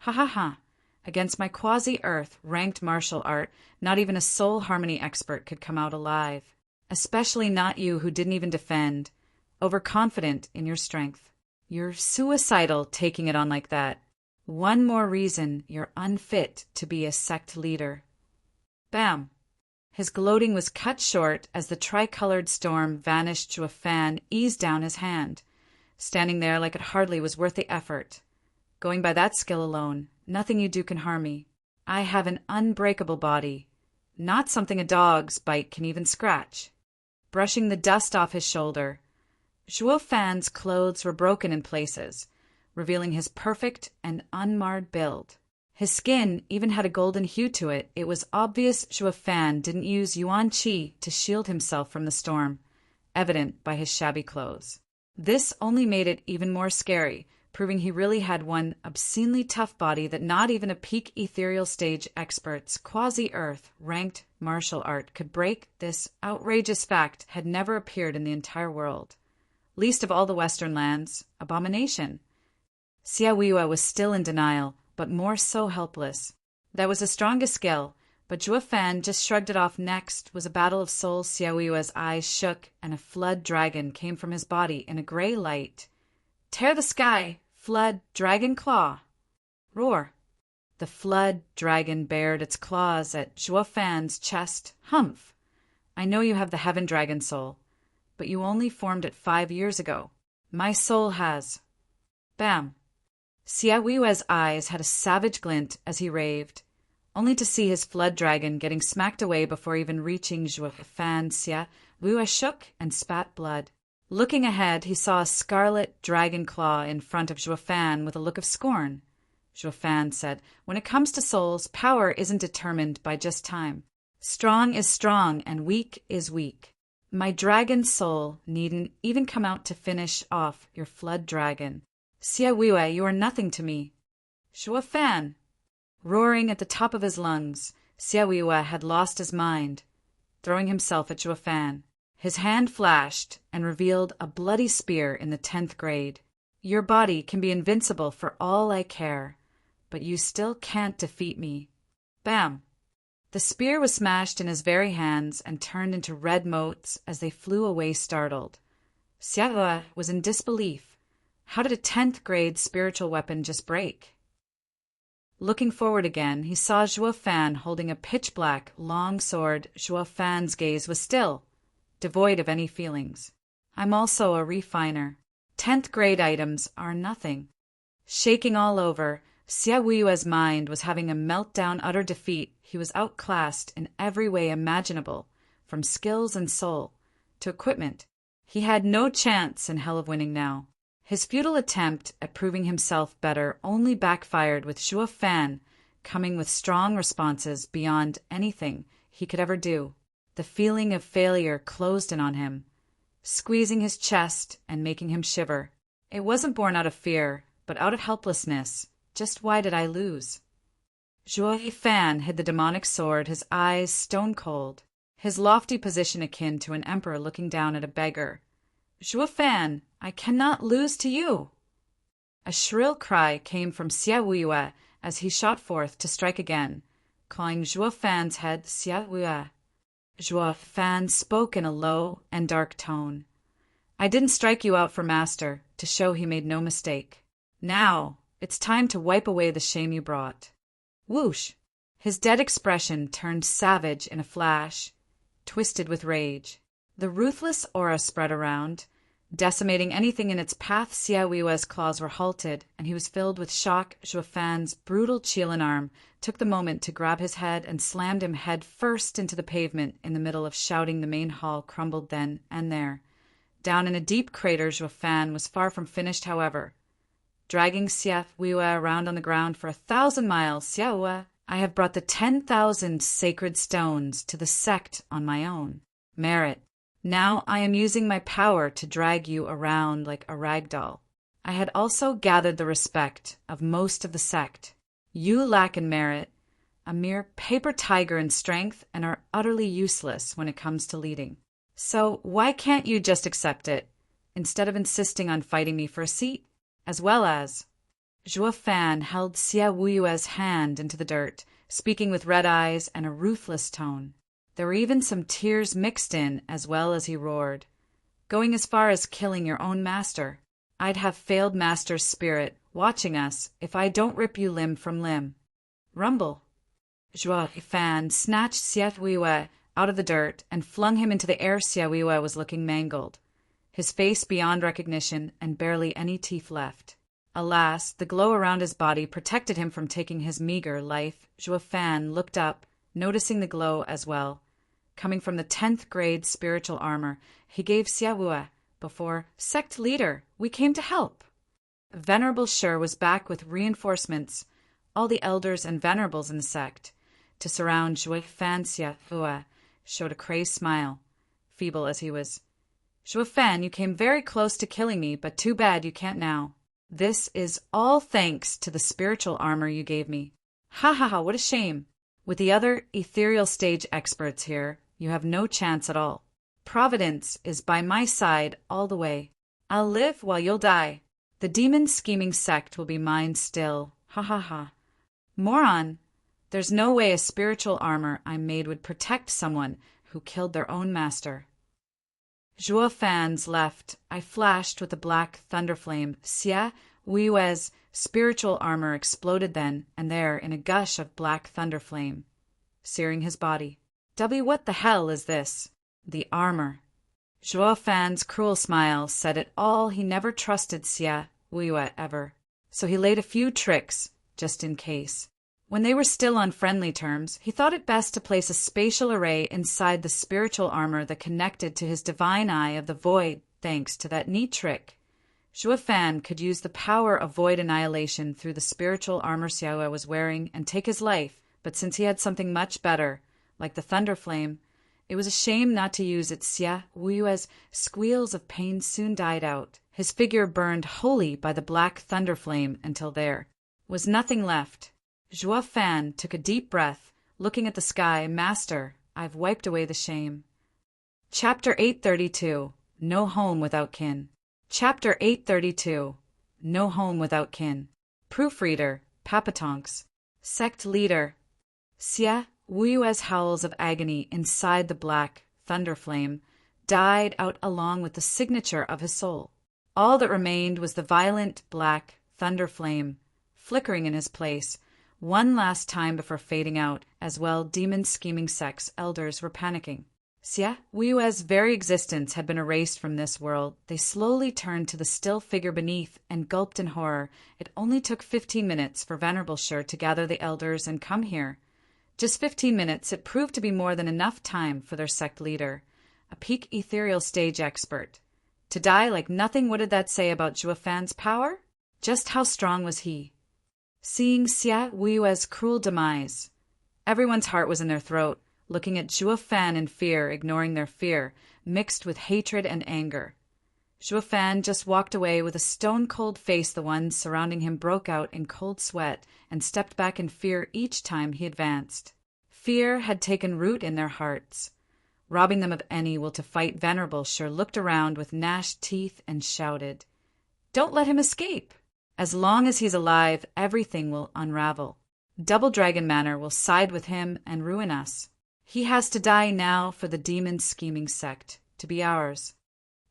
Ha ha ha. Against my quasi-earth ranked martial art, not even a soul harmony expert could come out alive. Especially not you who didn't even defend, overconfident in your strength. You're suicidal taking it on like that. One more reason you're unfit to be a sect leader. Bam! His gloating was cut short as the tricolored storm vanished to a fan eased down his hand, standing there like it hardly was worth the effort. Going by that skill alone, nothing you do can harm me. I have an unbreakable body, not something a dog's bite can even scratch. Brushing the dust off his shoulder, Zhuo Fan's clothes were broken in places, revealing his perfect and unmarred build. His skin even had a golden hue to it. It was obvious Zhuo Fan didn't use Yuan Qi to shield himself from the storm, evident by his shabby clothes. This only made it even more scary, proving he really had one obscenely tough body that not even a peak ethereal stage expert's quasi-earth ranked martial art could break. This outrageous fact had never appeared in the entire world, least of all the Western lands. Abomination. Xia Weiwei was still in denial, but more so helpless. That was the strongest skill, but Zhuo Fan just shrugged it off. Next was a battle of souls. Xia Weiwei's eyes shook, and a flood dragon came from his body in a gray light. Tear the sky! Flood dragon claw! Roar! The flood dragon bared its claws at Zhuo Fan's chest. Humph! I know you have the heaven dragon soul, but you only formed it 5 years ago. My soul has. Bam! Xia Weiwei's eyes had a savage glint as he raved, only to see his flood dragon getting smacked away before even reaching Zhuo Fan. Xia Weiwei shook and spat blood. Looking ahead, he saw a scarlet dragon claw in front of Zhuo Fan with a look of scorn. Zhuo Fan said, "When it comes to souls, power isn't determined by just time. Strong is strong and weak is weak. My dragon soul needn't even come out to finish off your flood dragon. Xia Weiwei, you are nothing to me." Zhuo Fan! Roaring at the top of his lungs, Xia Weiwei had lost his mind, throwing himself at Zhuo Fan. His hand flashed and revealed a bloody spear in the 10th grade. Your body can be invincible for all I care, but you still can't defeat me. Bam! The spear was smashed in his very hands and turned into red motes as they flew away startled. Xia Weiwei was in disbelief. How did a 10th grade spiritual weapon just break? Looking forward again, he saw Zhuo Fan holding a pitch-black, long sword. Zhuo Fan's gaze was still, devoid of any feelings. I'm also a refiner. 10th grade items are nothing. Shaking all over, Xia Weiwei's mind was having a meltdown. Utter defeat. He was outclassed in every way imaginable, from skills and soul to equipment. He had no chance in hell of winning now. His futile attempt at proving himself better only backfired, with Zhuo Fan coming with strong responses beyond anything he could ever do. The feeling of failure closed in on him, squeezing his chest and making him shiver. It wasn't born out of fear, but out of helplessness. Just why did I lose? Zhuo Fan hid the demonic sword, his eyes stone cold, his lofty position akin to an emperor looking down at a beggar. Zhuo Fan, I cannot lose to you! A shrill cry came from Xia Weiwei as he shot forth to strike again, clawing Zhuo Fan's head. Xia Weiwei. Zhuo Fan spoke in a low and dark tone. I didn't strike you out for master, to show he made no mistake. Now, it's time to wipe away the shame you brought. Whoosh! His dead expression turned savage in a flash, twisted with rage. The ruthless aura spread around, decimating anything in its path. Xia Weiwei's claws were halted, and he was filled with shock. Zhuo Fan's brutal Qilin arm took the moment to grab his head and slammed him head first into the pavement in the middle of shouting. The main hall crumbled then and there. Down in a deep crater, Zhuo Fan was far from finished, however. Dragging Xia Weiwei around on the ground for 1,000 miles, Xia Weiwei, I have brought the 10,000 sacred stones to the sect on my own merit. Now I am using my power to drag you around like a rag doll. I had also gathered the respect of most of the sect. You lack in merit, a mere paper tiger in strength, and are utterly useless when it comes to leading. So why can't you just accept it, instead of insisting on fighting me for a seat, as well as Zhuo Fan held Xie Wuyue's hand into the dirt, speaking with red eyes and a ruthless tone. There were even some tears mixed in as well as he roared. Going as far as killing your own master. I'd have failed master's spirit watching us if I don't rip you limb from limb. Rumble. Zhuo Fan snatched Xie Wuyue out of the dirt and flung him into the air. Xie Wuyue was looking mangled, his face beyond recognition and barely any teeth left. Alas, the glow around his body protected him from taking his meager life. Zhuo Fan looked up, noticing the glow as well. Coming from the 10th grade spiritual armor he gave Xie Wuyue before, "Sect leader, we came to help." Venerable Shi was back with reinforcements, all the elders and venerables in the sect, to surround Zhuo Fan. Xie Wuyue showed a crazed smile, feeble as he was. "Zhuo Fan, you came very close to killing me, but too bad you can't now. This is all thanks to the spiritual armor you gave me. Ha ha ha, what a shame. With the other ethereal stage experts here, you have no chance at all. Providence is by my side all the way. I'll live while you'll die. The demon scheming sect will be mine still. Ha ha ha. Moron! There's no way a spiritual armor I made would protect someone who killed their own master." Zhuo Fan's left eye flashed with a black thunderflame. Xie Wuyue's spiritual armor exploded then and there in a gush of black thunderflame, searing his body. What the hell is this? The armor. Zhuo Fan's cruel smile said it all. He never trusted Xie Wuyue ever, so he laid a few tricks just in case. When they were still on friendly terms, he thought it best to place a spatial array inside the spiritual armor that connected to his divine eye of the void. Thanks to that neat trick, Zhuo Fan could use the power of void annihilation through the spiritual armor Xie Wuyue was wearing and take his life, but since he had something much better, like the thunder flame, it was a shame not to use it. Xie Wuyue's squeals of pain soon died out, his figure burned wholly by the black thunder flame until there was nothing left. Zhuo Fan took a deep breath, looking at the sky. "Master, I've wiped away the shame." Chapter 832. No Home Without Kin. Chapter 832. No Home Without Kin. Proofreader, Papatonks. Sect leader. Xie Wuyue's howls of agony inside the black thunder flame died out along with the signature of his soul. All that remained was the violent black thunder flame, flickering in his place, one last time before fading out. As well, demon scheming sect's elders were panicking. Xie Wuyue's very existence had been erased from this world. They slowly turned to the still figure beneath and gulped in horror. It only took 15 minutes for Venerable Shi to gather the elders and come here. Just 15 minutes, it proved to be more than enough time for their sect leader, a peak ethereal stage expert, to die like nothing. What did that say about Zhuo Fan's power? Just how strong was he? Seeing Xie Wuyue's cruel demise, everyone's heart was in their throat, looking at Zhuo Fan in fear, ignoring their fear, mixed with hatred and anger. Zhuo Fan just walked away with a stone-cold face. The ones surrounding him broke out in cold sweat and stepped back in fear each time he advanced. Fear had taken root in their hearts, robbing them of any will to fight. Venerable Shi looked around with gnashed teeth and shouted, "Don't let him escape! As long as he's alive, everything will unravel. Double Dragon Manor will side with him and ruin us. He has to die now for the demon scheming sect to be ours."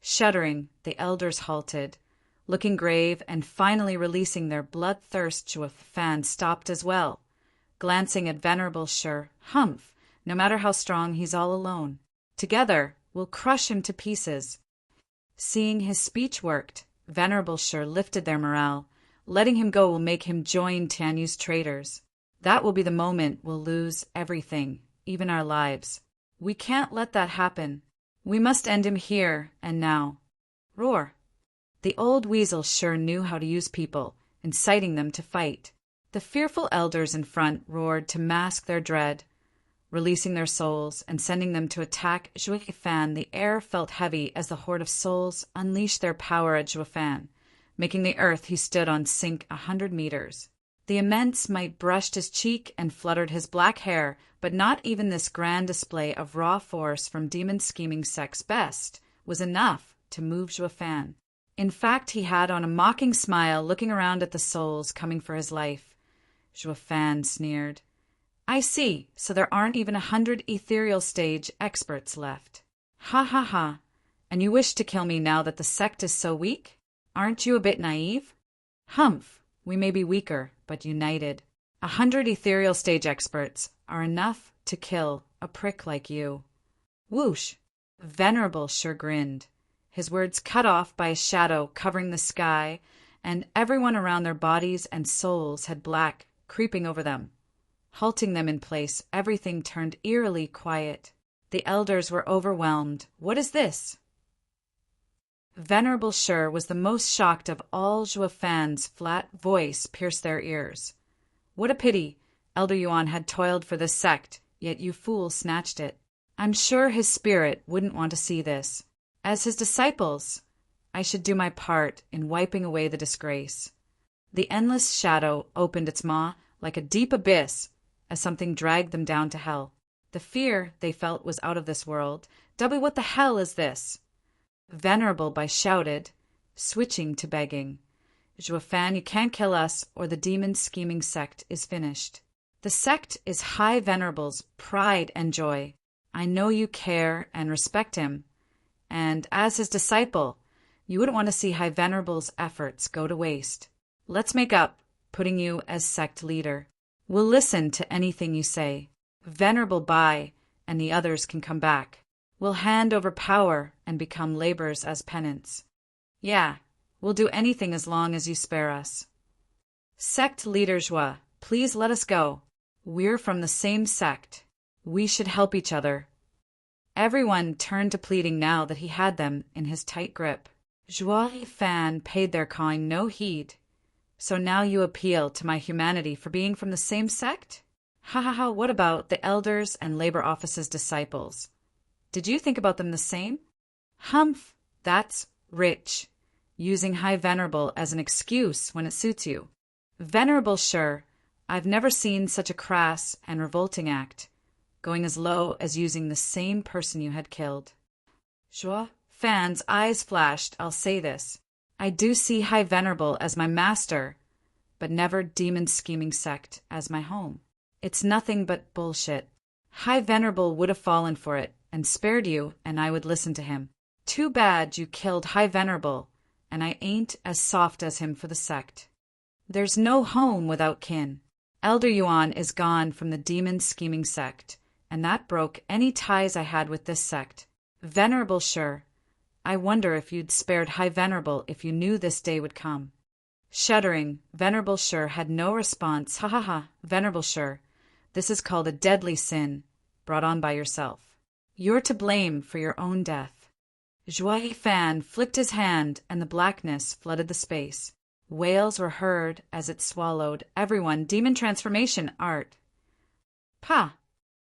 Shuddering, the elders halted, looking grave and finally releasing their bloodthirst. Zhuo Fan stopped as well, glancing at Venerable Shi. "Humph, no matter how strong, he's all alone. Together, we'll crush him to pieces." Seeing his speech worked, Venerable Shi lifted their morale. Letting him go will make him join Tianyu's traitors. That will be the moment we'll lose everything, even our lives. We can't let that happen. We must end him here and now. Roar. The old weasel sure knew how to use people, inciting them to fight. The fearful elders in front roared to mask their dread, releasing their souls and sending them to attack Zhuo Fan. The air felt heavy as the horde of souls unleashed their power at Zhuo Fan, making the earth he stood on sink 100 meters. The immense might brushed his cheek and fluttered his black hair, but not even this grand display of raw force from demon scheming sect's best was enough to move Zhuo Fan. In fact, he had on a mocking smile, looking around at the souls coming for his life. Zhuo Fan sneered. I see, so there aren't even 100 ethereal stage experts left. Ha ha ha. And you wish to kill me now that the sect is so weak? Aren't you a bit naive? Humph, we may be weaker, but united. 100 ethereal stage experts are enough to kill a prick like you. Whoosh! Venerable sure grinned, his words cut off by a shadow covering the sky, and everyone around their bodies and souls had black creeping over them. Halting them in place, everything turned eerily quiet. The elders were overwhelmed. What is this? Venerable Sure was the most shocked of all. Zhuo Fan's flat voice pierced their ears. What a pity! Elder Yuan had toiled for this sect, yet you fools snatched it. I'm sure his spirit wouldn't want to see this. As his disciples, I should do my part in wiping away the disgrace. The endless shadow opened its maw like a deep abyss as something dragged them down to hell. The fear they felt was out of this world. What the hell is this? Venerable Bai shouted, switching to begging. Zhuo Fan, you can't kill us, or the demon-scheming sect is finished. The sect is High Venerable's pride and joy. I know you care and respect him, and as his disciple, you wouldn't want to see High Venerable's efforts go to waste. Let's make up, putting you as sect leader. We'll listen to anything you say. Venerable Bai and the others can come back. We'll hand over power and become laborers as penance. Yeah, we'll do anything as long as you spare us. Sect leader Zhuo, please let us go. We're from the same sect. We should help each other. Everyone turned to pleading now that he had them in his tight grip. Zhuo Fan paid their cawing no heed. So now you appeal to my humanity for being from the same sect? Ha ha ha, what about the elders and labor office's disciples? Did you think about them the same? Humph, that's rich, using High Venerable as an excuse when it suits you. Venerable Sure, I've never seen such a crass and revolting act, going as low as using the same person you had killed. Zhuo Fan's eyes flashed. I'll say this. I do see High Venerable as my master, but never demon-scheming sect as my home. It's nothing but bullshit. High Venerable would have fallen for it and spared you, and I would listen to him. Too bad you killed High Venerable, and I ain't as soft as him for the sect. There's no home without kin. Elder Yuan is gone from the demon-scheming sect, and that broke any ties I had with this sect. Venerable Sure, I wonder if you'd spared High Venerable if you knew this day would come. Shuddering, Venerable Sure had no response. Ha ha ha, Venerable Sure, this is called a deadly sin, brought on by yourself. You're to blame for your own death. Zhuo Fan flicked his hand, and the blackness flooded the space. Wails were heard as it swallowed everyone. Demon transformation art. Pah!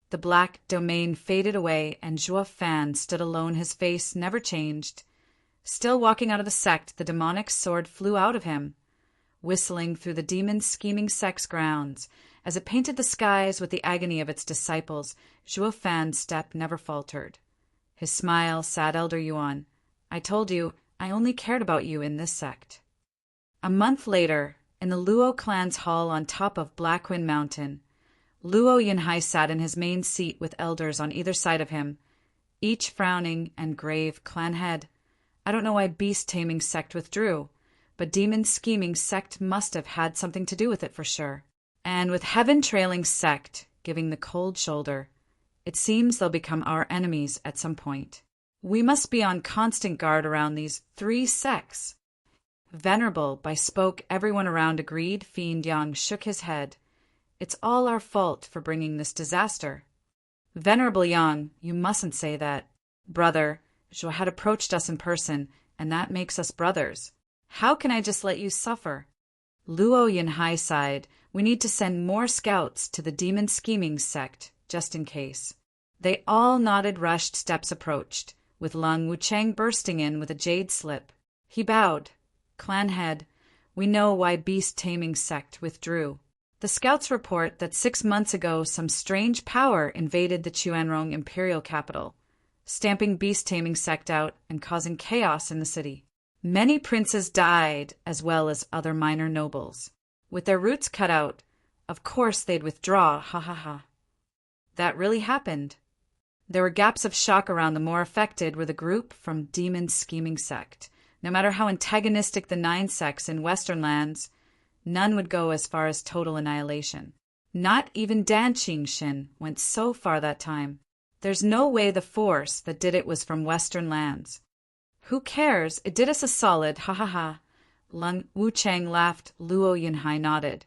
The black domain faded away, and Zhuo Fan stood alone, his face never changed. Still walking out of the sect, the demonic sword flew out of him, whistling through the demon-scheming sect's grounds. As it painted the skies with the agony of its disciples, Zhuo Fan's step never faltered. His smile sad. Elder Yuan, I told you I only cared about you in this sect. A month later, in the Luo clan's hall on top of Blackwind Mountain, Luo Yinhai sat in his main seat with elders on either side of him, each frowning and grave. Clan head, I don't know why beast-taming sect withdrew, but demon-scheming sect must have had something to do with it for sure. And with heaven-trailing sect giving the cold shoulder, it seems they'll become our enemies at some point. We must be on constant guard around these 3 sects. Venerable Bai spoke. Everyone around agreed. Fiend Yang shook his head. It's all our fault for bringing this disaster. Venerable Yang, you mustn't say that. Brother, Zhuo had approached us in person, and that makes us brothers. How can I just let you suffer? Luo Yinhai sighed. We need to send more scouts to the demon-scheming sect, just in case. They all nodded. Rushed steps approached, with Lung Wucheng bursting in with a jade slip. He bowed. Clan head, we know why beast-taming sect withdrew. The scouts report that 6 months ago some strange power invaded the Chuanrong imperial capital, stamping beast-taming sect out and causing chaos in the city. Many princes died, as well as other minor nobles. With their roots cut out, of course they'd withdraw, ha ha ha. That really happened. There were gaps of shock around the more affected were the group from Demon Scheming Sect. No matter how antagonistic the 9 sects in Western lands, none would go as far as total annihilation. Not even Dan Shin went so far that time. There's no way the force that did it was from Western lands. Who cares? It did us a solid, ha ha ha. Lung Wuchang laughed, Luo Yunhai nodded.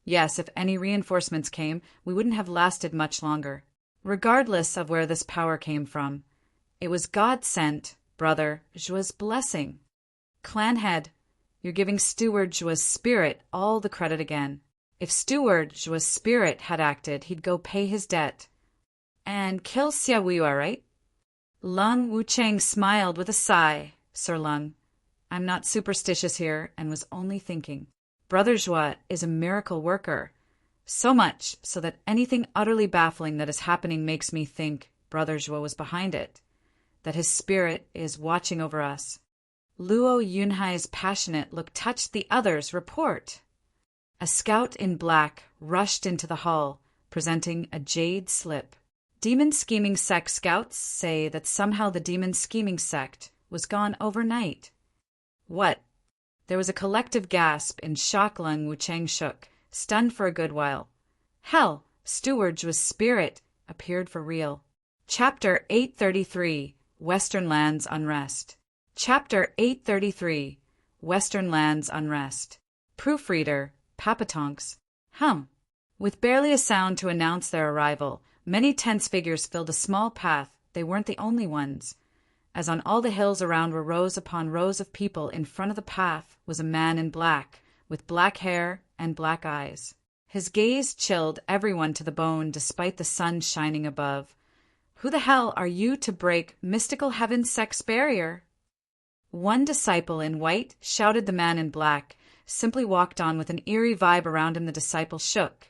Yes, if any reinforcements came, we wouldn't have lasted much longer. Regardless of where this power came from, it was God sent, brother, Zhua's blessing. Clan head, you're giving Steward Zhua's spirit all the credit again. If Steward Zhua's spirit had acted, he'd go pay his debt. And kill Xia Wuyue, right? Lung Wuchang smiled with a sigh. Sir Lung, I'm not superstitious here and was only thinking. Brother Zhua is a miracle worker. So much so that anything utterly baffling that is happening makes me think Brother Zhua was behind it, that his spirit is watching over us. Luo Yunhai's passionate look touched the others' report. A scout in black rushed into the hall, presenting a jade slip. Demon Scheming Sect scouts say that somehow the Demon Scheming Sect was gone overnight. What? There was a collective gasp in shock. Lung Wuchang shook, stunned for a good while. Hell, Steward Zhua's spirit appeared for real. Chapter 833, Western Lands Unrest. Chapter 833, Western Lands Unrest. Proofreader, Papatonks. With barely a sound to announce their arrival, many tense figures filled a small path. They weren't the only ones. As on all the hills around were rows upon rows of people, in front of the path was a man in black, with black hair and black eyes. His gaze chilled everyone to the bone despite the sun shining above. Who the hell are you to break mystical heaven sect's barrier? One disciple in white, shouted the man in black, simply walked on with an eerie vibe around him. The disciple shook,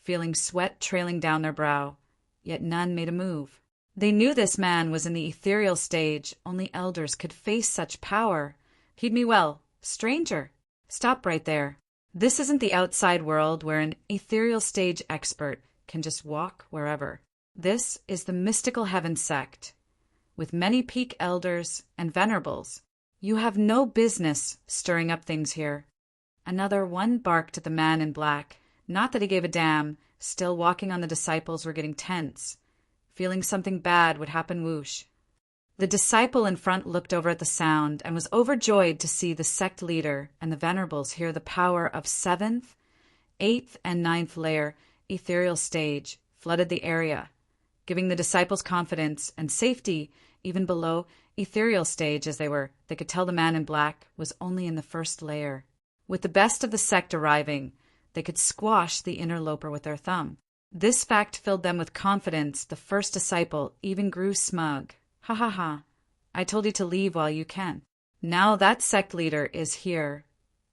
feeling sweat trailing down their brow, yet none made a move. They knew this man was in the ethereal stage. Only elders could face such power. Heed me well, stranger. Stop right there. This isn't the outside world where an ethereal stage expert can just walk wherever. This is the mystical heaven sect, with many peak elders and venerables. You have no business stirring up things here. Another one barked at the man in black. Not that he gave a damn. Still walking on, the disciples were getting tense, feeling something bad would happen. Whoosh. The disciple in front looked over at the sound and was overjoyed to see the sect leader and the venerables hear the power of 7th, 8th, and 9th layer ethereal stage flooded the area, giving the disciples confidence and safety even below ethereal stage as they could tell the man in black was only in the 1st layer. With the best of the sect arriving, they could squash the interloper with their thumb. This fact filled them with confidence. The first disciple even grew smug. Ha ha ha. I told you to leave while you can. Now that sect leader is here.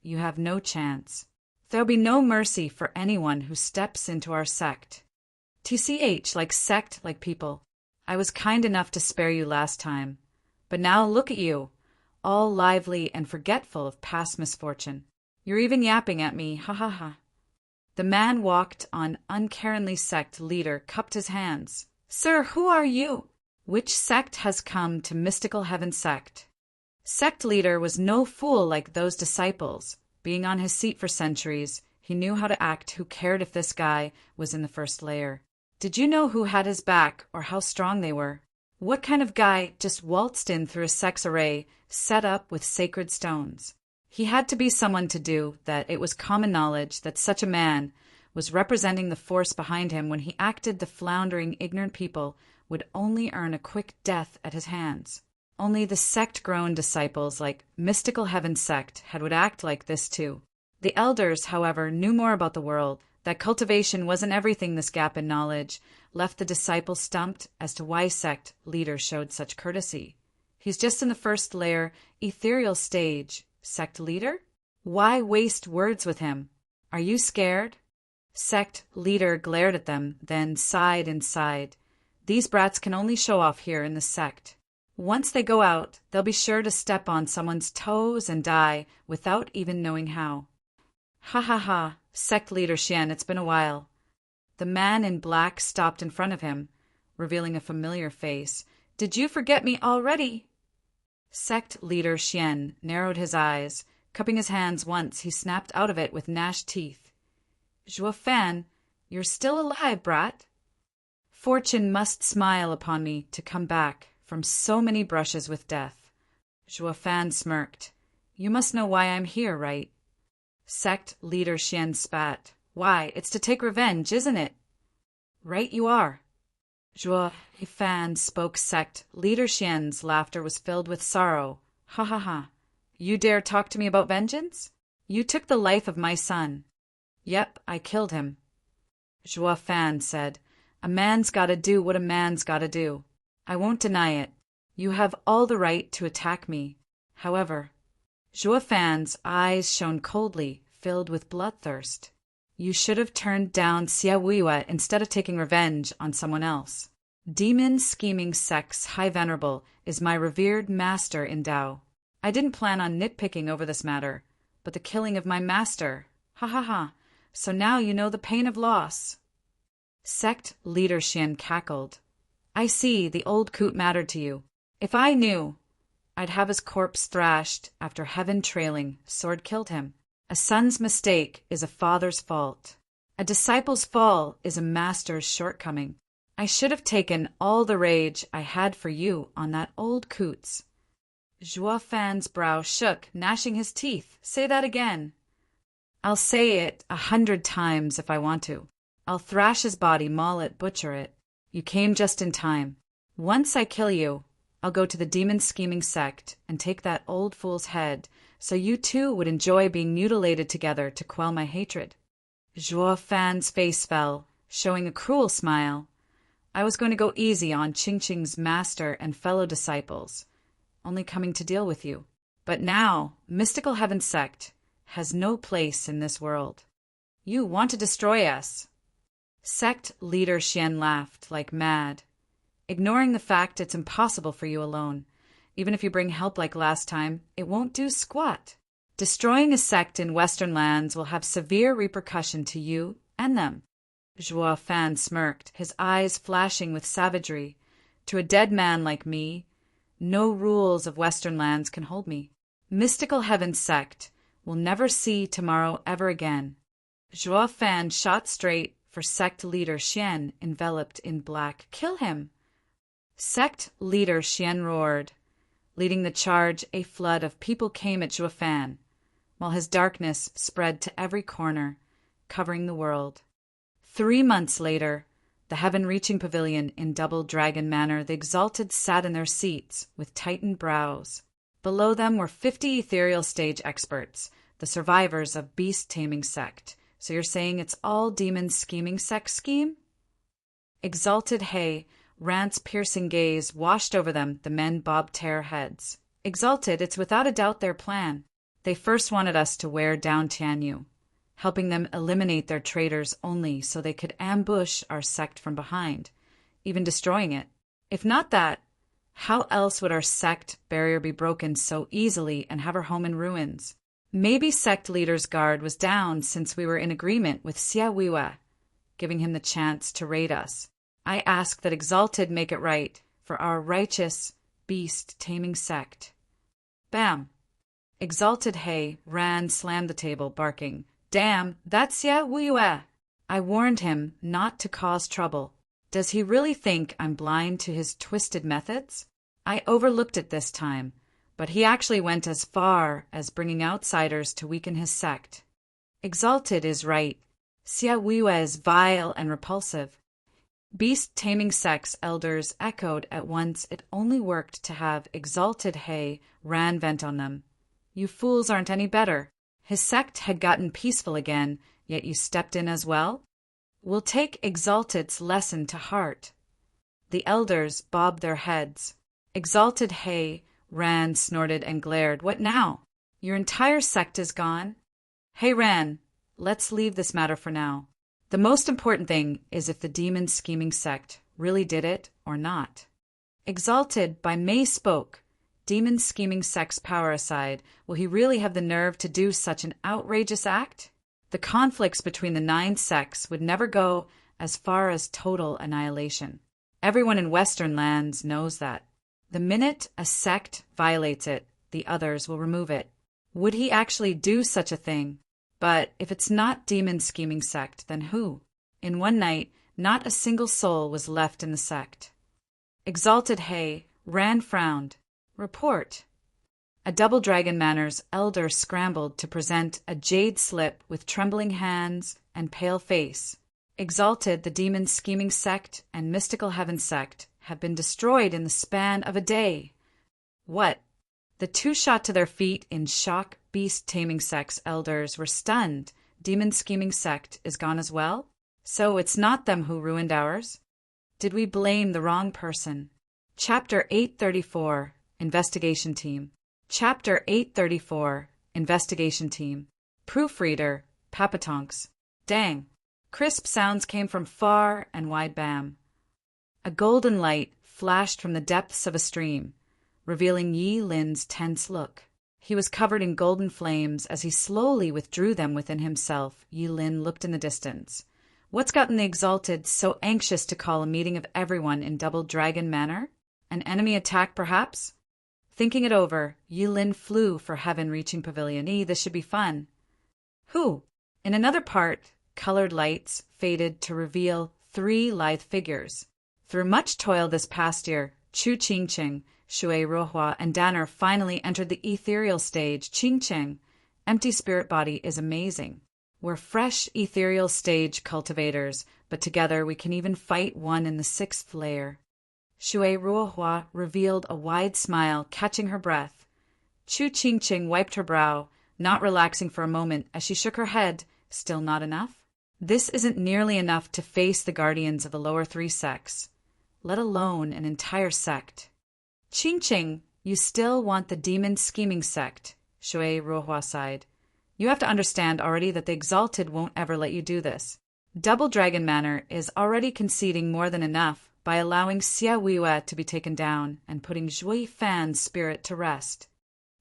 You have no chance. There'll be no mercy for anyone who steps into our sect. TCH, like sect, like people. I was kind enough to spare you last time. But now look at you, all lively and forgetful of past misfortune. You're even yapping at me, ha ha ha. The man walked on. Uncaringly sect leader cupped his hands. Sir, who are you? Which sect has come to mystical heaven sect? Sect leader was no fool like those disciples. Being on his seat for centuries, he knew how to act. Who cared if this guy was in the 1st layer? Did you know who had his back or how strong they were? What kind of guy just waltzed in through a sect's array set up with sacred stones? He had to be someone to do that. It was common knowledge that such a man was representing the force behind him. When he acted, the floundering, ignorant people would only earn a quick death at his hands. Only the sect-grown disciples like mystical heaven sect would act like this too. The elders, however, knew more about the world. That cultivation wasn't everything. This gap in knowledge left the disciples stumped as to why sect leader showed such courtesy. He's just in the 1st layer ethereal stage. Sect leader? Why waste words with him? Are you scared? Sect leader glared at them, then sighed and sighed. These brats can only show off here in the sect. Once they go out, they'll be sure to step on someone's toes and die without even knowing how. Ha ha ha, sect leader Xian, it's been a while. The man in black stopped in front of him, revealing a familiar face. Did you forget me already? Sect leader Xian narrowed his eyes. Cupping his hands once, he snapped out of it with gnashed teeth. Zhuo Fan, you're still alive, brat. Fortune must smile upon me to come back from so many brushes with death. Zhuo Fan smirked. You must know why I'm here, right? Sect leader Xian spat. Why, it's to take revenge, isn't it? Right you are. Zhuo Fan spoke. Sect leader Xian's laughter was filled with sorrow. Ha ha ha. You dare talk to me about vengeance? You took the life of my son. Yep, I killed him. Zhuo Fan said, A man's gotta do what a man's gotta do. I won't deny it. You have all the right to attack me. However, Zhuo Fan's eyes shone coldly, filled with bloodthirst. You should have turned down Xia Weiwei instead of taking revenge on someone else. Demon scheming sect's High Venerable is my revered master in Dao. I didn't plan on nitpicking over this matter, but the killing of my master. Ha ha ha. So now you know the pain of loss. Sect leader Xian cackled. I see, the old coot mattered to you. If I knew, I'd have his corpse thrashed after heaven trailing, sword killed him. A son's mistake is a father's fault. A disciple's fall is a master's shortcoming. I should have taken all the rage I had for you on that old coots. Zhuo Fan's brow shook, gnashing his teeth. Say that again. I'll say it 100 times if I want to. I'll thrash his body, maul it, butcher it. You came just in time. Once I kill you, I'll go to the demon scheming sect and take that old fool's head, so you too would enjoy being mutilated together to quell my hatred. Zhuo Fan's face fell, showing a cruel smile. I was going to go easy on Qingqing's master and fellow disciples, only coming to deal with you. But now, Mystical Heaven Sect has no place in this world. You want to destroy us. Sect leader Xian laughed like mad, ignoring the fact it's impossible for you alone. Even if you bring help like last time, it won't do squat. Destroying a sect in Western lands will have severe repercussion to you and them. Zhuo Fan smirked, his eyes flashing with savagery. To a dead man like me, no rules of Western lands can hold me. Mystical Heaven Sect will never see tomorrow ever again. Zhuo Fan shot straight for sect leader Xian, enveloped in black. Kill him! Sect leader Xian roared. Leading the charge, a flood of people came at Zhuo Fan, while his darkness spread to every corner, covering the world. 3 months later, the heaven-reaching pavilion in double dragon manner, the exalted sat in their seats with tightened brows. Below them were 50 ethereal stage experts, the survivors of beast-taming sect. So you're saying it's all demon scheming sect scheme? Exalted Hay, Rant's piercing gaze washed over them. The men bobbed their heads. Exalted, it's without a doubt their plan. They first wanted us to wear down Tianyu, helping them eliminate their traitors only so they could ambush our sect from behind, even destroying it. If not that, how else would our sect barrier be broken so easily and have our home in ruins? Maybe sect leader's guard was down since we were in agreement with Xia Weiwei, giving him the chance to raid us. I ask that Exalted make it right for our righteous, beast-taming sect. Bam! Exalted Hay ran, slammed the table, barking, Damn, that's Xia Weiwei! I warned him not to cause trouble. Does he really think I'm blind to his twisted methods? I overlooked it this time, but he actually went as far as bringing outsiders to weaken his sect. Exalted is right. Xia Weiwei is vile and repulsive. Beast-taming sect's elders echoed at once. It only worked to have Exalted Hay ran vent on them. You fools aren't any better. His sect had gotten peaceful again, yet you stepped in as well? We'll take Exalted's lesson to heart. The elders bobbed their heads. Exalted Hay Ran snorted and glared. What now? Your entire sect is gone? Hey Ran, let's leave this matter for now. The most important thing is if the demon scheming sect really did it or not. Exalted by May spoke. Demon scheming sex power aside, will he really have the nerve to do such an outrageous act? The conflicts between the 9 sects would never go as far as total annihilation. Everyone in Western lands knows that. The minute a sect violates it, the others will remove it. Would he actually do such a thing? But if it's not demon scheming sect, then who? In one night, not a single soul was left in the sect. Exalted Hay, Rand frowned. Report. A Double Dragon Manor's elder scrambled to present a jade slip with trembling hands and pale face. Exalted, the demon scheming sect and mystical heaven sect have been destroyed in the span of a day. What? The 2 shot to their feet in shock. Beast taming sect's elders were stunned. Demon scheming sect is gone as well? So it's not them who ruined ours? Did we blame the wrong person? Chapter 834, Investigation Team. Chapter 834, Investigation Team. Proofreader, Papatonks. Dang. Crisp sounds came from far and wide. Bam. A golden light flashed from the depths of a stream, revealing Yi Lin's tense look. He was covered in golden flames as he slowly withdrew them within himself. Yi Lin looked in the distance. What's gotten the Exalted so anxious to call a meeting of everyone in Double Dragon Manor? An enemy attack, perhaps? Thinking it over, Yi Lin flew for heaven-reaching pavilion. This should be fun. Who? In another part, colored lights faded to reveal 3 lithe figures. Through much toil this past year, Chu Qingqing, Shui Ruohua, and Danner finally entered the ethereal stage. Qingqing, empty spirit body is amazing. We're fresh ethereal stage cultivators, but together we can even fight one in the 6th layer. Shui Ruohua revealed a wide smile, catching her breath. Chu Qingqing wiped her brow, not relaxing for a moment as she shook her head. Still not enough? This isn't nearly enough to face the guardians of the lower 3 sects, let alone an entire sect. Qingqing, you still want the demon scheming sect, Shui Ruohua sighed. You have to understand already that the Exalted won't ever let you do this. Double Dragon Manor is already conceding more than enough by allowing Xia Weiwei to be taken down and putting Zhui Fan's spirit to rest.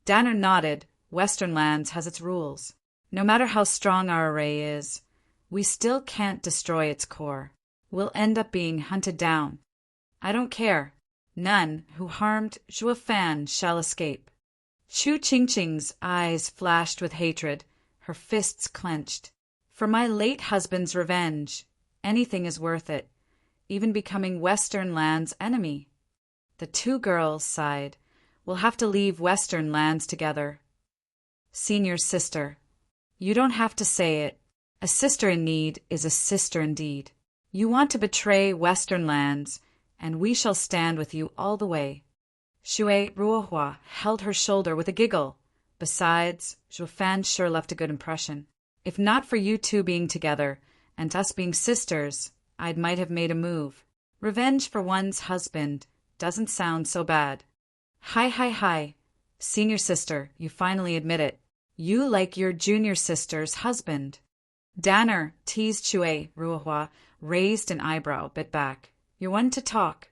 Danner nodded. Western Lands has its rules. No matter how strong our array is, we still can't destroy its core. We'll end up being hunted down. I don't care. None who harmed Zhui Fan shall escape. Chu Qingqing's eyes flashed with hatred, her fists clenched. For my late husband's revenge, anything is worth it, even becoming Western Lands' enemy. The 2 girls sighed. We'll have to leave Western Lands together. Senior sister. You don't have to say it. A sister in need is a sister indeed. You want to betray Western Lands, and we shall stand with you all the way. Shui Ruohua held her shoulder with a giggle. Besides, Zhui Fan sure left a good impression. If not for you 2 being together, and us being sisters, I might have made a move. Revenge for one's husband doesn't sound so bad. Hi. Senior sister, you finally admit it. You like your junior sister's husband. Danner teased. Shui Ruohua raised an eyebrow, bit back. You're one to talk,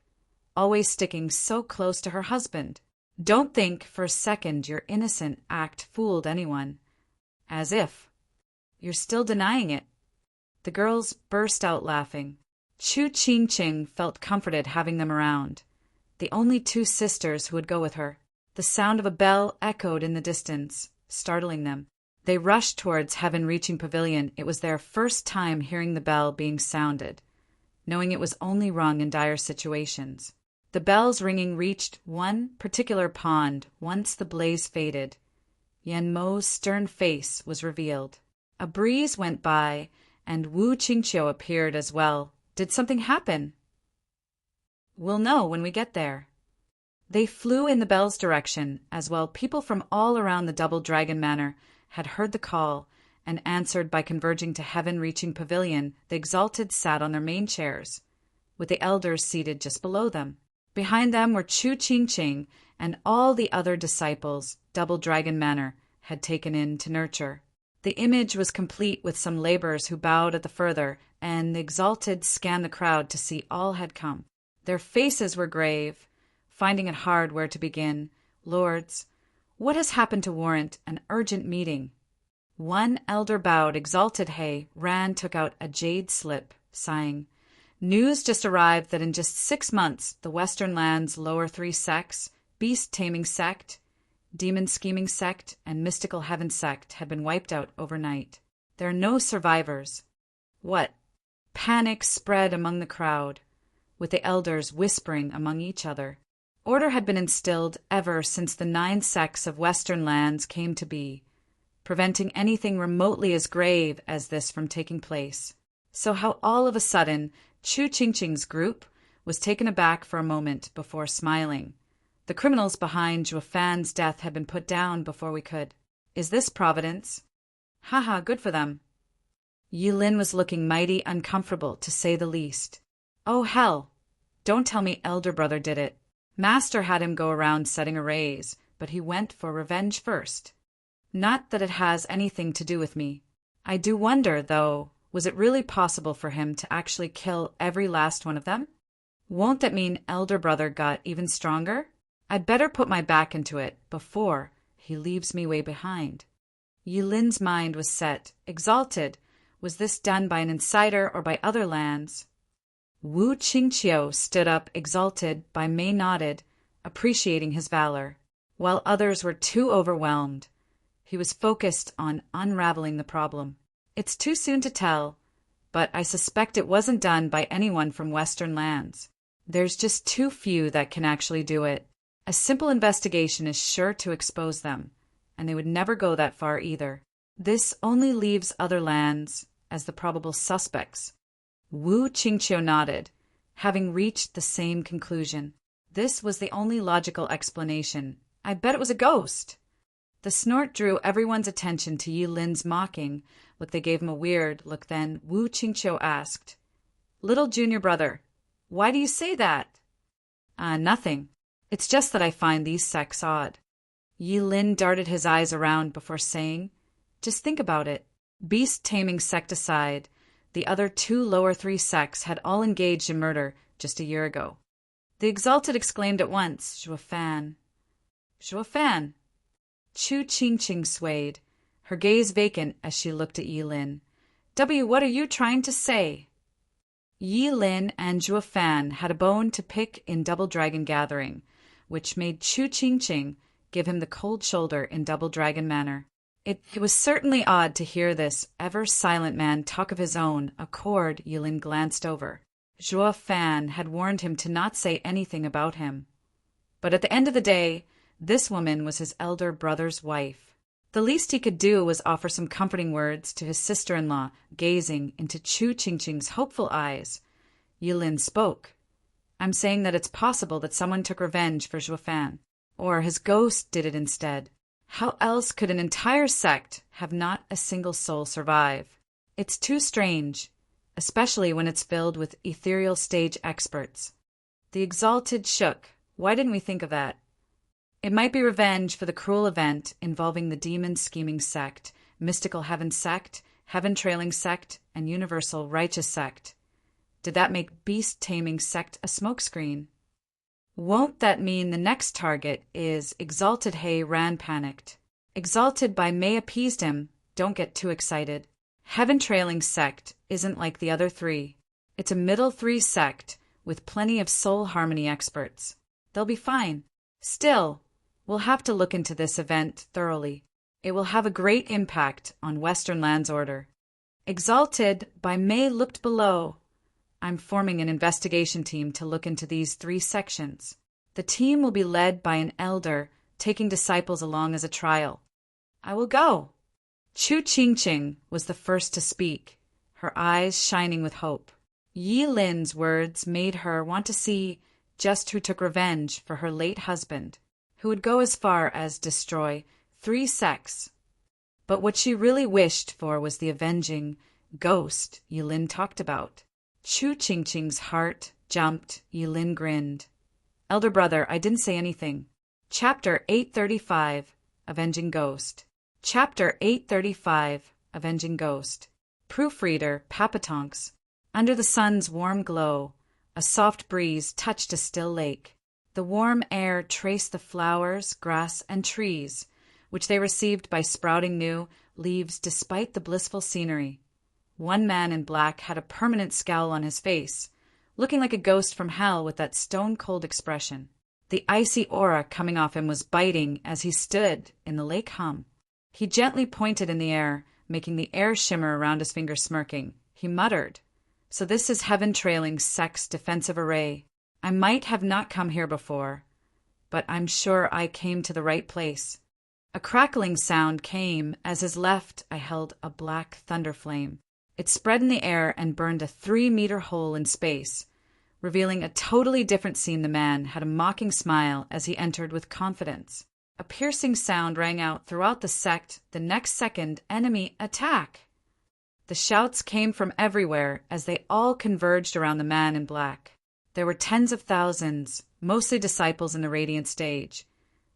always sticking so close to her husband. Don't think for a second your innocent act fooled anyone. As if. You're still denying it. The girls burst out laughing. Chu Qingqing felt comforted having them around. The only 2 sisters who would go with her. The sound of a bell echoed in the distance, startling them. They rushed towards heaven-reaching pavilion. It was their first time hearing the bell being sounded, knowing it was only rung in dire situations. The bell's ringing reached one particular pond once the blaze faded. Yan Mo's stern face was revealed. A breeze went by, and Wu Qingqiu appeared as well. Did something happen? We'll know when we get there. They flew in the bell's direction, as well people from all around the Double Dragon Manor had heard the call and answered by converging to heaven-reaching pavilion. The Exalted sat on their main chairs, with the elders seated just below them. Behind them were Chu Qingqing and all the other disciples Double Dragon Manor had taken in to nurture. The image was complete with some laborers who bowed at the further, and the Exalted scanned the crowd to see all had come. Their faces were grave, finding it hard where to begin. Lords, what has happened to warrant an urgent meeting? One elder bowed, exalted Hay, took out a jade slip, sighing. News just arrived that in just 6 months, the Western Lands' lower 3 sects, beast-taming sect, demon-scheming sect, and mystical heaven sect, had been wiped out overnight. There are no survivors. What? Panic spread among the crowd, with the elders whispering among each other. Order had been instilled ever since the 9 sects of Western Lands came to be, preventing anything remotely as grave as this from taking place. So how all of a sudden Chu Qingqing's group was taken aback for a moment before smiling. The criminals behind Zhuo Fan's death had been put down before we could. Is this providence? Haha, good for them. Yilin was looking mighty uncomfortable, to say the least. Oh, hell! Don't tell me elder brother did it. Master had him go around setting arrays, but he went for revenge first. Not that it has anything to do with me. I do wonder, though, was it really possible for him to actually kill every last one of them? Won't that mean elder brother got even stronger? I'd better put my back into it before he leaves me way behind. Yilin's mind was set, exalted. Was this done by an insider or by other lands? Wu Qingqiu stood up, exalted. Bai Mei nodded, appreciating his valor, while others were too overwhelmed. He was focused on unraveling the problem. It's too soon to tell, but I suspect it wasn't done by anyone from Western Lands. There's just too few that can actually do it. A simple investigation is sure to expose them, and they would never go that far either. This only leaves other lands as the probable suspects. Wu Qingqiu nodded, having reached the same conclusion. This was the only logical explanation. I bet it was a ghost. The snort drew everyone's attention to Yilin's mocking look. They gave him a weird look. Then Wu Qingqiu asked, "Little junior brother, why do you say that?" Nothing. It's just that I find these sects odd." Yilin darted his eyes around before saying, "Just think about it. Beast-taming sect aside, the other 2 lower 3 sects had all engaged in murder just a year ago." The exalted exclaimed at once, "Zhuo Fan." "Zhuo Fan?" Chu Qingqing swayed, her gaze vacant as she looked at Yilin. What are you trying to say?" Yilin and Zhuo Fan had a bone to pick in Double Dragon Gathering, which made Chu Qingqing give him the cold shoulder in Double Dragon manner. It was certainly odd to hear this ever-silent man talk of his own accord. Yilin glanced over. Zhuo Fan had warned him to not say anything about him. But at the end of the day, this woman was his elder brother's wife. The least he could do was offer some comforting words to his sister-in-law, gazing into Chu Qingqing's hopeful eyes. Yilin spoke. "I'm saying that it's possible that someone took revenge for Zhuo Fan, or his ghost did it instead. How else could an entire sect have not a single soul survive? It's too strange, especially when it's filled with ethereal stage experts." The exalted shook. "Why didn't we think of that?" "It might be revenge for the cruel event involving the demon-scheming sect, mystical heaven sect, heaven-trailing sect, and universal righteous sect. Did that make beast-taming sect a smokescreen?" "Won't that mean the next target is exalted?" Hay panicked. Exalted Bai Mei appeased him. "Don't get too excited. Heaven-trailing sect isn't like the other 3. It's a middle 3 sect with plenty of soul harmony experts. They'll be fine. Still, we'll have to look into this event thoroughly. It will have a great impact on Western Lands order." Exalted Bai Mei looked below. "I'm forming an investigation team to look into these 3 sections. The team will be led by an elder, taking disciples along as a trial. I will go." Chu Qingqing was the first to speak, her eyes shining with hope. Yilin's words made her want to see just who took revenge for her late husband, who would go as far as destroy 3 sects. But what she really wished for was the avenging ghost Yilin talked about. Chu Qingqing's heart jumped. Yilin grinned. "Elder brother, I didn't say anything." Chapter 835, Avenging Ghost. Chapter 835, Avenging Ghost. Proofreader, Papatonks. Under the sun's warm glow, a soft breeze touched a still lake. The warm air traced the flowers, grass, and trees, which they received by sprouting new leaves despite the blissful scenery. One man in black had a permanent scowl on his face, looking like a ghost from hell with that stone-cold expression. The icy aura coming off him was biting as he stood in the lake hum. He gently pointed in the air, making the air shimmer around his fingers smirking. He muttered, "So this is Heaven Trailing Sect's defensive array. I might have not come here before, but I'm sure I came to the right place." A crackling sound came as his left I held a black thunder flame. It spread in the air and burned a 3-meter hole in space, revealing a totally different scene. The man had a mocking smile as he entered with confidence. A piercing sound rang out throughout the sect. The next second, enemy attack! The shouts came from everywhere as they all converged around the man in black. There were tens of thousands, mostly disciples in the radiant stage.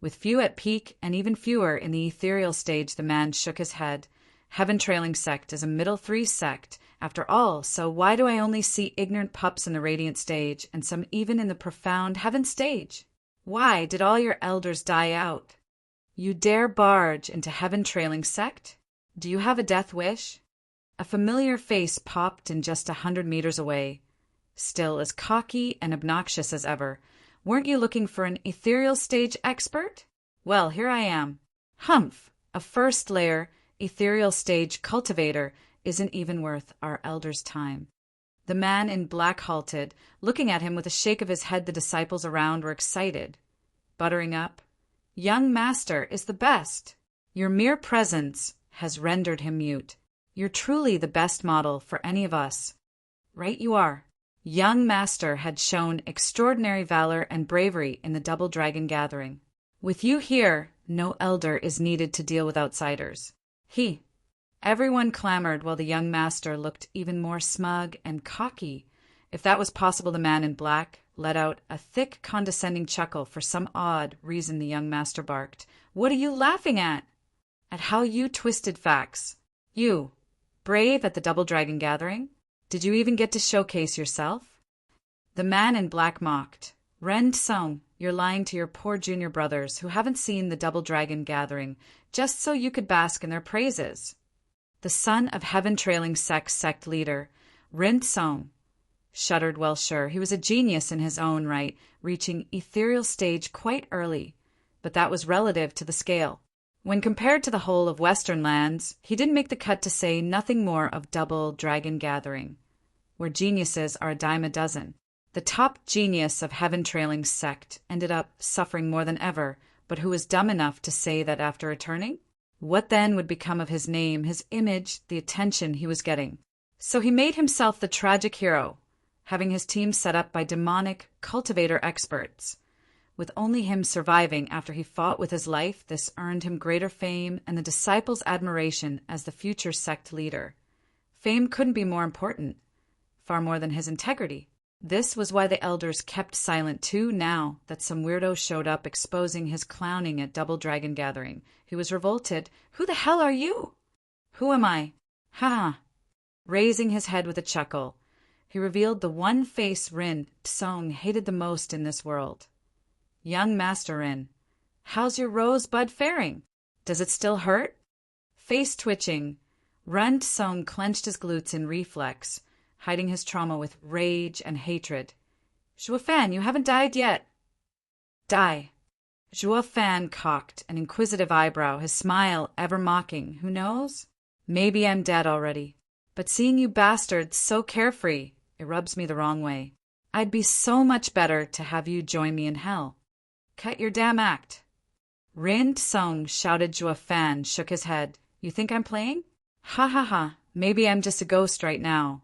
With few at peak and even fewer in the ethereal stage, the man shook his head. Heaven Trailing Sect is a middle 3 sect, after all, so why do I only see ignorant pups in the radiant stage and some even in the profound heaven stage? Why did all your elders die out? You dare barge into Heaven Trailing Sect? Do you have a death wish? A familiar face popped in just 100 meters away. Still as cocky and obnoxious as ever. Weren't you looking for an ethereal stage expert? Well, here I am. Humph! A first-layer ethereal stage cultivator isn't even worth our elders' time. The man in black halted, looking at him with a shake of his head. The disciples around were excited. Buttering up, "Young master is the best. Your mere presence has rendered him mute. You're truly the best model for any of us." Right you are. Young master had shown extraordinary valor and bravery in the Double Dragon gathering. With you here, no elder is needed to deal with outsiders. Everyone clamored while the young master looked even more smug and cocky. If that was possible, the man in black let out a thick, condescending chuckle. For some odd reason, the young master barked, "What are you laughing at?" "At how you twisted facts. You, brave at the Double Dragon gathering? Did you even get to showcase yourself?" The man in black mocked, "Ren Tsung, you're lying to your poor junior brothers who haven't seen the Double Dragon gathering just so you could bask in their praises." The son of Heaven Trailing sect leader, Ren Tsung, shuddered. Well, sure, he was a genius in his own right, reaching ethereal stage quite early, but that was relative to the scale. When compared to the whole of Western lands, he didn't make the cut, to say nothing more of Double Dragon gathering, where geniuses are a dime a dozen. The top genius of Heaven Trailing sect ended up suffering more than ever, but who was dumb enough to say that after returning? What then would become of his name, his image, the attention he was getting? So he made himself the tragic hero, having his team set up by demonic cultivator experts. With only him surviving after he fought with his life, this earned him greater fame and the disciples' admiration as the future sect leader. Fame couldn't be more important, far more than his integrity. This was why the elders kept silent too. Now that some weirdo showed up exposing his clowning at Double Dragon gathering, he was revolted. "Who the hell are you?" "Who am I? Ha ha." Raising his head with a chuckle, he revealed the one face Rin Tsung hated the most in this world. "Young Master Rin, how's your rosebud faring? Does it still hurt?" Face twitching, Rin Tsung clenched his glutes in reflex, hiding his trauma with rage and hatred. "Zhuo Fan, you haven't died yet." "Die." Zhuo Fan cocked an inquisitive eyebrow, his smile ever mocking. "Who knows? Maybe I'm dead already. But seeing you bastards so carefree, it rubs me the wrong way. I'd be so much better to have you join me in hell." "Cut your damn act." Rin Tsung shouted. Zhuo Fan shook his head. "You think I'm playing? Ha ha ha, maybe I'm just a ghost right now.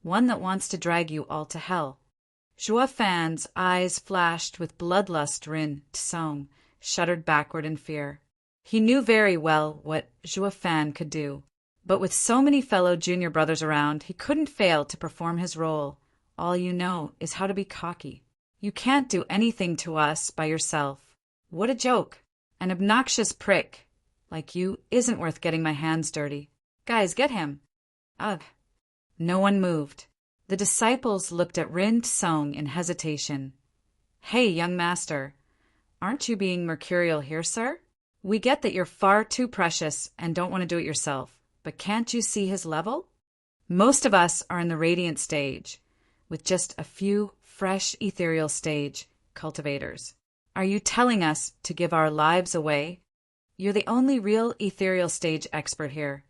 One that wants to drag you all to hell." Zhuo Fan's eyes flashed with bloodlust. Rin Tsung shuddered backward in fear. He knew very well what Zhuo Fan could do, but with so many fellow junior brothers around, he couldn't fail to perform his role. All you know is how to be cocky. You can't do anything to us by yourself. What a joke. An obnoxious prick like you isn't worth getting my hands dirty. Guys, get him. Ugh. No one moved. The disciples looked at Rin Tsung in hesitation. Hey, young master, aren't you being mercurial here, sir? We get that you're far too precious and don't want to do it yourself, but can't you see his level? Most of us are in the radiant stage, with just a few fresh ethereal stage cultivators. Are you telling us to give our lives away? You're the only real ethereal stage expert here,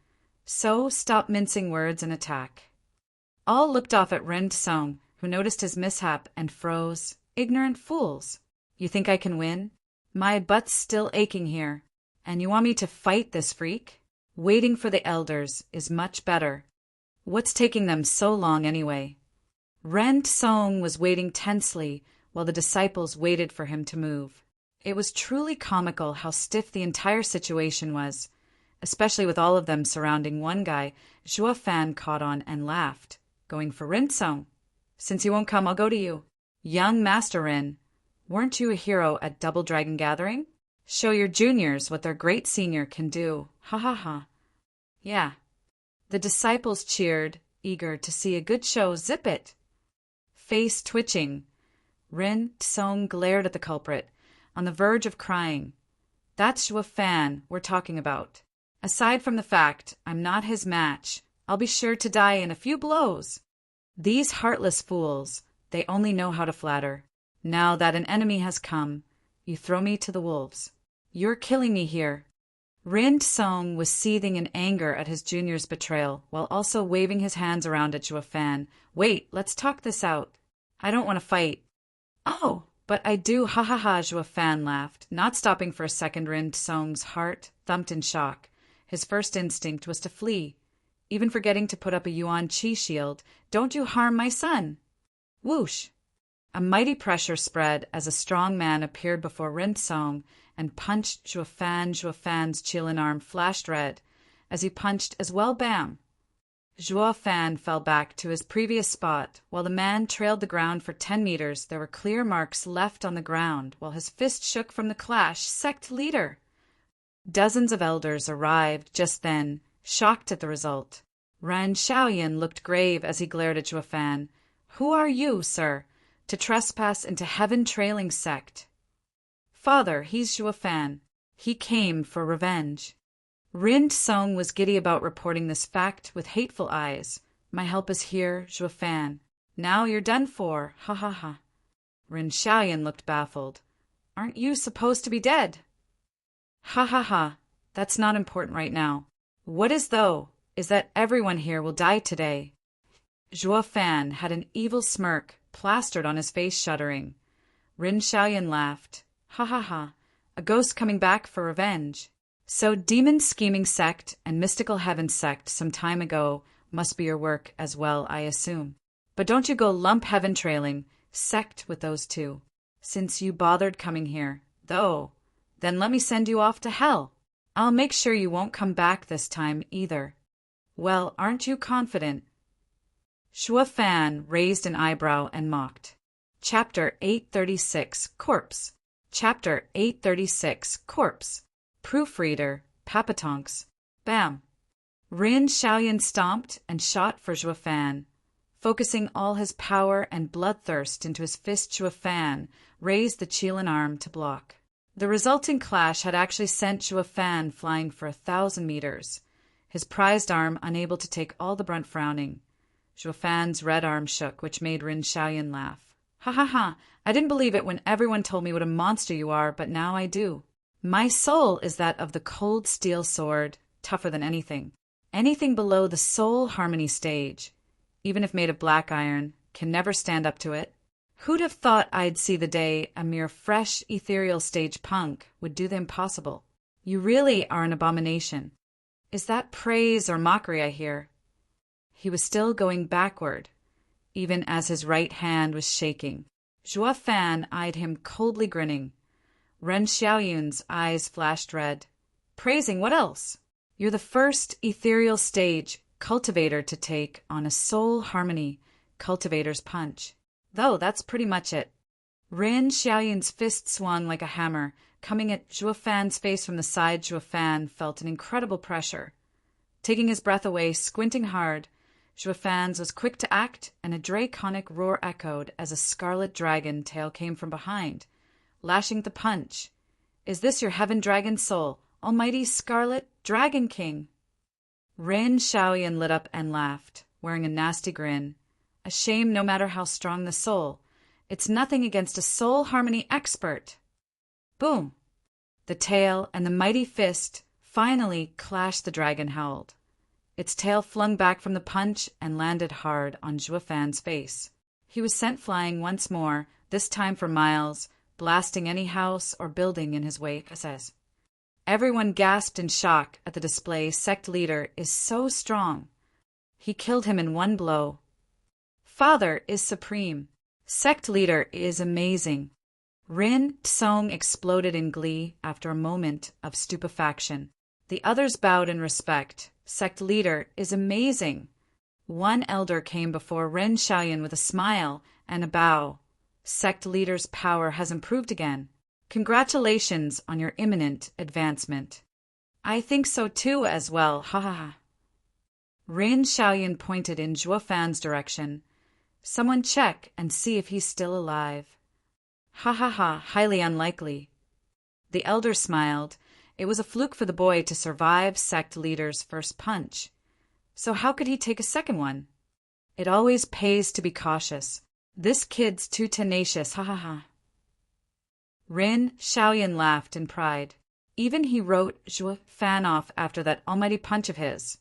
so stop mincing words and attack. All looked off at Ren Tsung, who noticed his mishap and froze. Ignorant fools! You think I can win? My butt's still aching here, and you want me to fight this freak? Waiting for the elders is much better. What's taking them so long anyway? Ren Tsung was waiting tensely while the disciples waited for him to move. It was truly comical how stiff the entire situation was, especially with all of them surrounding one guy. Zhuo Fan caught on and laughed, going for Ren Tsung. Since you won't come, I'll go to you. Young Master Rin, weren't you a hero at Double Dragon Gathering? Show your juniors what their great senior can do. Ha ha ha. Yeah. The disciples cheered, eager to see a good show. Zip it. Face twitching, Rin Tsung glared at the culprit, on the verge of crying. That's Zhuo Fan we're talking about. Aside from the fact I'm not his match, I'll be sure to die in a few blows. These heartless fools, they only know how to flatter. Now that an enemy has come, you throw me to the wolves. You're killing me here. Rin Tsung was seething in anger at his junior's betrayal, while also waving his hands around at Zhuo Fan. Wait, let's talk this out. I don't want to fight. Oh, but I do, ha ha ha, Zhuo Fan laughed, not stopping for a second. Rin Tsung's heart thumped in shock. His first instinct was to flee, even forgetting to put up a Yuan Qi shield. Don't you harm my son! Whoosh! A mighty pressure spread as a strong man appeared before Rin Tsung and punched Zhuo Fan. Zhuo Fan's Qilin arm flashed red as he punched as well. Bam! Zhuo Fan fell back to his previous spot. While the man trailed the ground for 10 meters, there were clear marks left on the ground while his fist shook from the clash. Sect leader! Dozens of elders arrived just then, shocked at the result. Ran Xiaoyan looked grave as he glared at Zhuo Fan. Who are you, sir, to trespass into heaven-trailing sect? Father, he's Zhuo Fan. He came for revenge. Rin Tsung was giddy about reporting this fact with hateful eyes. My help is here, Zhuo Fan. Now you're done for, ha ha ha. Rin Xiaoyan looked baffled. Aren't you supposed to be dead? Ha ha ha, that's not important right now. What is though, is that everyone here will die today. Zhuo Fan had an evil smirk plastered on his face, shuddering. Rin Xiaoyan laughed. Ha ha ha, a ghost coming back for revenge. So demon scheming sect and mystical heaven sect some time ago must be your work as well, I assume. But don't you go lump heaven trailing sect with those two. Since you bothered coming here, though, then let me send you off to hell. I'll make sure you won't come back this time either. Well, aren't you confident? Zhuo Fan raised an eyebrow and mocked. Chapter 836, Corpse. Chapter 836, Corpse. Proofreader, Papatonks. Bam! Rin Xiaoyan stomped and shot for Zhuo Fan. Focusing all his power and bloodthirst into his fist, Zhuo Fan raised the Qilin arm to block. The resulting clash had actually sent Zhuo Fan flying for 1,000 meters, his prized arm unable to take all the brunt. Frowning, Zhuo Fan's red arm shook, which made Rin Xiaoyan laugh. Ha ha ha, I didn't believe it when everyone told me what a monster you are, but now I do. My soul is that of the cold steel sword, tougher than anything. Anything below the soul harmony stage, even if made of black iron, can never stand up to it. Who'd have thought I'd see the day a mere fresh ethereal stage punk would do the impossible? You really are an abomination. Is that praise or mockery I hear? He was still going backward, even as his right hand was shaking. Zhuo Fan eyed him coldly, grinning. Ren Xiaoyun's eyes flashed red. Praising what else? You're the first ethereal stage cultivator to take on a soul harmony cultivator's punch. Though that's pretty much it. Rin Xiaoyun's fist swung like a hammer, coming at Zhuo Fan's face from the side. Zhuo Fan felt an incredible pressure. Taking his breath away, squinting hard, Juefans was quick to act, and a draconic roar echoed as a scarlet dragon tail came from behind, lashing the punch. "Is this your heaven dragon soul, almighty Scarlet Dragon King?" Rin Shaoyan lit up and laughed, wearing a nasty grin. "A shame no matter how strong the soul. It's nothing against a soul harmony expert." Boom! The tail and the mighty fist finally clashed. The dragon howled. Its tail flung back from the punch and landed hard on Juefan's face. He was sent flying once more, this time for miles, blasting any house or building in his wake. Everyone gasped in shock at the display. Sect leader is so strong. He killed him in one blow. Father is supreme. Sect leader is amazing. Rin Tsong exploded in glee after a moment of stupefaction. The others bowed in respect. Sect leader is amazing. One elder came before Ren Shaoyan with a smile and a bow. Sect leader's power has improved again. Congratulations on your imminent advancement. I think so too as well, ha ha ha. Ren Shaoyan pointed in Juefan's direction. Someone check and see if he's still alive. Ha ha ha, highly unlikely. The elder smiled. It was a fluke for the boy to survive sect leader's first punch. So how could he take a second one? It always pays to be cautious. This kid's too tenacious, ha ha ha. Rin Shaoyan laughed in pride. Even he wrote Juefan off after that almighty punch of his.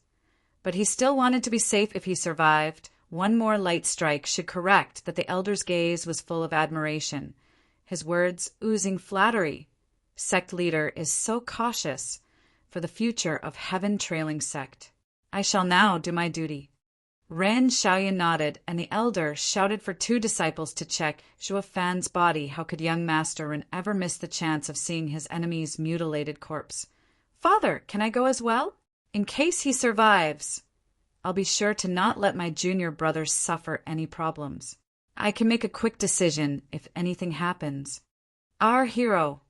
But he still wanted to be safe if he survived. One more light strike should correct that the elder's gaze was full of admiration, his words oozing flattery. Sect leader is so cautious for the future of heaven trailing sect. I shall now do my duty. Ren Shaoyan nodded, and the elder shouted for 2 disciples to check Juefan's body. How could young Master Ren ever miss the chance of seeing his enemy's mutilated corpse? Father, can I go as well? In case he survives, I'll be sure to not let my junior brothers suffer any problems. I can make a quick decision if anything happens. Our hero.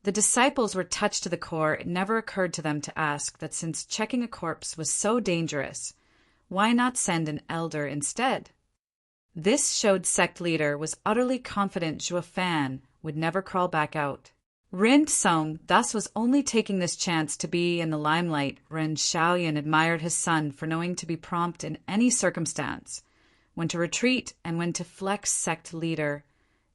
The disciples were touched to the core. It never occurred to them to ask that since checking a corpse was so dangerous, why not send an elder instead? This showed sect leader was utterly confident Juefan would never crawl back out. Rin Tsong thus was only taking this chance to be in the limelight. Ren Shaoyan admired his son for knowing to be prompt in any circumstance, when to retreat and when to flex. Sect leader.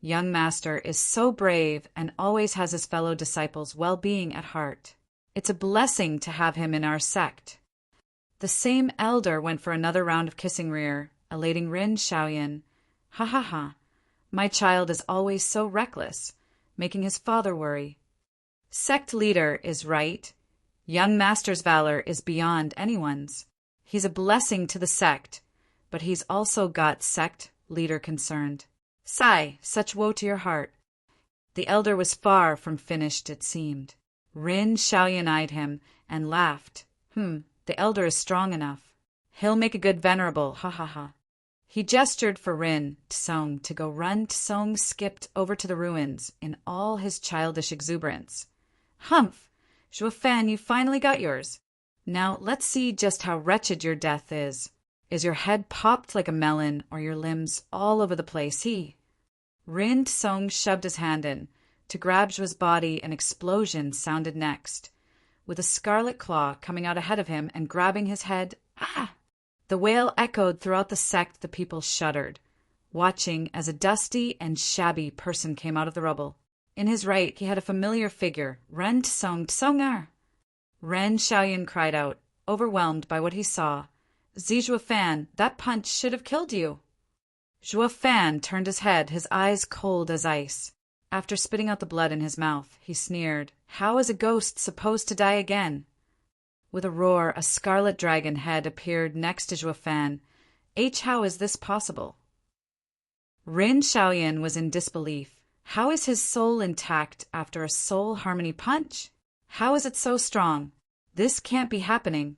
Young master is so brave and always has his fellow disciples' well-being at heart. It's a blessing to have him in our sect. The same elder went for another round of kissing rear, elating Rin Shaoyan. Ha ha ha. My child is always so reckless, making his father worry. Sect leader is right. Young master's valor is beyond anyone's. He's a blessing to the sect, but he's also got sect leader concerned. Sigh, such woe to your heart. The elder was far from finished, it seemed. Rin Shaoyan eyed him and laughed. The elder is strong enough. He'll make a good venerable, ha ha ha. He gestured for Rin Tsong to go run. Tsong skipped over to the ruins in all his childish exuberance. Humph! Juefan, you finally got yours. Now let's see just how wretched your death is. Is your head popped like a melon or your limbs all over the place? Rin Tsong shoved his hand in. To grab Jue's body, an explosion sounded next, with a scarlet claw coming out ahead of him and grabbing his head. Ah! The wail echoed throughout the sect. The people shuddered, watching as a dusty and shabby person came out of the rubble. In his right, he had a familiar figure, Ren Tsongar. Ren Shaoyan cried out, overwhelmed by what he saw. Juefan, that punch should have killed you. Juefan turned his head, his eyes cold as ice. After spitting out the blood in his mouth, he sneered, How is a ghost supposed to die again? With a roar, a scarlet dragon head appeared next to Juefan. How is this possible? Rin Shaoyan was in disbelief. How is his soul intact after a soul harmony punch? How is it so strong? This can't be happening.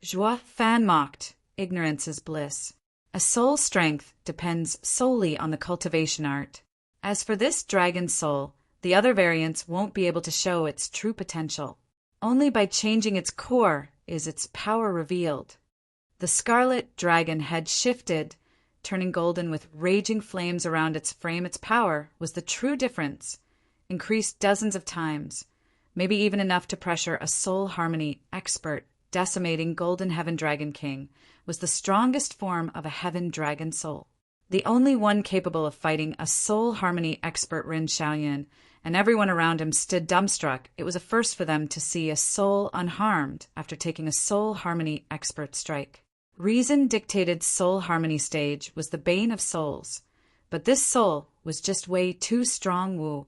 Juefan mocked. Ignorance is bliss. A soul strength depends solely on the cultivation art. As for this dragon soul, the other variants won't be able to show its true potential. Only by changing its core is its power revealed. The scarlet dragon head shifted, turning golden with raging flames around its frame. Its power was the true difference, increased dozens of times, maybe even enough to pressure a soul harmony expert. Decimating Golden Heaven Dragon King was the strongest form of a heaven dragon soul, the only one capable of fighting a soul harmony expert. Rin Xiaoyan and everyone around him stood dumbstruck. It was a first for them to see a soul unharmed after taking a soul harmony expert strike. Reason-dictated soul harmony stage was the bane of souls, but this soul was just way too strong. Wu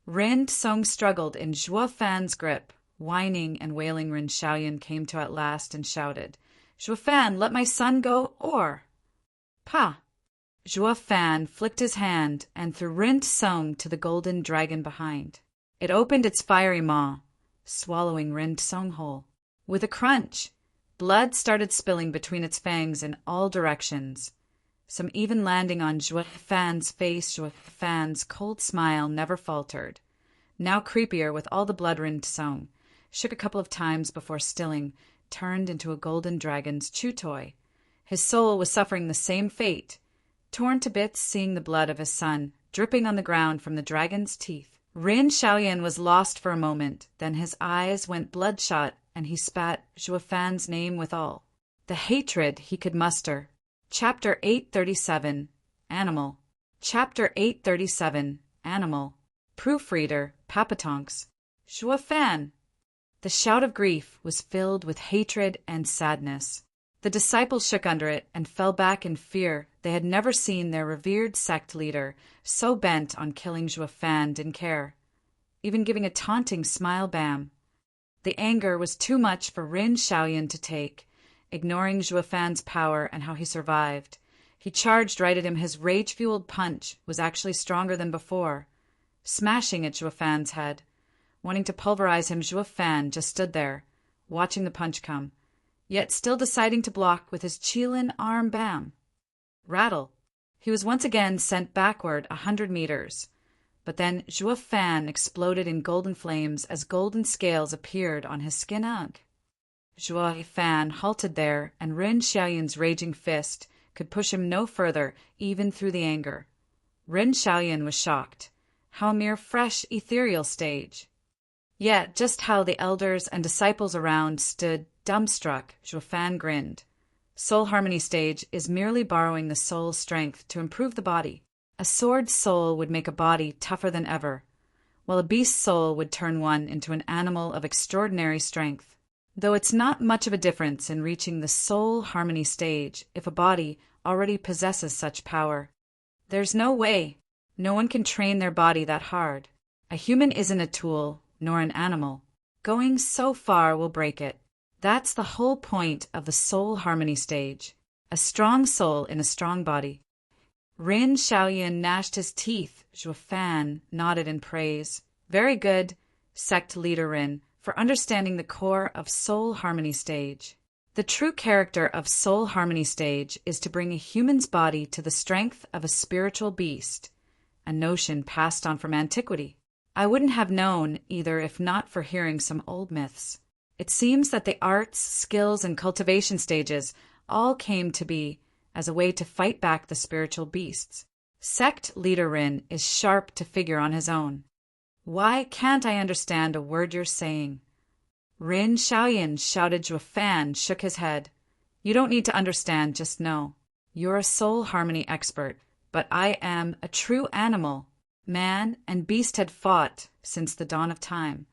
Rin Song struggled in Zhuo Fan's grip. Whining and wailing, Rin Xiaoyan came to at last and shouted, "Zhuo Fan, let my son go, or—" "Pa!" Zhuo Fan flicked his hand and threw Rin Song to the golden dragon behind. It opened its fiery maw, swallowing Rin Song whole. With a crunch, blood started spilling between its fangs in all directions, some even landing on Zhuo Fan's face. Zhuo Fan's cold smile never faltered. Now creepier with all the blood, Rin Song shook a couple of times before stilling, turned into a golden dragon's chew toy. His soul was suffering the same fate, torn to bits, seeing the blood of his son dripping on the ground from the dragon's teeth. Rin Xiaoyan was lost for a moment, then his eyes went bloodshot and he spat Zhuo Fan's name with all the hatred he could muster. Chapter 837, Animal. Chapter 837, Animal. Proofreader, Papatonks. Zhuo Fan! The shout of grief was filled with hatred and sadness. The disciples shook under it and fell back in fear. They had never seen their revered sect leader so bent on killing. Zhuo Fan didn't care, even giving a taunting smile. Bam! The anger was too much for Rin Xiaoyan to take. Ignoring Zhuo Fan's power and how he survived, he charged right at him. His rage-fueled punch was actually stronger than before, smashing at Zhuo Fan's head. Wanting to pulverize him, Zhuo Fan just stood there, watching the punch come, yet still deciding to block with his Qilin arm. Bam! Rattle! He was once again sent backward 100 meters. But then Zhuo Fan exploded in golden flames as golden scales appeared on his skin. Ugh! Zhuo Fan halted there, and Rin Xiaoyan's raging fist could push him no further, even through the anger. Rin Xiaoyan was shocked. How a mere fresh, ethereal stage. Yet just how the elders and disciples around stood dumbstruck. Zhuo Fan grinned. Soul harmony stage is merely borrowing the soul's strength to improve the body. A sword soul would make a body tougher than ever, while a beast soul would turn one into an animal of extraordinary strength. Though it's not much of a difference in reaching the soul harmony stage if a body already possesses such power. There's no way. No one can train their body that hard. A human isn't a tool, nor an animal. Going so far will break it. That's the whole point of the soul harmony stage. A strong soul in a strong body. Rin Xiaoyan gnashed his teeth. Zhuo Fan nodded in praise. Very good, sect leader Rin, for understanding the core of soul harmony stage. The true character of soul harmony stage is to bring a human's body to the strength of a spiritual beast, a notion passed on from antiquity. I wouldn't have known either if not for hearing some old myths. It seems that the arts, skills, and cultivation stages all came to be as a way to fight back the spiritual beasts. Sect leader Rin is sharp to figure on his own. Why can't I understand a word you're saying? Rin Xiaoyan, shouted. Zhuo Fan shook his head. You don't need to understand, just know. You're a soul harmony expert, but I am a true animal. Man and beast had fought since the dawn of time,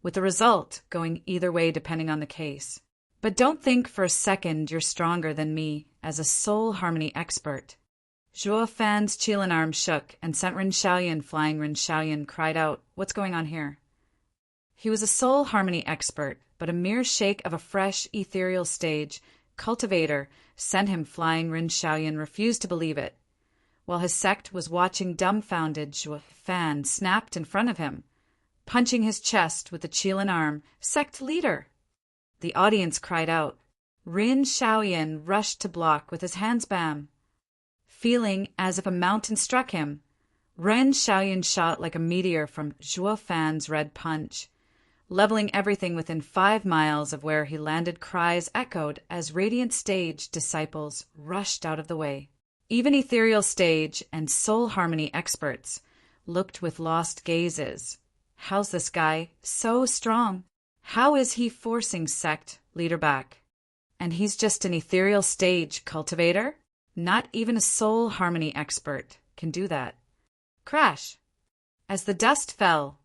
with the result going either way depending on the case. But don't think for a second you're stronger than me as a soul harmony expert. Zhuo Fan's Qilin arm shook and sent Rin Xiaoyan flying. Rin Xiaoyan cried out, "What's going on here?" He was a soul harmony expert, but a mere shake of a fresh, ethereal stage cultivator sent him flying. Rin Xiaoyan refused to believe it. While his sect was watching dumbfounded, Zhuo Fan snapped in front of him, punching his chest with the Qilin arm. Sect leader! The audience cried out. Rin Xiaoyan rushed to block with his hands. Bam! Feeling as if a mountain struck him, Rin Xiaoyan shot like a meteor from Zhuo Fan's red punch. Leveling everything within 5 miles of where he landed, cries echoed as radiant stage disciples rushed out of the way. Even ethereal stage and soul harmony experts looked with lost gazes. How's this guy so strong? How is he forcing sect leader back? And he's just an ethereal stage cultivator? Not even a soul harmony expert can do that. Crash! As the dust fell,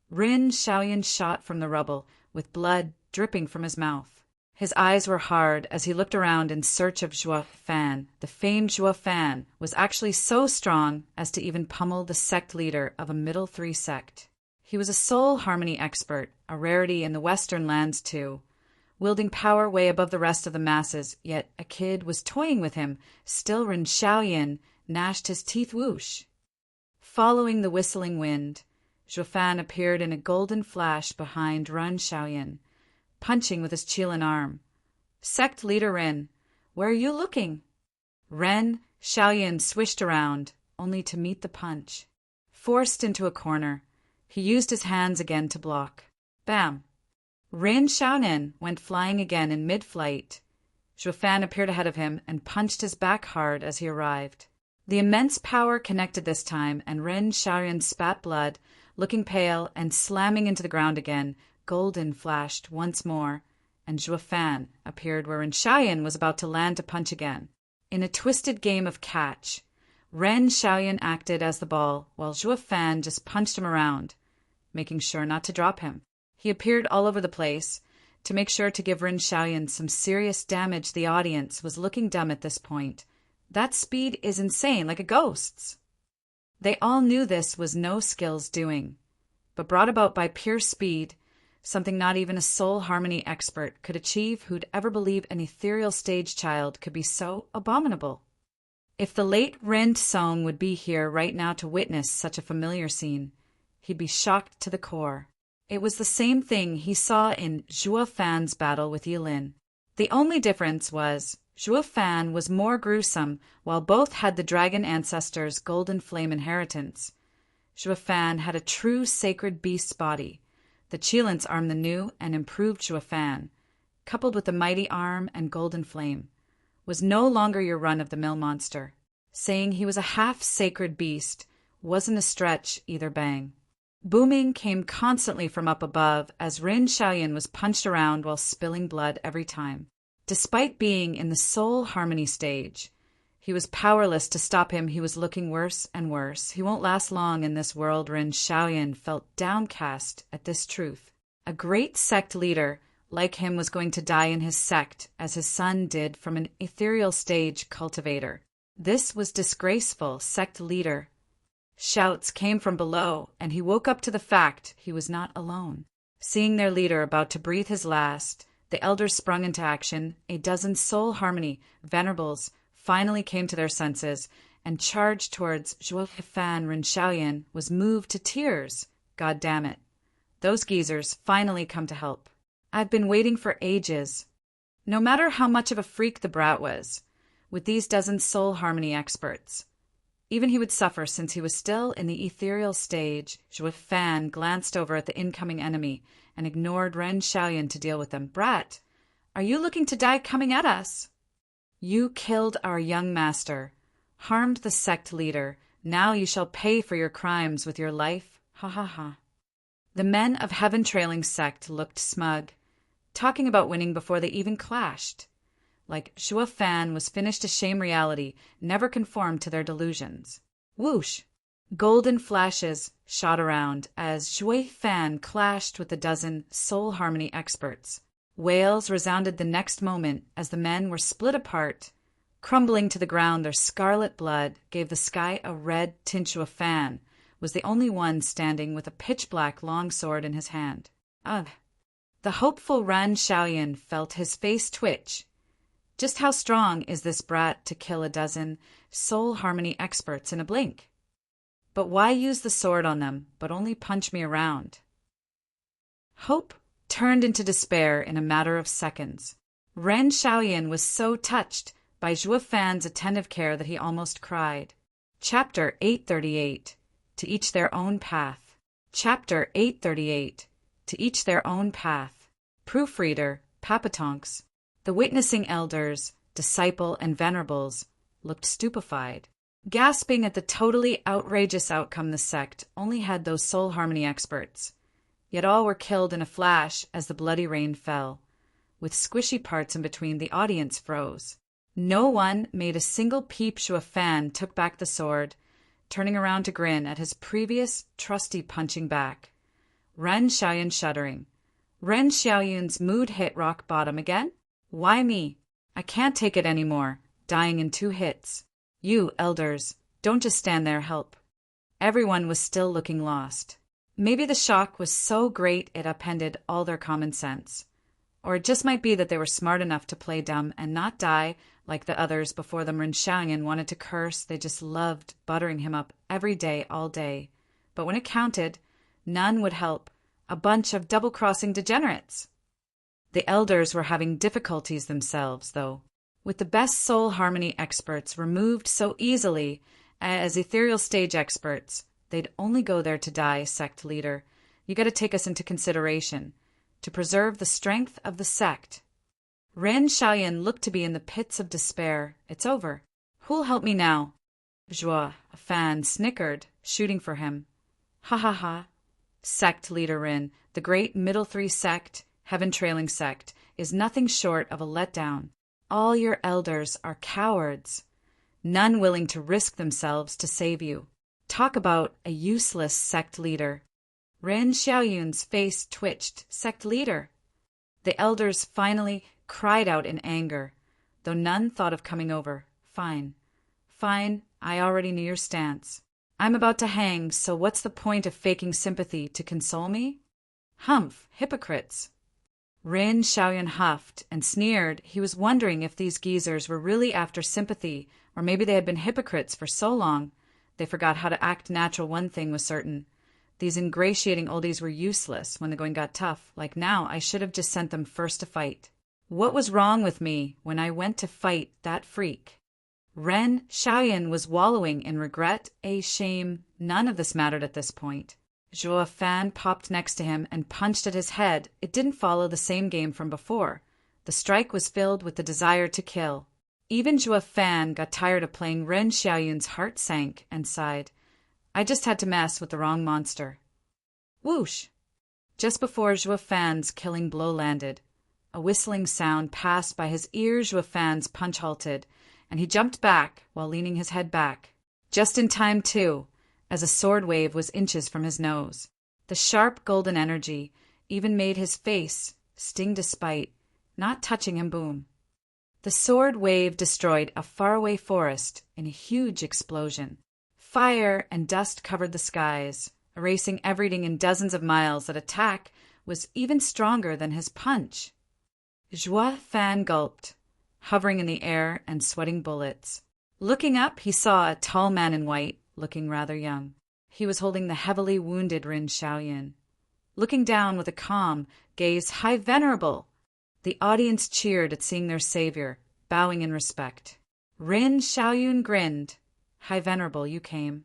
Rin Shaoyan shot from the rubble with blood dripping from his mouth. His eyes were hard as he looked around in search of Zhuo Fan. The famed Zhuo Fan was actually so strong as to even pummel the sect leader of a middle 3 sect. He was a soul harmony expert, a rarity in the western lands too, wielding power way above the rest of the masses, yet a kid was toying with him. Still Rin Shaoyan gnashed his teeth. Whoosh! Following the whistling wind, Zhuo Fan appeared in a golden flash behind Rin Shaoyan, punching with his Qilin arm. Sect leader Ren, where are you looking? Ren Shaoyan swished around, only to meet the punch. Forced into a corner, he used his hands again to block. Bam! Ren Shaoyan went flying again in mid-flight. Zhuo Fan appeared ahead of him and punched his back hard as he arrived. The immense power connected this time, and Ren Shaoyan spat blood, looking pale and slamming into the ground again. Golden flashed once more, and Zhuo Fan appeared where Ren Shaoyan was about to land to punch again. In a twisted game of catch, Ren Shaoyan acted as the ball, while Zhuo Fan just punched him around, making sure not to drop him. He appeared all over the place to make sure to give Ren Shaoyan some serious damage. The audience was looking dumb at this point. That speed is insane, like a ghost's. They all knew this was no skill's doing, but brought about by pure speed, something not even a soul harmony expert could achieve. Who'd ever believe an ethereal stage child could be so abominable? If the late Ren Song would be here right now to witness such a familiar scene, he'd be shocked to the core. It was the same thing he saw in Zhuo Fan's battle with Yilin. The only difference was Zhuo Fan was more gruesome, while both had the dragon ancestors' golden flame inheritance. Zhuo Fan had a true sacred beast's body. The Qilins armed the new and improved Zhuo Fan, coupled with the mighty arm and golden flame, was no longer your run-of-the-mill monster. Saying he was a half-sacred beast wasn't a stretch either. Bang! Booming came constantly from up above as Rin Shaoyan was punched around while spilling blood every time. Despite being in the soul harmony stage, he was powerless to stop him. He was looking worse and worse. He won't last long in this world. Rin Shaoyan felt downcast at this truth. A great sect leader like him was going to die in his sect, as his son did from an ethereal stage cultivator. This was disgraceful. Sect leader. Shouts came from below, and he woke up to the fact he was not alone. Seeing their leader about to breathe his last, the elders sprung into action. A dozen soul harmony venerables finally came to their senses and charged towards Zhuo Fan. Rin Shaoyan was moved to tears. God damn it. Those geezers finally come to help. I've been waiting for ages. No matter how much of a freak the brat was, with these dozen soul harmony experts, even he would suffer since he was still in the ethereal stage. Zhuo Fan glanced over at the incoming enemy and ignored Ren Shaoyan to deal with them. Brat, are you looking to die coming at us? You killed our young master, harmed the sect leader. Now you shall pay for your crimes with your life. Ha ha ha. The men of Heaven Trailing Sect looked smug, talking about winning before they even clashed. Like Zhuo Fan was finished to shame reality, never conformed to their delusions. Whoosh! Golden flashes shot around as Zhuo Fan clashed with a dozen soul harmony experts. Wails resounded the next moment as the men were split apart. Crumbling to the ground, their scarlet blood gave the sky a red tint. Zhuo Fan was the only one standing with a pitch-black longsword in his hand. Ugh! The hopeful Ren Shaoyan felt his face twitch. Just how strong is this brat to kill a dozen soul harmony experts in a blink? But why use the sword on them, but only punch me around? Hope turned into despair in a matter of seconds. Ren Shaoyan was so touched by Zhuo Fan's attentive care that he almost cried. Chapter 838. To each their own path. Chapter 838. to each their own path. Proofreader, Papatonks, the witnessing elders, disciple and venerables, looked stupefied, gasping at the totally outrageous outcome the sect only had those soul harmony experts. Yet all were killed in a flash as the bloody rain fell. With squishy parts in between, the audience froze. No one made a single peep. Zhuo Fan took back the sword, turning around to grin at his previous trusty punching back. Ren Xiaoyun shuddering. Ren Xiaoyun's mood hit rock bottom again? Why me? I can't take it anymore, dying in 2 hits. You, elders, don't just stand there, help. Everyone was still looking lost. Maybe the shock was so great it upended all their common sense. Or it just might be that they were smart enough to play dumb and not die like the others before them. Ren Xiaoyun wanted to curse. They just loved buttering him up every day, all day. But when it counted, none would help. A bunch of double-crossing degenerates. The elders were having difficulties themselves, though. With the best soul harmony experts removed so easily as ethereal stage experts, they'd only go there to die, sect leader. You gotta take us into consideration. To preserve the strength of the sect. Ren Xiaoyun looked to be in the pits of despair. It's over. Who'll help me now? Zhuo Fan snickered, shooting for him. Ha ha ha. Sect leader Ren, the great middle 3 sect, heaven-trailing sect, is nothing short of a letdown. All your elders are cowards, none willing to risk themselves to save you. Talk about a useless sect leader. Ren Xiaoyun's face twitched. Sect leader. The elders finally cried out in anger, though none thought of coming over. Fine. Fine, I already knew your stance. I'm about to hang, so what's the point of faking sympathy to console me? Humph, hypocrites. Ren Xiaoyun huffed and sneered. He was wondering if these geezers were really after sympathy, or maybe they had been hypocrites for so long they forgot how to act natural. One thing was certain. These ingratiating oldies were useless when the going got tough. Like now, I should have just sent them first to fight. What was wrong with me when I went to fight that freak? Ren Xiaoyun was wallowing in regret, shame. None of this mattered at this point. Zhuo Fan popped next to him and punched at his head. It didn't follow the same game from before. The strike was filled with the desire to kill. Even Zhuo Fan got tired of playing. Ren Xiaoyun's heart sank and sighed. I just had to mess with the wrong monster. Whoosh! Just before Zhuo Fan's killing blow landed, a whistling sound passed by his ears. Zhuo Fan's punch halted, and he jumped back while leaning his head back. Just in time, too, as a sword wave was inches from his nose. The sharp golden energy even made his face sting despite not touching him. Boom. The sword wave destroyed a faraway forest in a huge explosion. Fire and dust covered the skies, erasing everything in dozens of miles. That attack was even stronger than his punch. Zhuo Fan gulped, hovering in the air and sweating bullets. Looking up, he saw a tall man in white, looking rather young. He was holding the heavily wounded Ren Xiaoyun. Looking down with a calm gaze, High Venerable! The audience cheered at seeing their savior, bowing in respect. Ren Xiaoyun grinned. High Venerable, you came.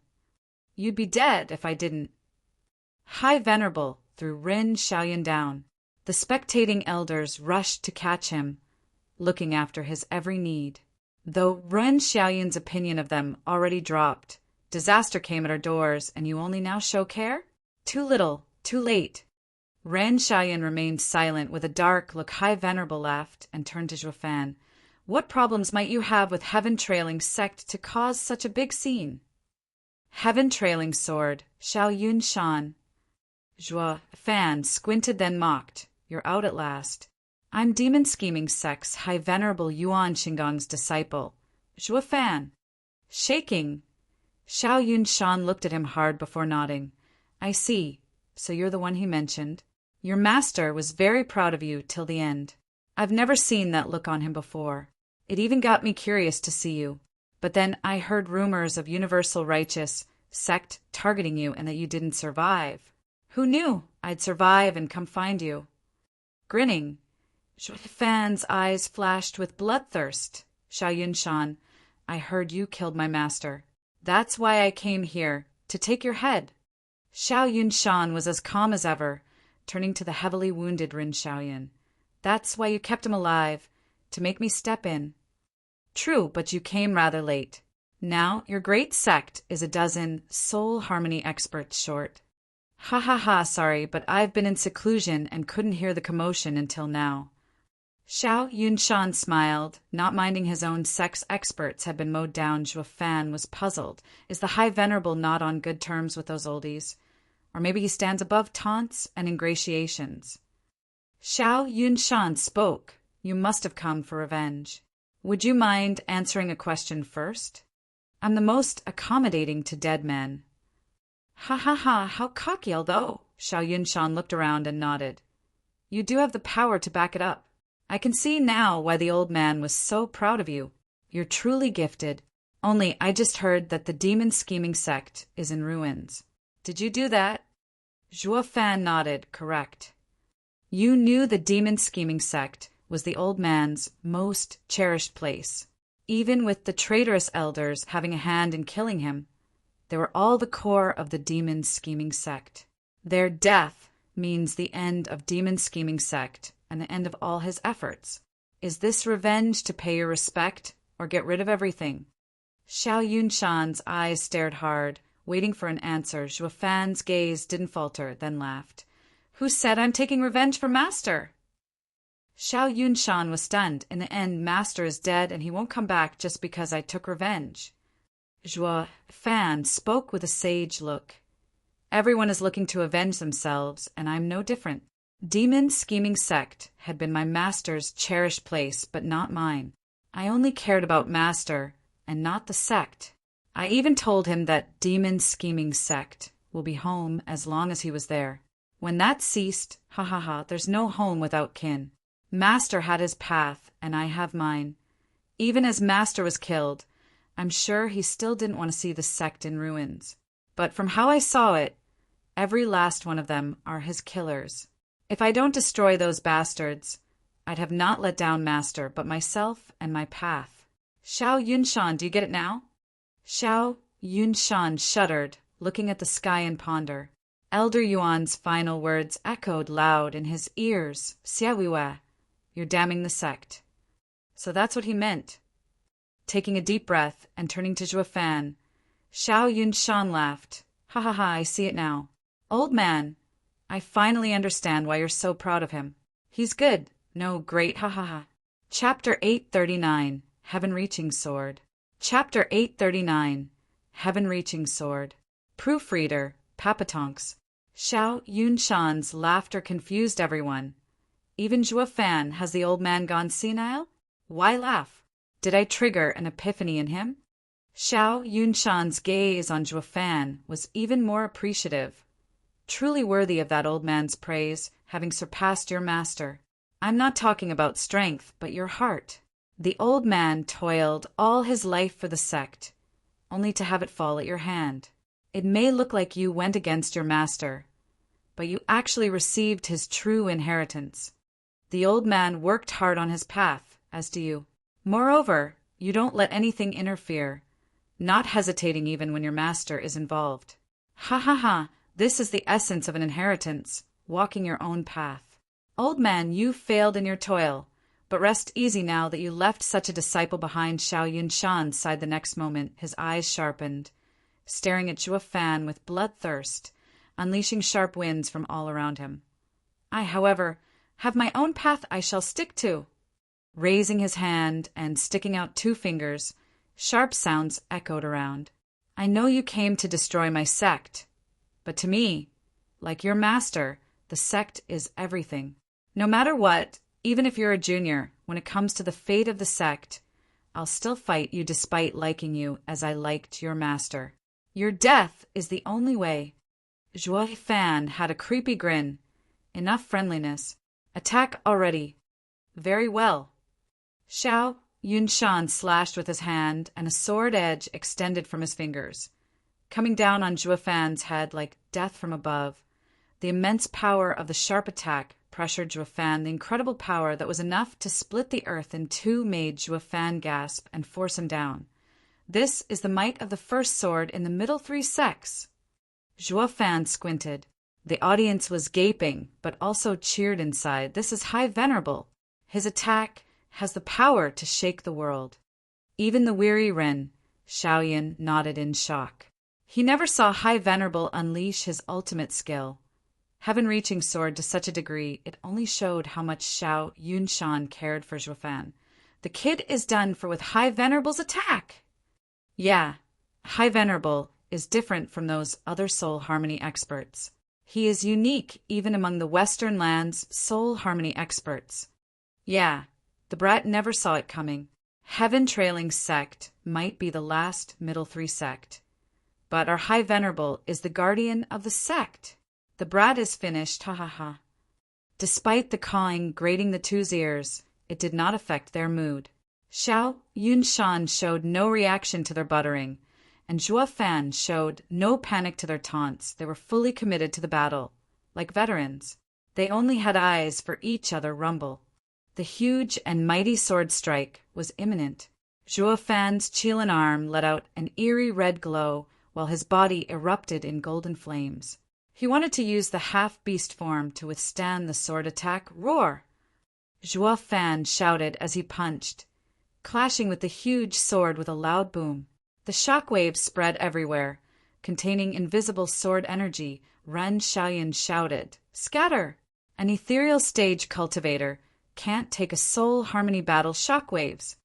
You'd be dead if I didn't. High Venerable threw Ren Xiaoyun down. The spectating elders rushed to catch him, looking after his every need. Though Ren Xiaoyun's opinion of them already dropped, disaster came at our doors, and you only now show care? Too little, too late. Ren Xiaoyun remained silent with a dark look. High Venerable laughed and turned to Zhuo Fan. What problems might you have with heaven-trailing sect to cause such a big scene? Heaven-trailing sword, Xiaoyun Shan. Zhuo Fan squinted, then mocked. You're out at last. I'm demon-scheming sect's High Venerable Yuan Xingong's disciple. Zhuo Fan. Shaking. Xiaoyun Shan looked at him hard before nodding. I see. So you're the one he mentioned. Your master was very proud of you till the end. I've never seen that look on him before. It even got me curious to see you. But then I heard rumors of universal righteous sect targeting you and that you didn't survive. Who knew I'd survive and come find you? Grinning, Zhuo Fan's eyes flashed with bloodthirst. Xiaoyun Shan, I heard you killed my master. That's why I came here, to take your head. Xiaoyun Shan was as calm as ever, turning to the heavily wounded Rin Xiaoyan. That's why you kept him alive, to make me step in. True, but you came rather late. Now your great sect is a dozen soul harmony experts short. Ha ha ha, sorry, but I've been in seclusion and couldn't hear the commotion until now. Xiao Yunshan smiled, not minding his own sex experts had been mowed down. Zhuo Fan was puzzled. Is the High Venerable not on good terms with those oldies? Or maybe he stands above taunts and ingratiations. Xiao Yunshan spoke. You must have come for revenge. Would you mind answering a question first? I'm the most accommodating to dead men. Ha ha ha, how cocky, although. Xiao Yunshan looked around and nodded. You do have the power to back it up. I can see now why the old man was so proud of you. You're truly gifted. Only I just heard that the demon scheming sect is in ruins. Did you do that? Zhuo Fan nodded, correct. You knew the demon scheming sect was the old man's most cherished place. Even with the traitorous elders having a hand in killing him, they were all the core of the demon scheming sect. Their death means the end of demon scheming sect and the end of all his efforts. Is this revenge to pay your respect or get rid of everything? Xiao Yunshan's eyes stared hard, waiting for an answer. Zhuo Fan's gaze didn't falter, then laughed. Who said I'm taking revenge for Master? Xiao Yunshan was stunned. In the end, Master is dead and he won't come back just because I took revenge. Zhuo Fan spoke with a sage look. Everyone is looking to avenge themselves, and I'm no different. Demon scheming sect had been my master's cherished place, but not mine. I only cared about Master and not the sect. I even told him that demon scheming sect will be home as long as he was there. When that ceased, ha ha ha, there's no home without kin. Master had his path, and I have mine. Even as Master was killed, I'm sure he still didn't want to see the sect in ruins. But from how I saw it, every last one of them are his killers. If I don't destroy those bastards, I'd have not let down Master, but myself and my path. Xiao Yunshan, do you get it now? Xiao Yunshan shuddered, looking at the sky in ponder. Elder Yuan's final words echoed loud in his ears. Xiaowiwa, you're damning the sect. So that's what he meant. Taking a deep breath and turning to Zhuo Fan, Xiao Yunshan laughed. Ha ha ha, I see it now. Old man, I finally understand why you're so proud of him. He's good. No, great, ha ha ha. Chapter 839, Heaven-Reaching Sword. Chapter 839, Heaven-Reaching Sword. Proofreader, Papatonks. Xiao Yunshan's laughter confused everyone. Even Zhuo Fan, has the old man gone senile? Why laugh? Did I trigger an epiphany in him? Xiao Yunshan's gaze on Zhuo Fan was even more appreciative. Truly worthy of that old man's praise, having surpassed your master. I'm not talking about strength, but your heart. The old man toiled all his life for the sect, only to have it fall at your hand. It may look like you went against your master, but you actually received his true inheritance. The old man worked hard on his path, as do you. Moreover, you don't let anything interfere, not hesitating even when your master is involved. Ha ha ha, this is the essence of an inheritance, walking your own path. Old man, you failed in your toil, but rest easy now that you left such a disciple behind. Xiao Yunshan sighed the next moment, his eyes sharpened, staring at Zhuo Fan with bloodthirst, unleashing sharp winds from all around him. I, however, have my own path I shall stick to. Raising his hand and sticking out 2 fingers, sharp sounds echoed around. I know you came to destroy my sect, but to me, like your master, the sect is everything. No matter what, even if you're a junior, when it comes to the fate of the sect, I'll still fight you despite liking you as I liked your master. Your death is the only way. Zhuo Fan had a creepy grin. Enough friendliness. Attack already. Very well. Xiao Yunshan slashed with his hand, and a sword edge extended from his fingers, coming down on Zhuo Fan's head like death from above. The immense power of the sharp attack pressured Zhuo Fan. The incredible power that was enough to split the earth in 2 made Zhuo Fan gasp and force him down. This is the might of the first sword in the middle 3 sects. Zhuo Fan squinted. The audience was gaping, but also cheered inside. This is High Venerable. His attack has the power to shake the world. Even the weary Ren, Xiaoyan, nodded in shock. He never saw High Venerable unleash his ultimate skill. Heaven-reaching sword to such a degree, it only showed how much Xiao Yunshan cared for Zhuofan. The kid is done for with High Venerable's attack! Yeah, High Venerable is different from those other soul harmony experts. He is unique even among the Western lands' soul harmony experts. Yeah, the brat never saw it coming. Heaven-trailing sect might be the last middle three sect. But our High Venerable is the guardian of the sect. The brat is finished, ha ha ha. Despite the cawing grating the two's ears, it did not affect their mood. Xiao Yunshan showed no reaction to their buttering, and Zhuofan showed no panic to their taunts. They were fully committed to the battle, like veterans. They only had eyes for each other rumble. The huge and mighty sword strike was imminent. Zhuofan's Qilin arm let out an eerie red glow, while his body erupted in golden flames. He wanted to use the half-beast form to withstand the sword attack. Roar! Zhuofan shouted as he punched, clashing with the huge sword with a loud boom. The shockwaves spread everywhere. Containing invisible sword energy, Ren Xiaoyan shouted, "Scatter!" An ethereal stage cultivator can't take a soul harmony battle shockwaves.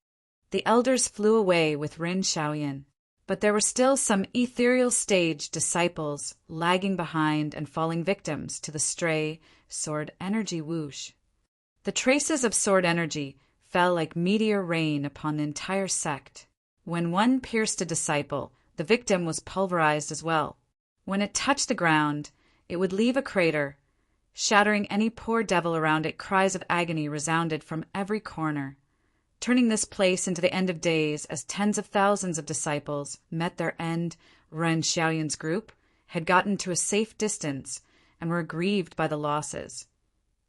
The elders flew away with Ren Xiaoyan. But there were still some ethereal stage disciples lagging behind and falling victims to the stray sword energy whoosh. The traces of sword energy fell like meteor rain upon the entire sect. When one pierced a disciple, the victim was pulverized as well. When it touched the ground, it would leave a crater, shattering any poor devil around it. Cries of agony resounded from every corner, turning this place into the end of days as tens of thousands of disciples met their end. Ren Xiaoyan's group had gotten to a safe distance and were aggrieved by the losses.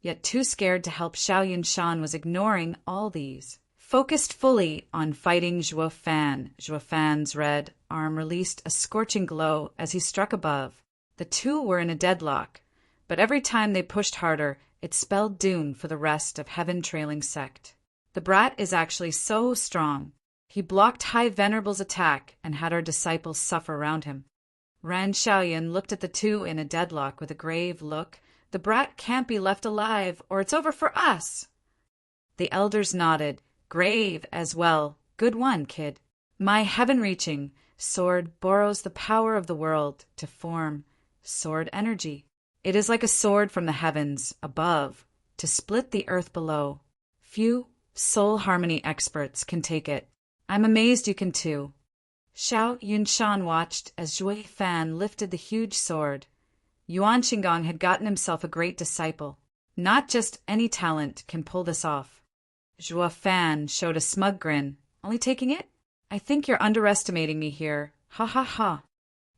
Yet too scared to help, Xiao Yunshan was ignoring all these, focused fully on fighting Zhuofan. Zhuofan's red arm released a scorching glow as he struck above. The two were in a deadlock, but every time they pushed harder, it spelled doom for the rest of Heaven-trailing sect. The brat is actually so strong. He blocked High Venerable's attack and had our disciples suffer around him. Ren Xiaoyan looked at the two in a deadlock with a grave look. The brat can't be left alive, or it's over for us. The elders nodded, grave as well. Good one, kid. My heaven-reaching sword borrows the power of the world to form sword energy. It is like a sword from the heavens above to split the earth below. Few soul harmony experts can take it. I'm amazed you can too. Xiao Yunshan watched as Zhuofan lifted the huge sword. Yuan Xingong had gotten himself a great disciple. Not just any talent can pull this off. Zhuofan showed a smug grin. Only taking it? I think you're underestimating me here. Ha ha ha.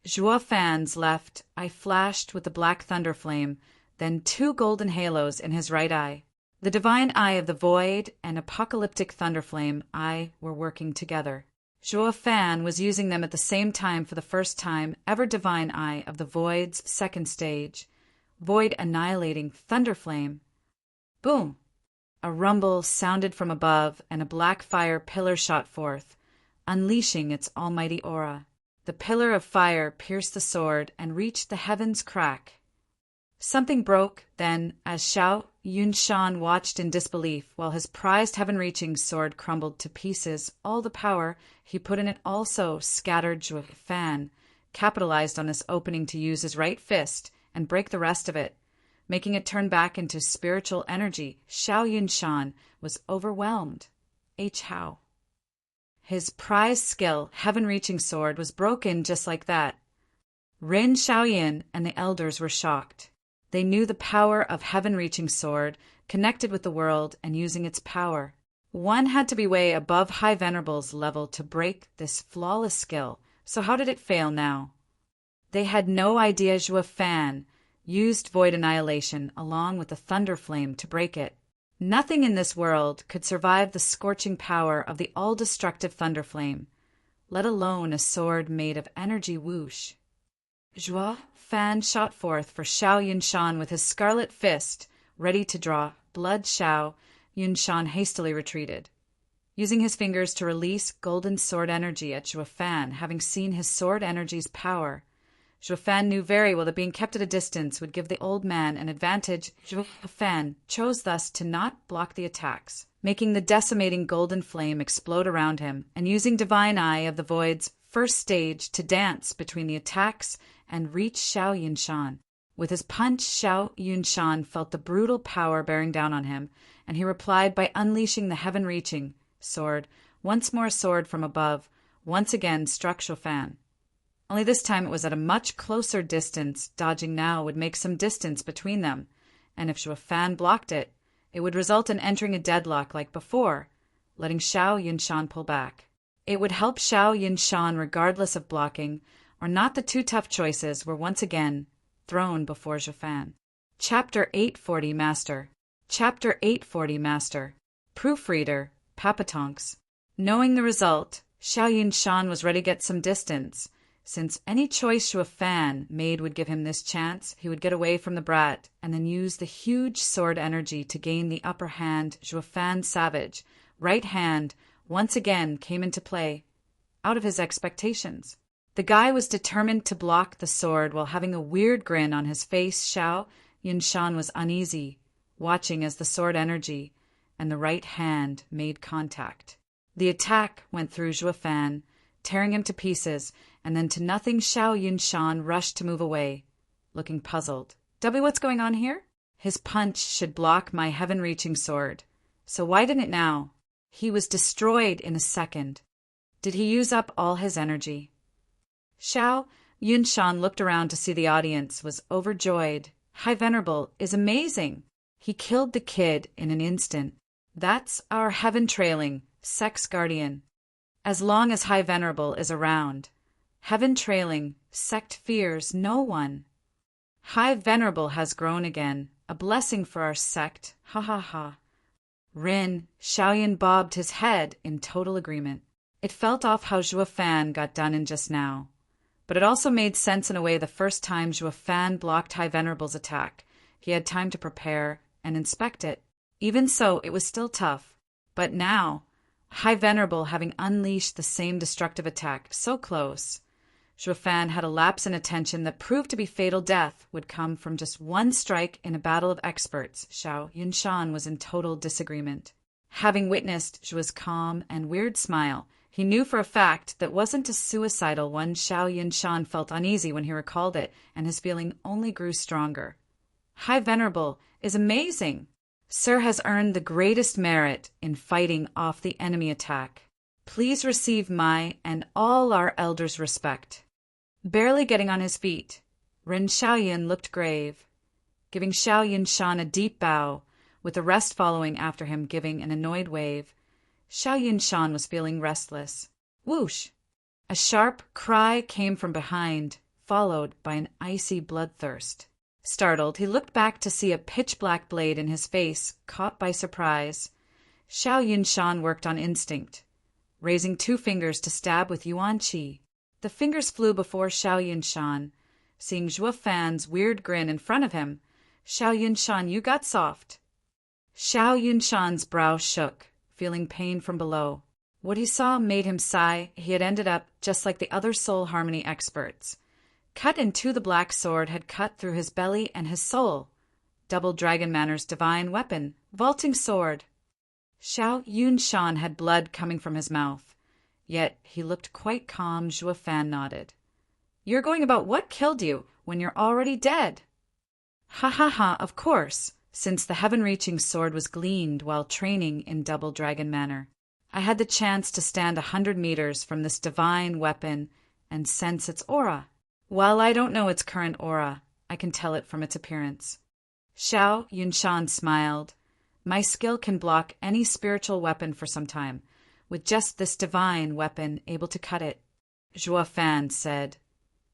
Zhuofan's left eye flashed with the black thunder flame, then two golden halos in his right eye. The divine eye of the void and apocalyptic thunderflame eye were working together. Zhuofan was using them at the same time for the first time ever. Divine eye of the void's second stage. Void annihilating thunderflame. Boom! A rumble sounded from above and a black fire pillar shot forth, unleashing its almighty aura. The pillar of fire pierced the sword and reached the heavens crack. Something broke then as Xiao Yunshan watched in disbelief while his prized heaven-reaching sword crumbled to pieces. All the power he put in it also scattered. Zhuofan capitalized on this opening to use his right fist and break the rest of it, making it turn back into spiritual energy. Xiao Yunshan was overwhelmed. How? His prized skill, heaven-reaching sword, was broken just like that. Ren Xiaoyan and the elders were shocked. They knew the power of heaven-reaching sword, connected with the world and using its power. One had to be way above High Venerable's level to break this flawless skill. So how did it fail now? They had no idea Zhuofan used void annihilation along with the thunder flame to break it. Nothing in this world could survive the scorching power of the all-destructive thunder flame, let alone a sword made of energy whoosh. Zhuofan Fan shot forth for Xiao Yunshan with his scarlet fist, ready to draw blood. Xiao Yunshan hastily retreated, using his fingers to release golden sword energy at Zhuo Fan. Having seen his sword energy's power, Zhuo Fan knew very well that being kept at a distance would give the old man an advantage. Zhuo Fan chose thus to not block the attacks, making the decimating golden flame explode around him, and using Divine Eye of the Void's first stage to dance between the attacks and reach Xiao Yunshan. With his punch, Xiao Yunshan felt the brutal power bearing down on him, and he replied by unleashing the heaven-reaching sword. Once more, a sword from above once again struck Zhuo Fan. Only this time it was at a much closer distance. Dodging now would make some distance between them, and if Zhuo Fan blocked it, it would result in entering a deadlock like before, letting Xiao Yunshan pull back. It would help Xiao Yunshan regardless of blocking, or not. The two tough choices were once again thrown before Zhuo Fan. Chapter 840 Master. Chapter 840 Master. Proofreader, Papatonks. Knowing the result, Xiao Yunshan was ready to get some distance. Since any choice Zhuo Fan made would give him this chance, he would get away from the brat and then use the huge sword energy to gain the upper hand. Zhuo Fan's savage right hand once again came into play, out of his expectations. The guy was determined to block the sword while having a weird grin on his face. Xiao Yunshan was uneasy, watching as the sword energy and the right hand made contact. The attack went through Zhuo Fan, tearing him to pieces, and then to nothing. Xiao Yunshan rushed to move away, looking puzzled. What's going on here? His punch should block my heaven-reaching sword, so why didn't it now? He was destroyed in a second. Did he use up all his energy? Xiao Yunshan looked around to see the audience was overjoyed. High Venerable is amazing. He killed the kid in an instant. That's our heaven-trailing sex guardian. As long as High Venerable is around, heaven-trailing sect fears no one. High Venerable has grown again, a blessing for our sect. Ha ha ha. Rin Xiaoyan bobbed his head in total agreement. It felt off how Zhuo Fan got done in just now, but it also made sense in a way. The first time Zhuo Fan blocked High Venerable's attack, he had time to prepare and inspect it. Even so, it was still tough. But now, High Venerable having unleashed the same destructive attack so close, Zhuo Fan had a lapse in attention that proved to be fatal. Death would come from just one strike in a battle of experts. Xiao Yunshan was in total disagreement. Having witnessed Zhuo's calm and weird smile, he knew for a fact that wasn't a suicidal one. Xiao Yunshan felt uneasy when he recalled it, and his feeling only grew stronger. High Venerable is amazing. Sir has earned the greatest merit in fighting off the enemy attack. Please receive my and all our elders' respect. Barely getting on his feet, Ren Xiaoyan looked grave, giving Xiao Yunshan a deep bow, with the rest following after him giving an annoyed wave. Xiao Yunshan was feeling restless. Whoosh! A sharp cry came from behind, followed by an icy bloodthirst. Startled, he looked back to see a pitch-black blade in his face, caught by surprise. Xiao Yunshan worked on instinct, raising two fingers to stab with Yuan Qi. The fingers flew before Xiao Yunshan. Seeing Zhuo Fan's weird grin in front of him, Xiao Yunshan, you got soft. Xiao Yunshan's brow shook, feeling pain from below. What he saw made him sigh. He had ended up just like the other soul harmony experts. Cut in two, the black sword had cut through his belly and his soul. Double Dragon Manor's divine weapon, vaulting sword. Xiao Yunshan had blood coming from his mouth, yet he looked quite calm. Zhuo Fan nodded. You're going about what killed you when you're already dead? Ha ha ha, of course, since the heaven-reaching sword was gleaned while training in Double Dragon Manor. I had the chance to stand 100 meters from this divine weapon and sense its aura. While I don't know its current aura, I can tell it from its appearance. Xiao Yunshan smiled. My skill can block any spiritual weapon for some time, with just this divine weapon able to cut it. Zhuo Fan said,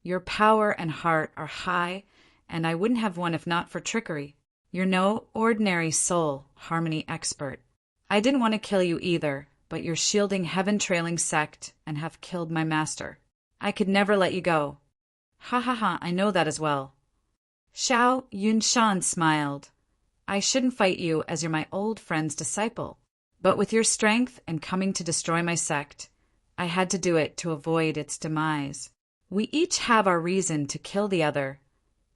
Your power and heart are high, and I wouldn't have one if not for trickery. You're no ordinary soul harmony expert. I didn't want to kill you either, but you're shielding heaven-trailing sect and have killed my master. I could never let you go. Ha ha ha, I know that as well. Xiao Yunshan smiled. I shouldn't fight you as you're my old friend's disciple. But with your strength and coming to destroy my sect, I had to do it to avoid its demise. We each have our reason to kill the other,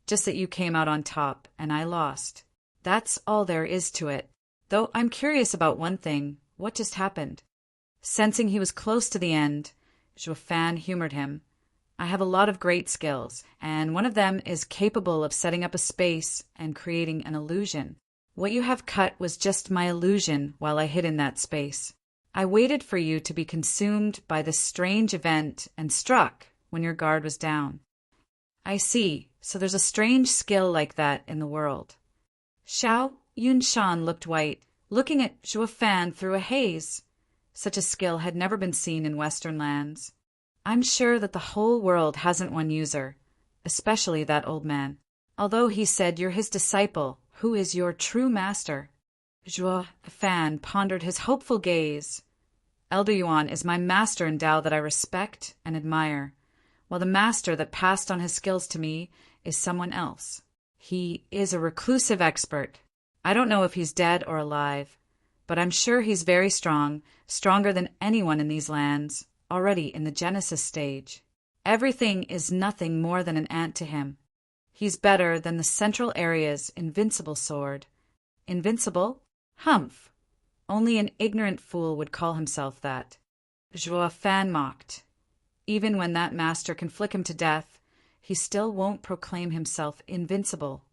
just that you came out on top and I lost. That's all there is to it. Though I'm curious about one thing. What just happened? Sensing he was close to the end, Zhuo Fan humored him. I have a lot of great skills, and one of them is capable of setting up a space and creating an illusion. What you have cut was just my illusion while I hid in that space. I waited for you to be consumed by this strange event and struck when your guard was down. I see, so there's a strange skill like that in the world. Xiao Yunshan looked white, looking at Zhuo Fan through a haze. Such a skill had never been seen in Western lands. I'm sure that the whole world hasn't one user, especially that old man. Although he said you're his disciple, who is your true master? Zhuo Fan pondered his hopeful gaze. Elder Yuan is my master in Tao that I respect and admire, while the master that passed on his skills to me is someone else. He is a reclusive expert. I don't know if he's dead or alive, but I'm sure he's very strong, stronger than anyone in these lands, already in the Genesis stage. Everything is nothing more than an ant to him. He's better than the Central Area's invincible sword. Invincible? Humph! Only an ignorant fool would call himself that. Zhuo Fan mocked. Even when that master can flick him to death, he still won't proclaim himself invincible.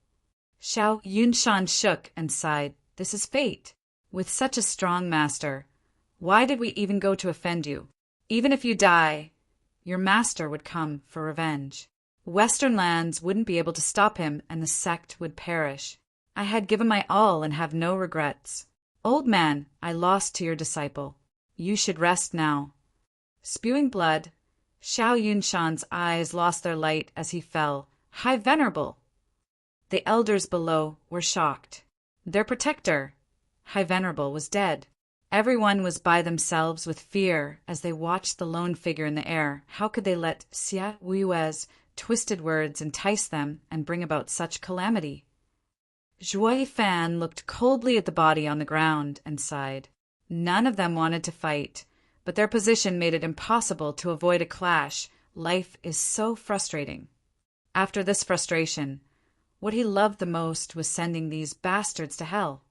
Xiao Yunshan shook and sighed. This is fate. With such a strong master, why did we even go to offend you? Even if you die, your master would come for revenge. Western lands wouldn't be able to stop him and the sect would perish. I had given my all and have no regrets. Old man, I lost to your disciple. You should rest now. Spewing blood, Xiao Yunshan's eyes lost their light as he fell. High Venerable! The elders below were shocked. Their protector, High Venerable, was dead. Everyone was by themselves with fear as they watched the lone figure in the air. How could they let Xia Wui's twisted words entice them and bring about such calamity? Zhuo Fan looked coldly at the body on the ground and sighed. None of them wanted to fight, but their position made it impossible to avoid a clash. Life is so frustrating. After this frustration, what he loved the most was sending these bastards to hell.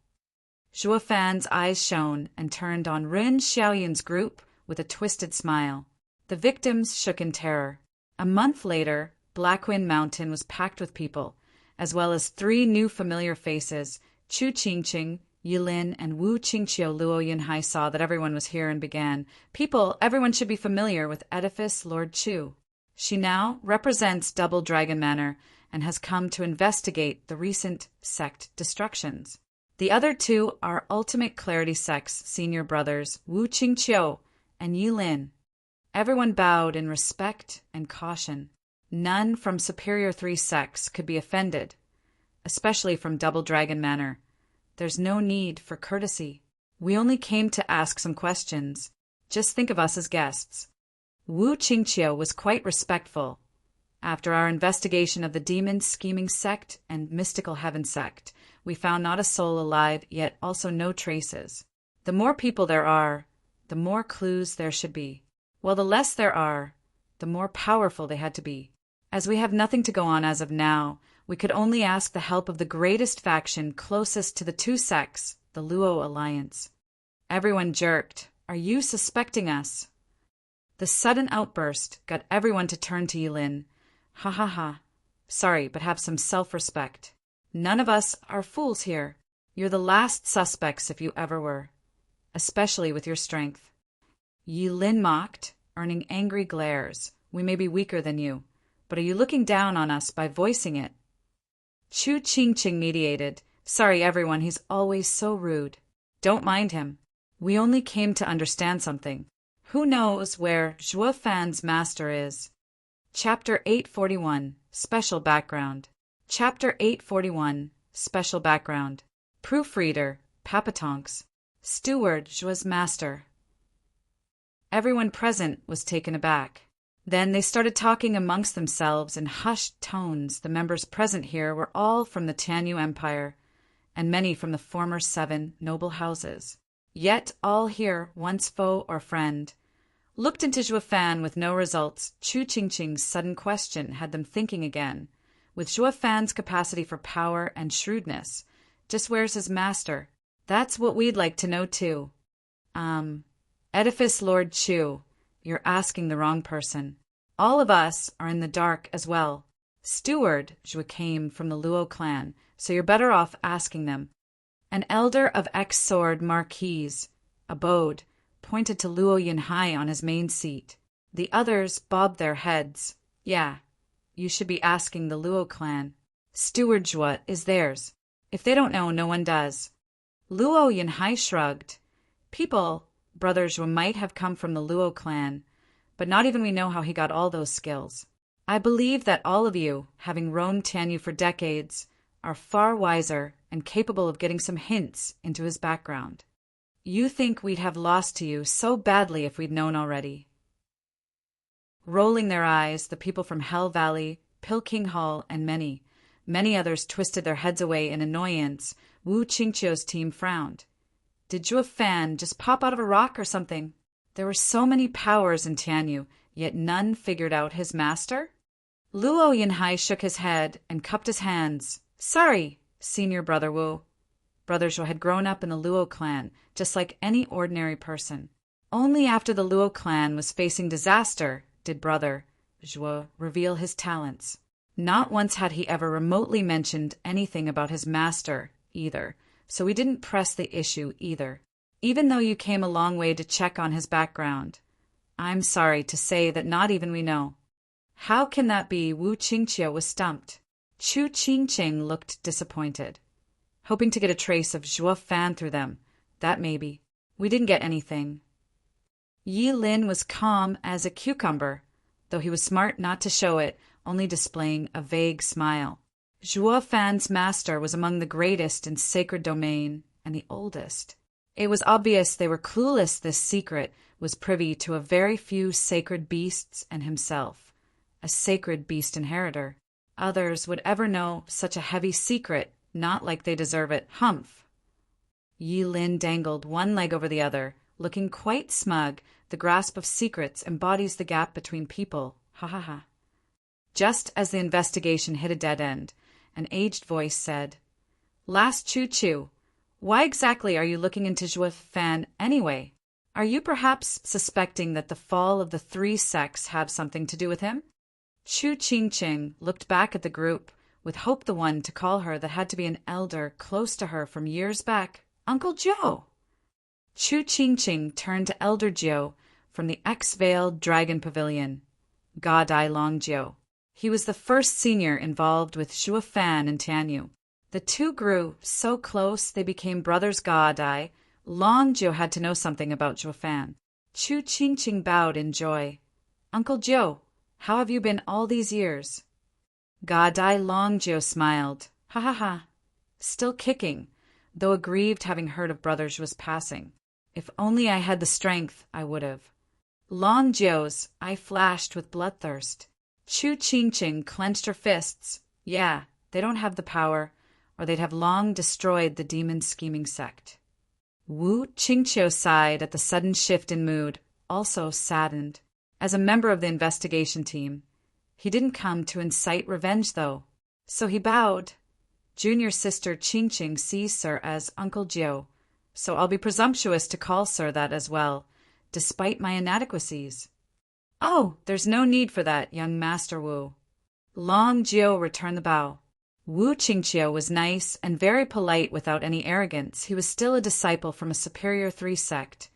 Zhuo Fan's eyes shone and turned on Ren Xiaoyun's group with a twisted smile. The victims shook in terror. A month later, Blackwind Mountain was packed with people, as well as 3 new familiar faces. Chu Qingqing, Yilin, and Wu Qingqiu. Luo Yunhai saw that everyone was here and began. People, everyone should be familiar with Edifice Lord Chu. She now represents Double Dragon Manor and has come to investigate the recent sect destructions. The other 2 are Ultimate Clarity Sect's senior brothers, Wu Qingqiu and Yilin. Everyone bowed in respect and caution. None from Superior 3 sects could be offended, especially from Double Dragon Manor. There's no need for courtesy. We only came to ask some questions. Just think of us as guests. Wu Qingqiu was quite respectful. After our investigation of the Demon Scheming Sect and Mystical Heaven Sect, we found not a soul alive, yet also no traces. The more people there are, the more clues there should be. While the less there are, the more powerful they had to be. As we have nothing to go on as of now, we could only ask the help of the greatest faction closest to the 2 sects, the Luo Alliance. Everyone jerked. Are you suspecting us? The sudden outburst got everyone to turn to Yilin. Ha ha ha. Sorry, but have some self-respect. None of us are fools here. You're the last suspects if you ever were, especially with your strength. Yilin mocked, earning angry glares. We may be weaker than you, but are you looking down on us by voicing it? Chu Qingqing mediated. Sorry, everyone, he's always so rude. Don't mind him. We only came to understand something. Who knows where Zhuo Fan's master is? Chapter 841, Special Background. Chapter 841, Special Background. Proofreader, Papatonks. Steward, Zhuo's master. Everyone present was taken aback. Then they started talking amongst themselves in hushed tones. The members present here were all from the Tianyu Empire, and many from the former 7 noble houses. Yet all here, once foe or friend, looked into Zhuo Fan with no results. Chu Qingqing's sudden question had them thinking again. With Zhuo Fan's capacity for power and shrewdness, just where's his master? That's what we'd like to know too. Edifice Lord Chu, you're asking the wrong person. All of us are in the dark as well. Steward, Zhuo came from the Luo clan, so you're better off asking them. An elder of X-Sword Marquise, abode, pointed to Luo Yinhai on his main seat. The others bobbed their heads. Yeah, you should be asking the Luo clan. Steward Zhuo is theirs. If they don't know, no one does. Luo Yinhai shrugged. People, Brother Zhuo might have come from the Luo clan, but not even we know how he got all those skills. I believe that all of you, having roamed Tianyu for decades, are far wiser and capable of getting some hints into his background. You think we'd have lost to you so badly if we'd known already. Rolling their eyes, the people from Hell Valley, Pilking Hall, and many others twisted their heads away in annoyance. Wu Qingqiu's team frowned. Did Zhuo Fan just pop out of a rock or something? There were so many powers in Tianyu, yet none figured out his master? Luo Yinhai shook his head and cupped his hands. Sorry, senior brother Wu. Brother Zhuo had grown up in the Luo clan, just like any ordinary person. Only after the Luo clan was facing disaster did Brother Zhuo reveal his talents. Not once had he ever remotely mentioned anything about his master, either, so we didn't press the issue either, even though you came a long way to check on his background. I'm sorry to say that not even we know. How can that be? Wu Qingqiu was stumped. Chu Qingqing looked disappointed, hoping to get a trace of Zhuo Fan through them. That maybe. We didn't get anything. Yi Lin was calm as a cucumber, though he was smart not to show it, only displaying a vague smile. Zhuo Fan's master was among the greatest in sacred domain and the oldest. It was obvious they were clueless this secret was privy to a very few sacred beasts and himself, a sacred beast inheritor. Others would ever know such a heavy secret, not like they deserve it. Humph. Yi Lin dangled one leg over the other, looking quite smug. The grasp of secrets embodies the gap between people. Ha ha ha. Just as the investigation hit a dead end, an aged voice said, Last Chu, why exactly are you looking into Zhuo Fan anyway? Are you perhaps suspecting that the fall of the 3 sects have something to do with him? Chu Qingqing looked back at the group, with Hope the one to call her that had to be an elder close to her from years back. Uncle Jiu! Chu Qingqing turned to Elder Jiu from the X-Veiled Dragon Pavilion. God Ai Long Jiu. He was the first senior involved with Zhuo Fan and Tianyu. The two grew so close they became brothers. God Ai Long Jiu had to know something about Zhuo Fan. Chu Qingqing bowed in joy. Uncle Jiu, how have you been all these years? God Ai Long Jiu smiled. Ha ha ha. Still kicking, though aggrieved having heard of Brother Zhuo's passing. If only I had the strength, I would have. Long Jiu's eye flashed with bloodthirst. Chu Qingqing clenched her fists. Yeah, they don't have the power, or they'd have long destroyed the demon scheming sect. Wu Qingqiu sighed at the sudden shift in mood, also saddened. As a member of the investigation team, he didn't come to incite revenge, though. So he bowed. Junior sister Qingqing sees Sir as Uncle Jiu, so I'll be presumptuous to call Sir that as well, despite my inadequacies. Oh, there's no need for that, young Master Wu. Long Jiu returned the bow. Wu Qingqiu was nice and very polite without any arrogance. He was still a disciple from a superior 3 sect,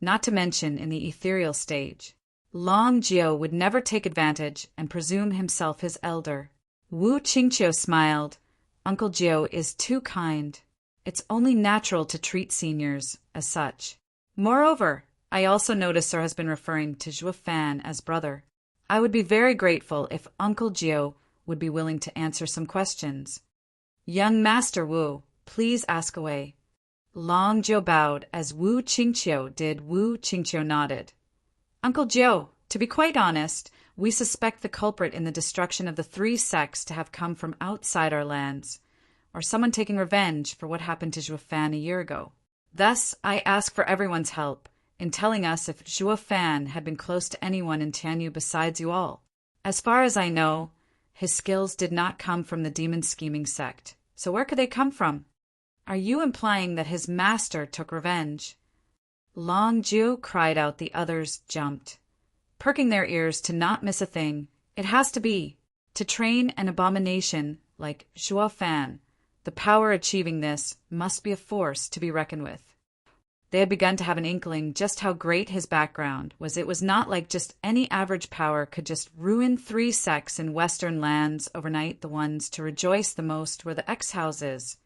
not to mention in the ethereal stage. Long Jiu would never take advantage and presume himself his elder. Wu Qingqiu smiled. Uncle Jiu is too kind. It's only natural to treat seniors as such. Moreover, I also notice Sir has been referring to Zhuo Fan as brother. I would be very grateful if Uncle Jiu would be willing to answer some questions. Young Master Wu, please ask away. Long Jiu bowed as Wu Qingqiu did. Wu Qingqiu nodded. Uncle Jiu, to be quite honest, We suspect the culprit in the destruction of the 3 sects to have come from outside our lands, or someone taking revenge for what happened to Zhuo a year ago. Thus, I ask for everyone's help in telling us if Zhuo had been close to anyone in Tianyu besides you all. As far as I know, his skills did not come from the demon scheming sect. So where could they come from? Are you implying that his master took revenge? Long Jiu, cried out. The others jumped, perking their ears to not miss a thing. It has to be. To train an abomination like Zhuo, the power achieving this must be a force to be reckoned with. They had begun to have an inkling just how great his background was. It was not like just any average power could just ruin 3 sects in Western lands overnight. The ones to rejoice the most were the ex-houses.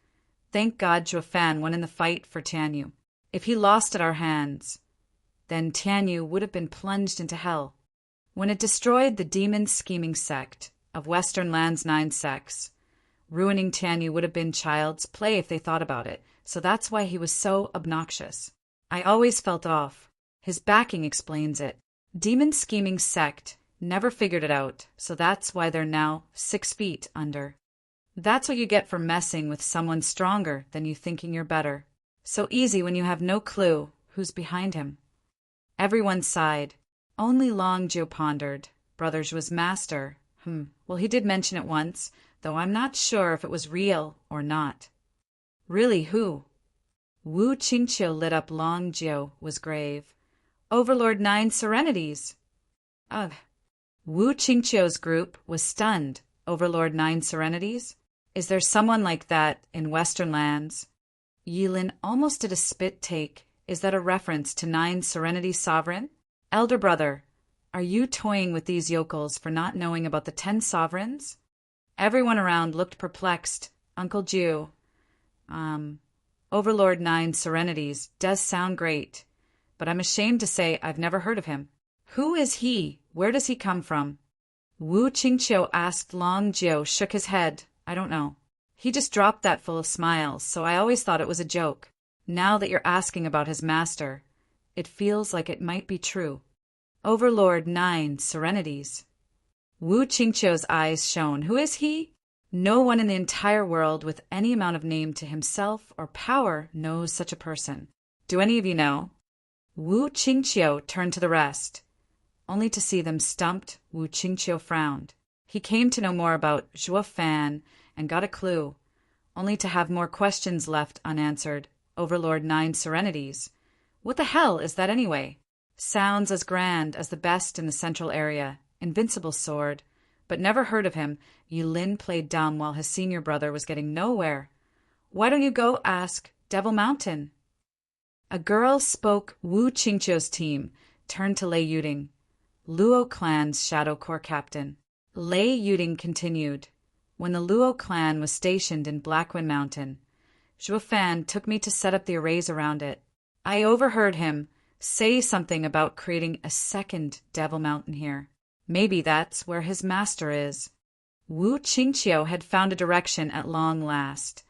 Thank God Zhuo won in the fight for Tianyu. If he lost at our hands, then Tianyu would have been plunged into hell. When it destroyed the demon scheming sect of Western lands 9 sects, ruining Tianyu would have been child's play if they thought about it. So that's why he was so obnoxious. I always felt off. His backing explains it. Demon scheming sect never figured it out, so that's why they're now 6 feet under. That's what you get for messing with someone stronger than you thinking you're better. So easy when you have no clue who's behind him. Everyone sighed. Only Long Jiu pondered. Brother Zhuo's master. Well, he did mention it once, though I'm not sure if it was real or not. Really, who? Wu Qingqiu lit up. Long Jiu was grave. Overlord 9 Serenities. Ugh. Wu Qingqiu's group was stunned. Overlord 9 Serenities? Is there someone like that in Western lands? Yilin almost did a spit take. Is that a reference to 9 Serenity Sovereign? Elder brother, are you toying with these yokels for not knowing about the 10 sovereigns? Everyone around looked perplexed. Uncle Jiu. Overlord 9 Serenities does sound great, but I'm ashamed to say I've never heard of him. Who is he? Where does he come from? Wu Qingqiu asked. Long Jiu shook his head. I don't know. He just dropped that full of smiles, so I always thought it was a joke. Now that you're asking about his master, it feels like it might be true. Overlord 9 Serenities. Wu Qingqiu's eyes shone. Who is he? No one in the entire world with any amount of name to himself or power knows such a person. Do any of you know? Wu Qingqiu turned to the rest, only to see them stumped. Wu Qingqiu frowned. He came to know more about Zhuo and got a clue, only to have more questions left unanswered. Overlord 9 Serenities. What the hell is that anyway? Sounds as grand as the best in the central area. Invincible sword. But never heard of him. Yilin played dumb while his senior brother was getting nowhere. Why don't you go ask Devil Mountain? A girl spoke. Wu Qingqiu's team turned to Lei Yuding, Luo clan's Shadow Corps captain. Lei Yuding continued. When the Luo clan was stationed in Blackwind Mountain, Zhuo took me to set up the arrays around it. I overheard him say something about creating a second Devil Mountain here. Maybe that's where his master is. Wu Qingqiu had found a direction at long last.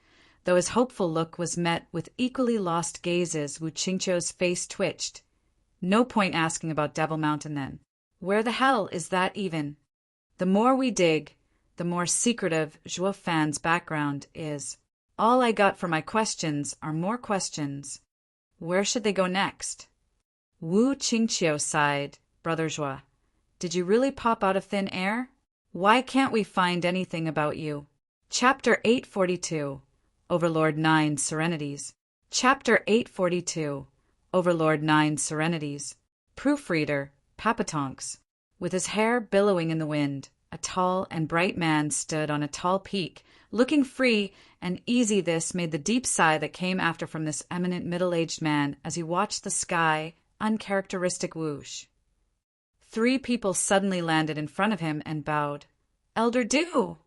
Though his hopeful look was met with equally lost gazes, Wu Qingqiu's face twitched. No point asking about Devil Mountain then. Where the hell is that even? The more we dig, the more secretive Zhuo background is. All I got for my questions are more questions. Where should they go next? Wu Qingqiu sighed. Brother Zhuo, did you really pop out of thin air? Why can't we find anything about you? Chapter 842. Overlord 9 Serenities. Chapter 842. Overlord 9 Serenities. Proofreader, Papatonks. With his hair billowing in the wind, a tall and bright man stood on a tall peak, looking free and easy. This made the deep sigh that came after from this eminent middle-aged man as he watched the sky, uncharacteristic whoosh. 3 people suddenly landed in front of him and bowed. Elder Du!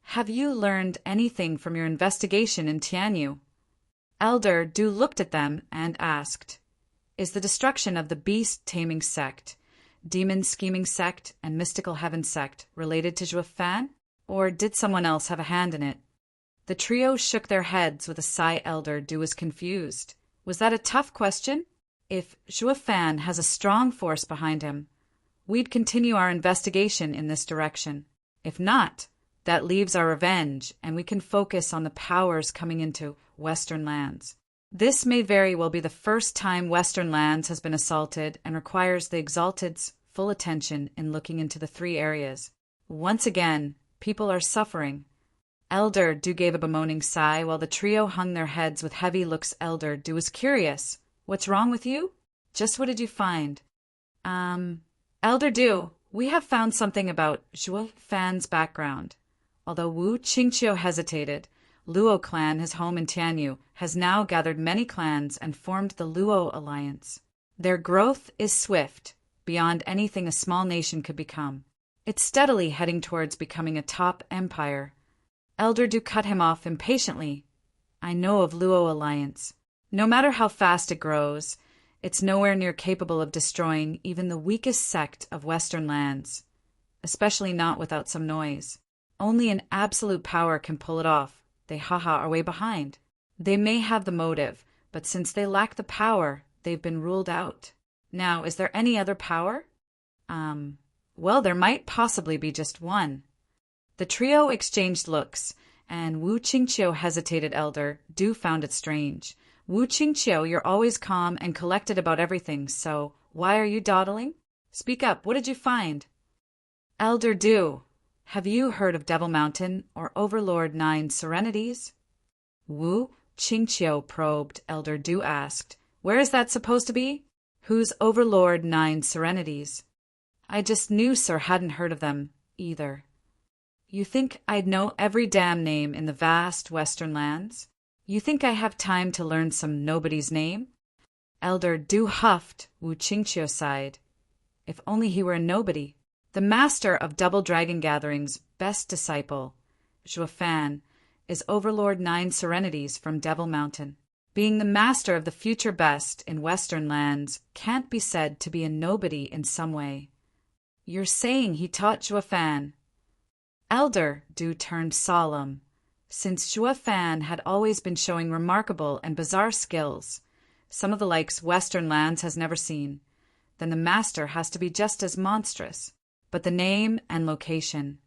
Have you learned anything from your investigation in Tianyu? Elder Du looked at them and asked, is the destruction of the beast-taming sect, demon scheming sect, and mystical heaven sect related to Zhuo? Or did someone else have a hand in it? The trio shook their heads with a sigh. Elder Du was confused. Was that a tough question? If Zhuo has a strong force behind him, we'd continue our investigation in this direction. If not, that leaves our revenge, and we can focus on the powers coming into Western lands. This may very well be the first time Western lands has been assaulted and requires the Exalted's full attention in looking into the three areas. Once again, people are suffering. Elder Du gave a bemoaning sigh while the trio hung their heads with heavy looks. Elder Du was curious. What's wrong with you? Just what did you find? Elder Du, we have found something about Zhuo Fan's background. Although Wu Qingqiu hesitated, Luo clan, his home in Tianyu, has now gathered many clans and formed the Luo alliance. Their growth is swift, beyond anything a small nation could become. It's steadily heading towards becoming a top empire. Elder Du cut him off impatiently. I know of Luo alliance. No matter how fast it grows, it's nowhere near capable of destroying even the weakest sect of Western lands, especially not without some noise. Only an absolute power can pull it off. They are way behind. They may have the motive, but since they lack the power, they've been ruled out. Now, is there any other power? Well, there might possibly be just one. The trio exchanged looks, and Wu Qingqiu hesitated. Elder Du found it strange. Wu Qingqiu, you're always calm and collected about everything, so why are you dawdling? Speak up, what did you find? Elder Du, have you heard of Devil Mountain or Overlord 9 Serenities? Wu Qingqiu probed. Elder Du asked, where is that supposed to be? Who's Overlord 9 Serenities? I just knew Sir hadn't heard of them, either. You think I'd know every damn name in the vast Western lands? You think I have time to learn some nobody's name? Elder Du huffed. Wu Qingqiu sighed. If only he were a nobody. The master of Double Dragon Gathering's best disciple, Zhuo Fan, is Overlord 9 Serenities from Devil Mountain. Being the master of the future best in Western lands can't be said to be a nobody in some way. You're saying he taught Zhuo Fan? Elder Du turned solemn. Since Zhuo Fan had always been showing remarkable and bizarre skills, some of the likes Western lands has never seen, then the master has to be just as monstrous. But the name and location.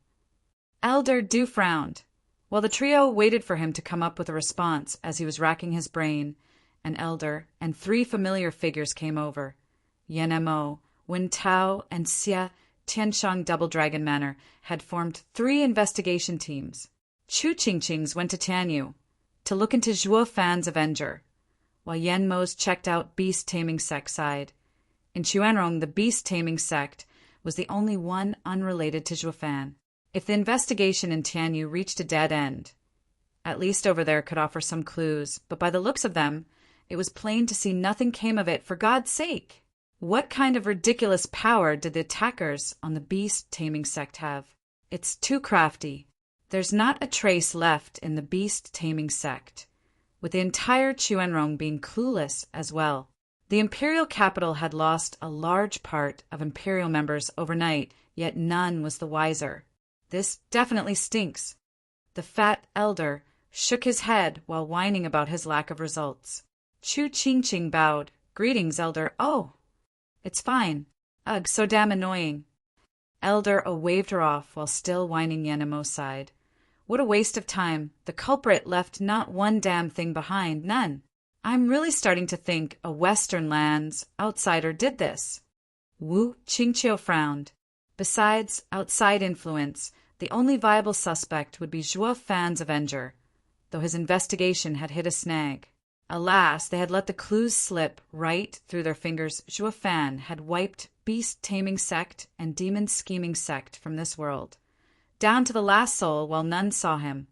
Elder Du frowned. While the trio waited for him to come up with a response as he was racking his brain, an elder and three familiar figures came over. Yan Mo, Wen Tao, and Xia Tianshang Double Dragon Manor had formed 3 investigation teams. Chu Qingqing's went to Tianyu to look into Zhuo Fan's Avenger, while Yan Mo's checked out Beast Taming Sect side. In Chuanrong, the Beast Taming Sect was the only one unrelated to Zhuo Fan. If the investigation in Tianyu reached a dead end, at least over there could offer some clues, but by the looks of them, it was plain to see nothing came of it. For God's sake! What kind of ridiculous power did the attackers on the Beast Taming Sect have? It's too crafty. There's not a trace left in the Beast Taming Sect, with the entire Chuanrong being clueless as well. The imperial capital had lost a large part of imperial members overnight, yet none was the wiser. This definitely stinks. The fat elder shook his head while whining about his lack of results. Chu Qingqing bowed. Greetings, Elder. Oh, it's fine. Ugh, so damn annoying. Elder waved her off while still whining. Yanemo sighed. What a waste of time. The culprit left not one damn thing behind, none. I'm really starting to think a Western lands outsider did this. Wu Qingqiu frowned. Besides outside influence, the only viable suspect would be Zhuo Fan's Avenger, though his investigation had hit a snag. Alas, they had let the clues slip right through their fingers. Zhuo Fan had wiped Beast Taming Sect and Demon Scheming Sect from this world, down to the last soul, while none saw him,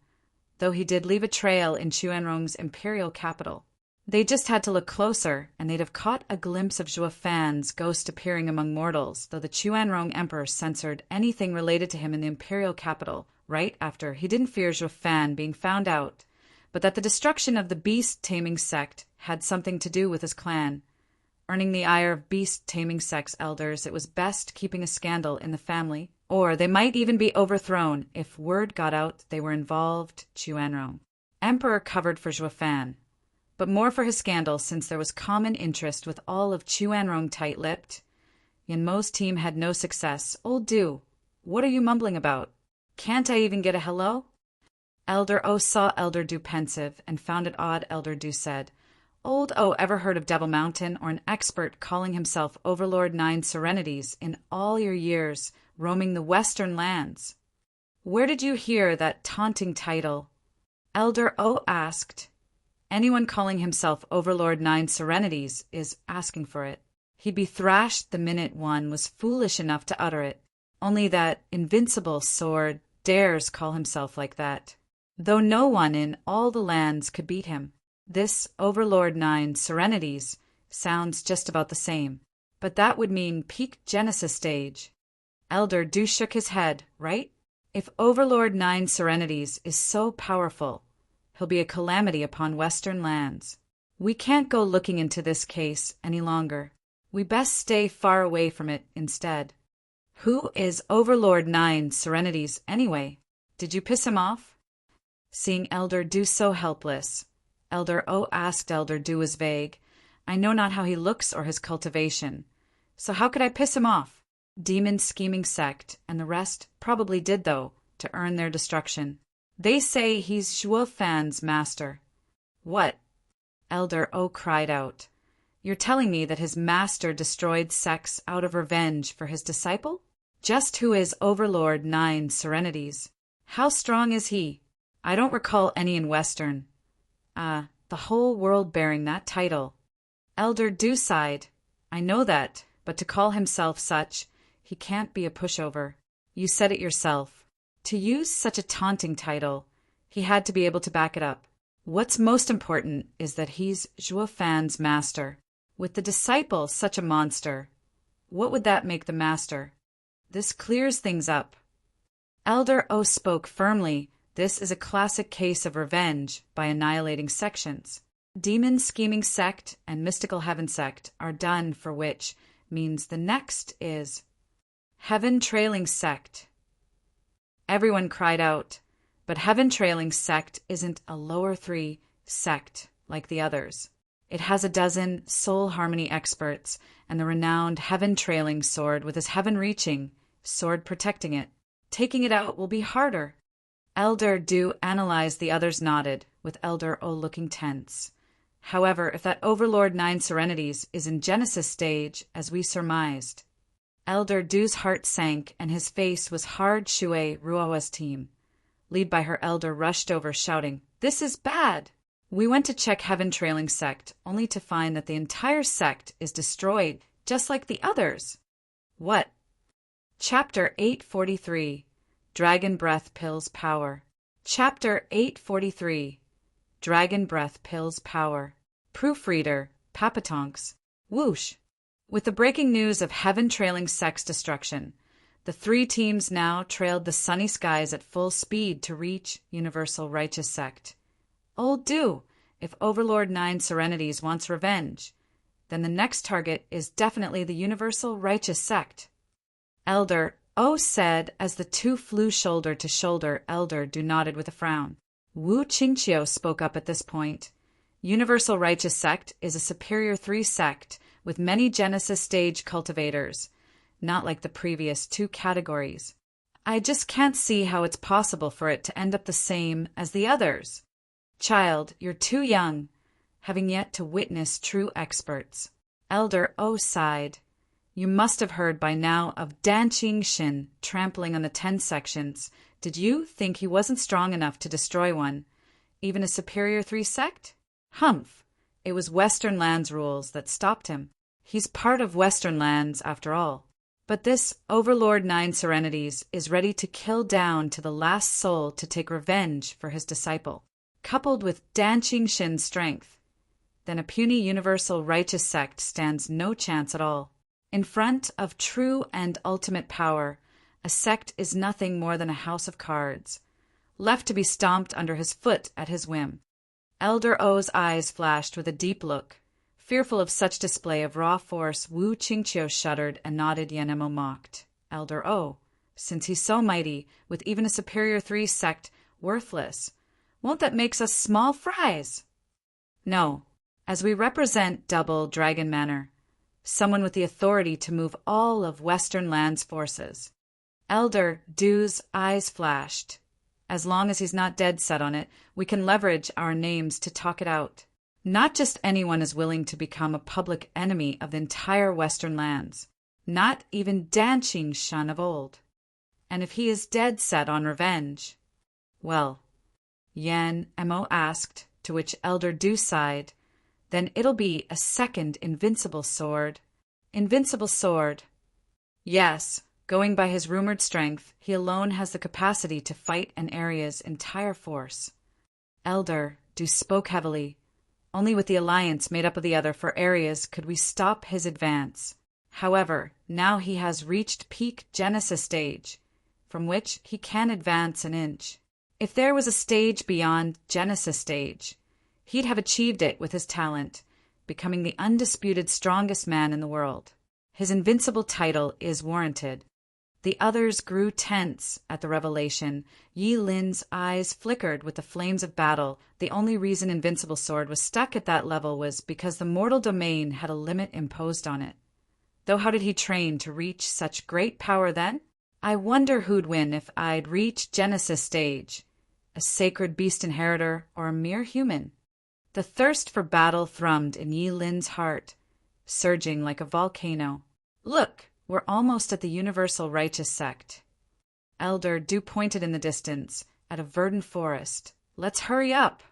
though he did leave a trail in Chuanrong's imperial capital. They just had to look closer, and they'd have caught a glimpse of Zhuo Fan's ghost appearing among mortals, though the Chuanrong Emperor censored anything related to him in the imperial capital right after. He didn't fear Zhuo Fan being found out, but that the destruction of the Beast Taming Sect had something to do with his clan. Earning the ire of Beast Taming Sect's elders, it was best keeping a scandal in the family, or they might even be overthrown if word got out they were involved. Chuanrong Emperor covered for Zhuo Fan, but more for his scandal, since there was common interest with all of Chuanrong tight-lipped. Yanmo's team had no success. Old Do, what are you mumbling about? Can't I even get a hello? Elder O saw Elder Do pensive and found it odd. Elder Do said, Old O ever heard of Devil Mountain or an expert calling himself Overlord 9 Serenities in all your years roaming the western lands? Where did you hear that taunting title? Elder O asked. Anyone calling himself Overlord 9 Serenities is asking for it. He'd be thrashed the minute one was foolish enough to utter it. Only that invincible sword dares call himself like that, though no one in all the lands could beat him. This Overlord 9 Serenities sounds just about the same, but that would mean peak Genesis stage. Elder Do shook his head, right? If Overlord 9 Serenities is so powerful, he'll be a calamity upon western lands. We can't go looking into this case any longer. We best stay far away from it instead. Who is Overlord 9 Serenities anyway? Did you piss him off? Seeing Elder Do so helpless, Elder O asked. Elder Do was vague. I know not how he looks or his cultivation. So how could I piss him off? Demon scheming sect, and the rest probably did though, to earn their destruction. They say he's Zhuofan's master. What? Elder O cried out. You're telling me that his master destroyed sects out of revenge for his disciple? Just who is Overlord 9 Serenities? How strong is he? I don't recall any in Western. The whole world bearing that title. Elder Do sighed. I know that, but to call himself such, he can't be a pushover. You said it yourself. To use such a taunting title, he had to be able to back it up. What's most important is that he's Zhuofan's master. With the disciple such a monster, what would that make the master? This clears things up. Elder O spoke firmly. This is a classic case of revenge by annihilating sections. Demon scheming sect and mystical heaven sect are done, for which means the next is heaven trailing sect. Everyone cried out, but heaven trailing sect isn't a lower 3 sect like the others. It has a dozen soul harmony experts and the renowned heaven trailing sword with his heaven reaching sword protecting it. Taking it out will be harder. Elder Do analyzed. The others nodded, with Elder O looking tense. However, if that Overlord 9 Serenities is in Genesis stage, as we surmised. Elder Do's heart sank, and his face was hard. Shui Ruowa's team, led by her elder, rushed over, shouting, This is bad! We went to check Heaven Trailing Sect, only to find that the entire sect is destroyed, just like the others. What? Chapter 843. Dragon Breath Pills Power. Chapter 843. Dragon Breath Pills Power. Proofreader, Papatonks. Whoosh. With the breaking news of Heaven Trailing Sect's destruction, the 3 teams now trailed the sunny skies at full speed to reach Universal Righteous Sect. Old Do, if Overlord 9 Serenities wants revenge, then the next target is definitely the Universal Righteous Sect. Elder O said as the 2 flew shoulder to shoulder. Elder Do nodded with a frown. Wu Qingqiu spoke up at this point. Universal Righteous Sect is a superior 3 sect with many Genesis stage cultivators, not like the previous 2 categories. I just can't see how it's possible for it to end up the same as the others. Child, you're too young, having yet to witness true experts. Elder O sighed. You must have heard by now of Dan Qingxin trampling on the 10 sections. Did you think he wasn't strong enough to destroy one, even a superior 3 sect? Humph! It was Western Lands rules that stopped him. He's part of Western Lands, after all. But this Overlord 9 Serenities is ready to kill down to the last soul to take revenge for his disciple. Coupled with Dan Qingxin's strength, then a puny Universal Righteous Sect stands no chance at all. In front of true and ultimate power, a sect is nothing more than a house of cards, left to be stomped under his foot at his whim. Elder O's eyes flashed with a deep look. Fearful of such display of raw force, Wu Qingqiu shuddered and nodded. Yanemo mocked. Elder O, since he's so mighty, with even a superior 3 sect worthless, won't that makes us small fries? No, as we represent double Dragon Manor, someone with the authority to move all of Western Land's forces. Elder Du's eyes flashed. As long as he's not dead set on it, we can leverage our names to talk it out. Not just anyone is willing to become a public enemy of the entire Western lands. Not even Danqing Shun of old. And if he is dead set on revenge, well, Yan Mo asked, to which Elder Du sighed, then it'll be a second invincible sword. Invincible sword. Yes, going by his rumored strength, he alone has the capacity to fight an area's entire force. Elder Du spoke heavily. Only with the alliance made up of the other four areas could we stop his advance. However, now he has reached peak Genesis stage, from which he can advance an inch. If there was a stage beyond Genesis stage, he'd have achieved it with his talent, becoming the undisputed strongest man in the world. His invincible title is warranted. The others grew tense at the revelation. Yi Lin's eyes flickered with the flames of battle. The only reason Invincible Sword was stuck at that level was because the mortal domain had a limit imposed on it. Though how did he train to reach such great power then? I wonder who'd win if I'd reach Genesis stage, a sacred beast inheritor or a mere human. The thirst for battle thrummed in Yi Lin's heart, surging like a volcano. Look! We're almost at the universal righteous sect. Elder Du pointed in the distance, at a verdant forest. Let's hurry up.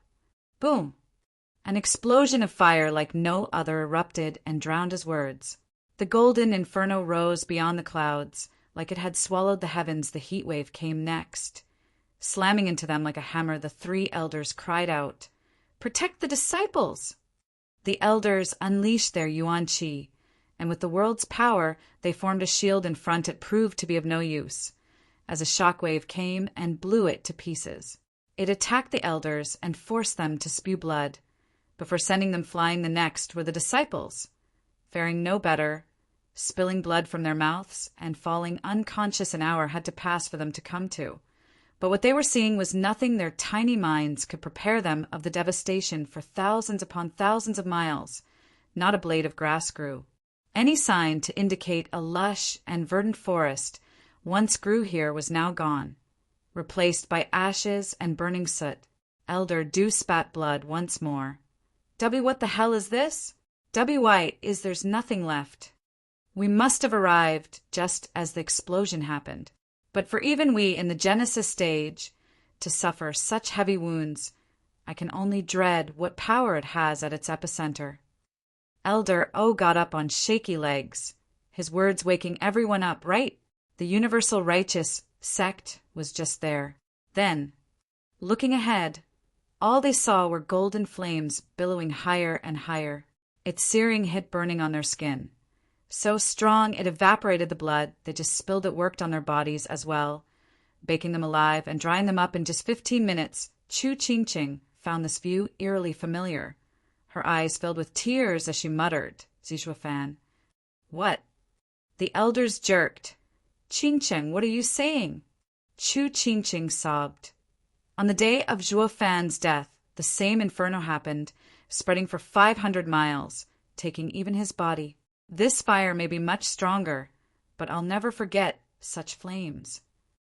Boom! An explosion of fire like no other erupted and drowned his words. The golden inferno rose beyond the clouds. Like it had swallowed the heavens, the heat wave came next. Slamming into them like a hammer, the three elders cried out, "Protect the disciples!" The elders unleashed their Yuan Qi, and with the world's power, they formed a shield in front. It proved to be of no use, as a shockwave came and blew it to pieces. It attacked the elders and forced them to spew blood. Before sending them flying, the next were the disciples, faring no better. Spilling blood from their mouths and falling unconscious an hour had to pass for them to come to. But what they were seeing was nothing their tiny minds could prepare them of the devastation for thousands upon thousands of miles. Not a blade of grass grew. Any sign to indicate a lush and verdant forest once grew here was now gone, replaced by ashes and burning soot. Elder Du spat blood once more. What the hell is this? White is there's nothing left. We must have arrived just as the explosion happened. But for even we in the Genesis stage to suffer such heavy wounds, I can only dread what power it has at its epicenter. Elder O got up on shaky legs, his words waking everyone up, right? The universal righteous sect was just there. Then, looking ahead, all they saw were golden flames billowing higher and higher. Its searing hit burning on their skin. So strong it evaporated the blood, they just spilled it worked on their bodies as well, baking them alive and drying them up in just 15 minutes. Chu Qingqing found this view eerily familiar. Her eyes filled with tears as she muttered, Zishuafan. What? The elders jerked. Qingqing, what are you saying? Chu Qingqing sobbed. On the day of Zhuofan's death, the same inferno happened, spreading for 500 miles, taking even his body. This fire may be much stronger, but I'll never forget such flames.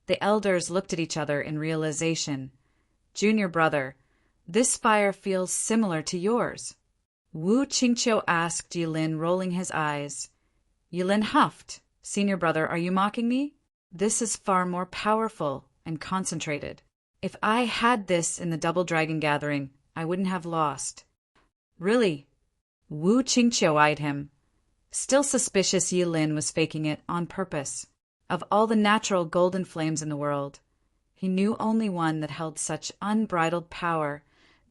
The elders looked at each other in realization. Junior brother, this fire feels similar to yours. Wu Qingqiu asked Yilin, rolling his eyes. Yilin huffed. Senior brother, are you mocking me? This is far more powerful and concentrated. If I had this in the Double Dragon Gathering, I wouldn't have lost. Really? Wu Qingqiu eyed him. Still suspicious, Yilin was faking it on purpose. Of all the natural golden flames in the world, he knew only one that held such unbridled power,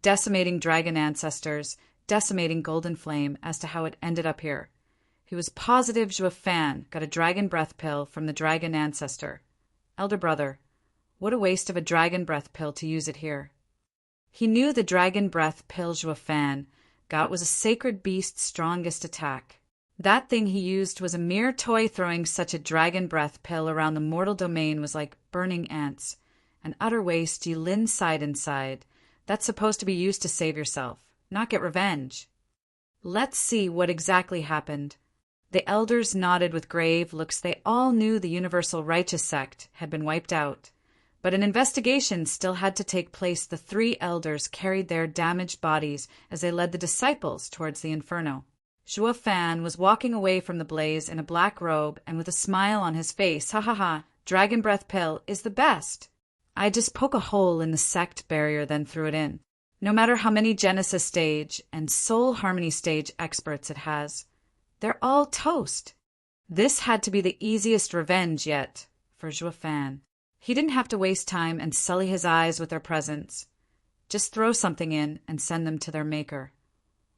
decimating dragon ancestors, decimating golden flame, as to how it ended up here. He was positive Zhuofan got a dragon breath pill from the dragon ancestor. Elder brother, what a waste of a dragon breath pill to use it here. He knew the dragon breath pill Zhuofan got was a sacred beast's strongest attack. That thing he used was a mere toy. Throwing such a dragon breath pill around the mortal domain was like burning ants. An utter waste. Yilin sighed inside. That's supposed to be used to save yourself, not get revenge. Let's see what exactly happened. The elders nodded with grave looks. They all knew the universal righteous sect had been wiped out. But an investigation still had to take place. The 3 elders carried their damaged bodies as they led the disciples towards the inferno. Zhuo Fan was walking away from the blaze in a black robe and with a smile on his face. Ha ha ha, dragon breath pill is the best. I just poke a hole in the sect barrier, then threw it in. No matter how many Genesis stage and Soul Harmony stage experts it has, they're all toast. This had to be the easiest revenge yet for Zhuo Fan. He didn't have to waste time and sully his eyes with their presence. Just throw something in and send them to their maker.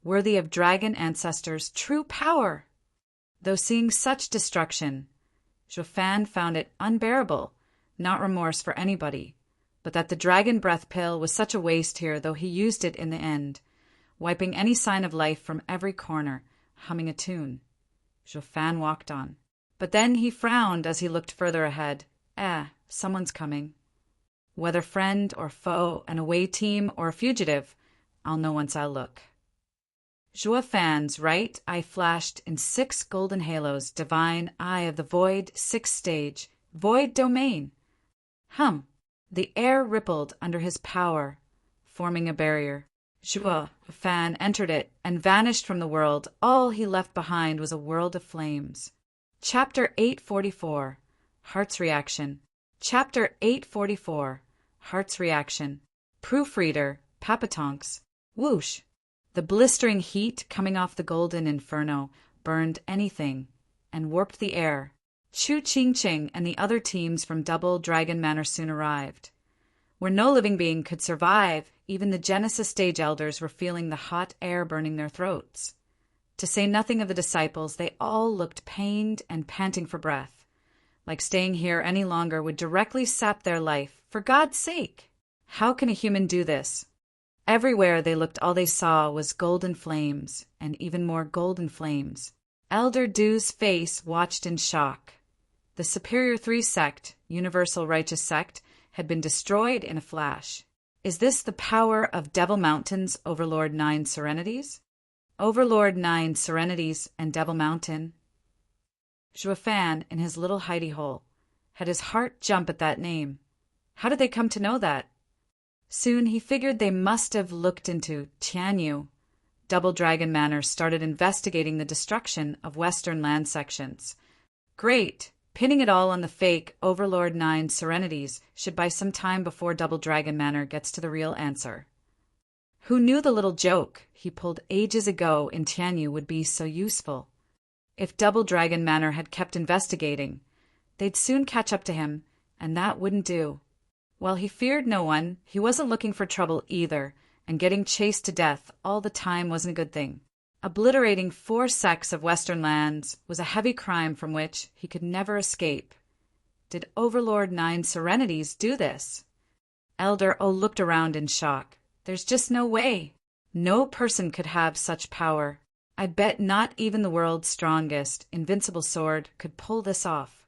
Worthy of dragon ancestors' true power. Though seeing such destruction, Zhuo Fan found it unbearable, not remorse for anybody, but that the dragon breath pill was such a waste here, though he used it in the end, wiping any sign of life from every corner, humming a tune. Zhuo Fan walked on. But then he frowned as he looked further ahead. Someone's coming. Whether friend or foe, an away team or a fugitive, I'll know once I look. Zhuo Fan's right eye flashed in 6 golden halos, divine eye of the void, 6th stage, void domain. The air rippled under his power, forming a barrier. Zhuo Fan entered it and vanished from the world. All he left behind was a world of flames. Chapter 844, Heart's Reaction. Chapter 844, Heart's Reaction. Proofreader, Papatonks. Whoosh! The blistering heat coming off the golden inferno burned anything and warped the air. Chu Qingqing and the other teams from Double Dragon Manor soon arrived. Where no living being could survive, even the Genesis stage elders were feeling the hot air burning their throats. To say nothing of the disciples, they all looked pained and panting for breath. Like staying here any longer would directly sap their life. For God's sake! How can a human do this? Everywhere they looked, all they saw was golden flames, and even more golden flames. Elder Du's face watched in shock. The Superior 3 sect, Universal Righteous Sect, had been destroyed in a flash. Is this the power of Devil Mountain's Overlord 9 Serenities? Overlord 9 Serenities and Devil Mountain. Zhuo Fan, in his little hidey hole, had his heart jump at that name. How did they come to know that? Soon he figured they must have looked into Tianyu. Double Dragon Manor started investigating the destruction of Western land sections. Great! Pinning it all on the fake Overlord 9 Serenities should buy some time before Double Dragon Manor gets to the real answer. Who knew the little joke he pulled ages ago in Tianyu would be so useful? If Double Dragon Manor had kept investigating, they'd soon catch up to him, and that wouldn't do. While he feared no one, he wasn't looking for trouble either, and getting chased to death all the time wasn't a good thing. Obliterating 4 sects of Western lands was a heavy crime from which he could never escape. Did Overlord 9 Serenities do this? Elder O looked around in shock. There's just no way. No person could have such power. I bet not even the world's strongest, invincible sword could pull this off.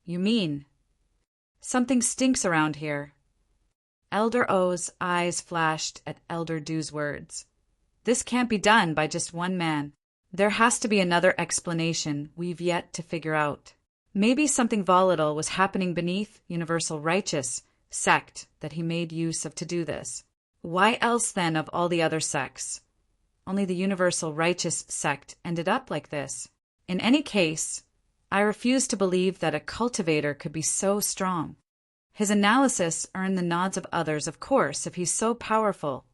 You mean? Something stinks around here. Elder O's eyes flashed at Elder Du's words. This can't be done by just one man. There has to be another explanation we've yet to figure out. Maybe something volatile was happening beneath Universal Righteous Sect that he made use of to do this. Why else then of all the other sects? Only the Universal Righteous Sect ended up like this. In any case, I refuse to believe that a cultivator could be so strong. His analysis earned the nods of others, of course, if he's so powerful.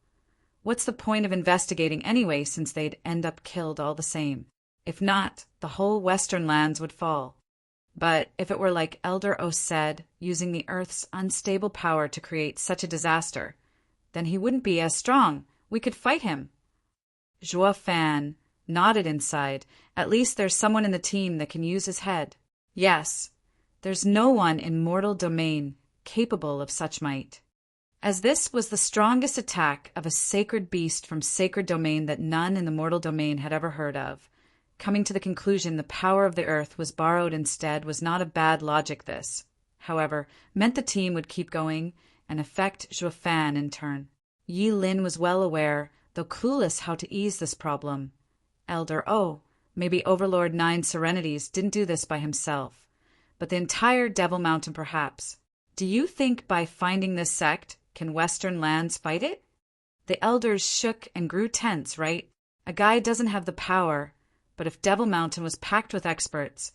What's the point of investigating anyway, since they'd end up killed all the same? If not, the whole Western lands would fall. But if it were like Elder O said, using the Earth's unstable power to create such a disaster, then he wouldn't be as strong. We could fight him. Zhuo Fan nodded inside. At least there's someone in the team that can use his head. Yes, there's no one in mortal domain capable of such might. As this was the strongest attack of a sacred beast from sacred domain that none in the mortal domain had ever heard of, coming to the conclusion the power of the earth was borrowed instead was not a bad logic. This, however, meant the team would keep going and affect Zhuo Fan in turn. Yi Lin was well aware, though clueless how to ease this problem. Elder O, Maybe Overlord Nine Serenities didn't do this by himself, but the entire Devil Mountain perhaps. Do you think by finding this sect, can Western lands fight it? The elders shook and grew tense, right? A guy doesn't have the power, but if Devil Mountain was packed with experts,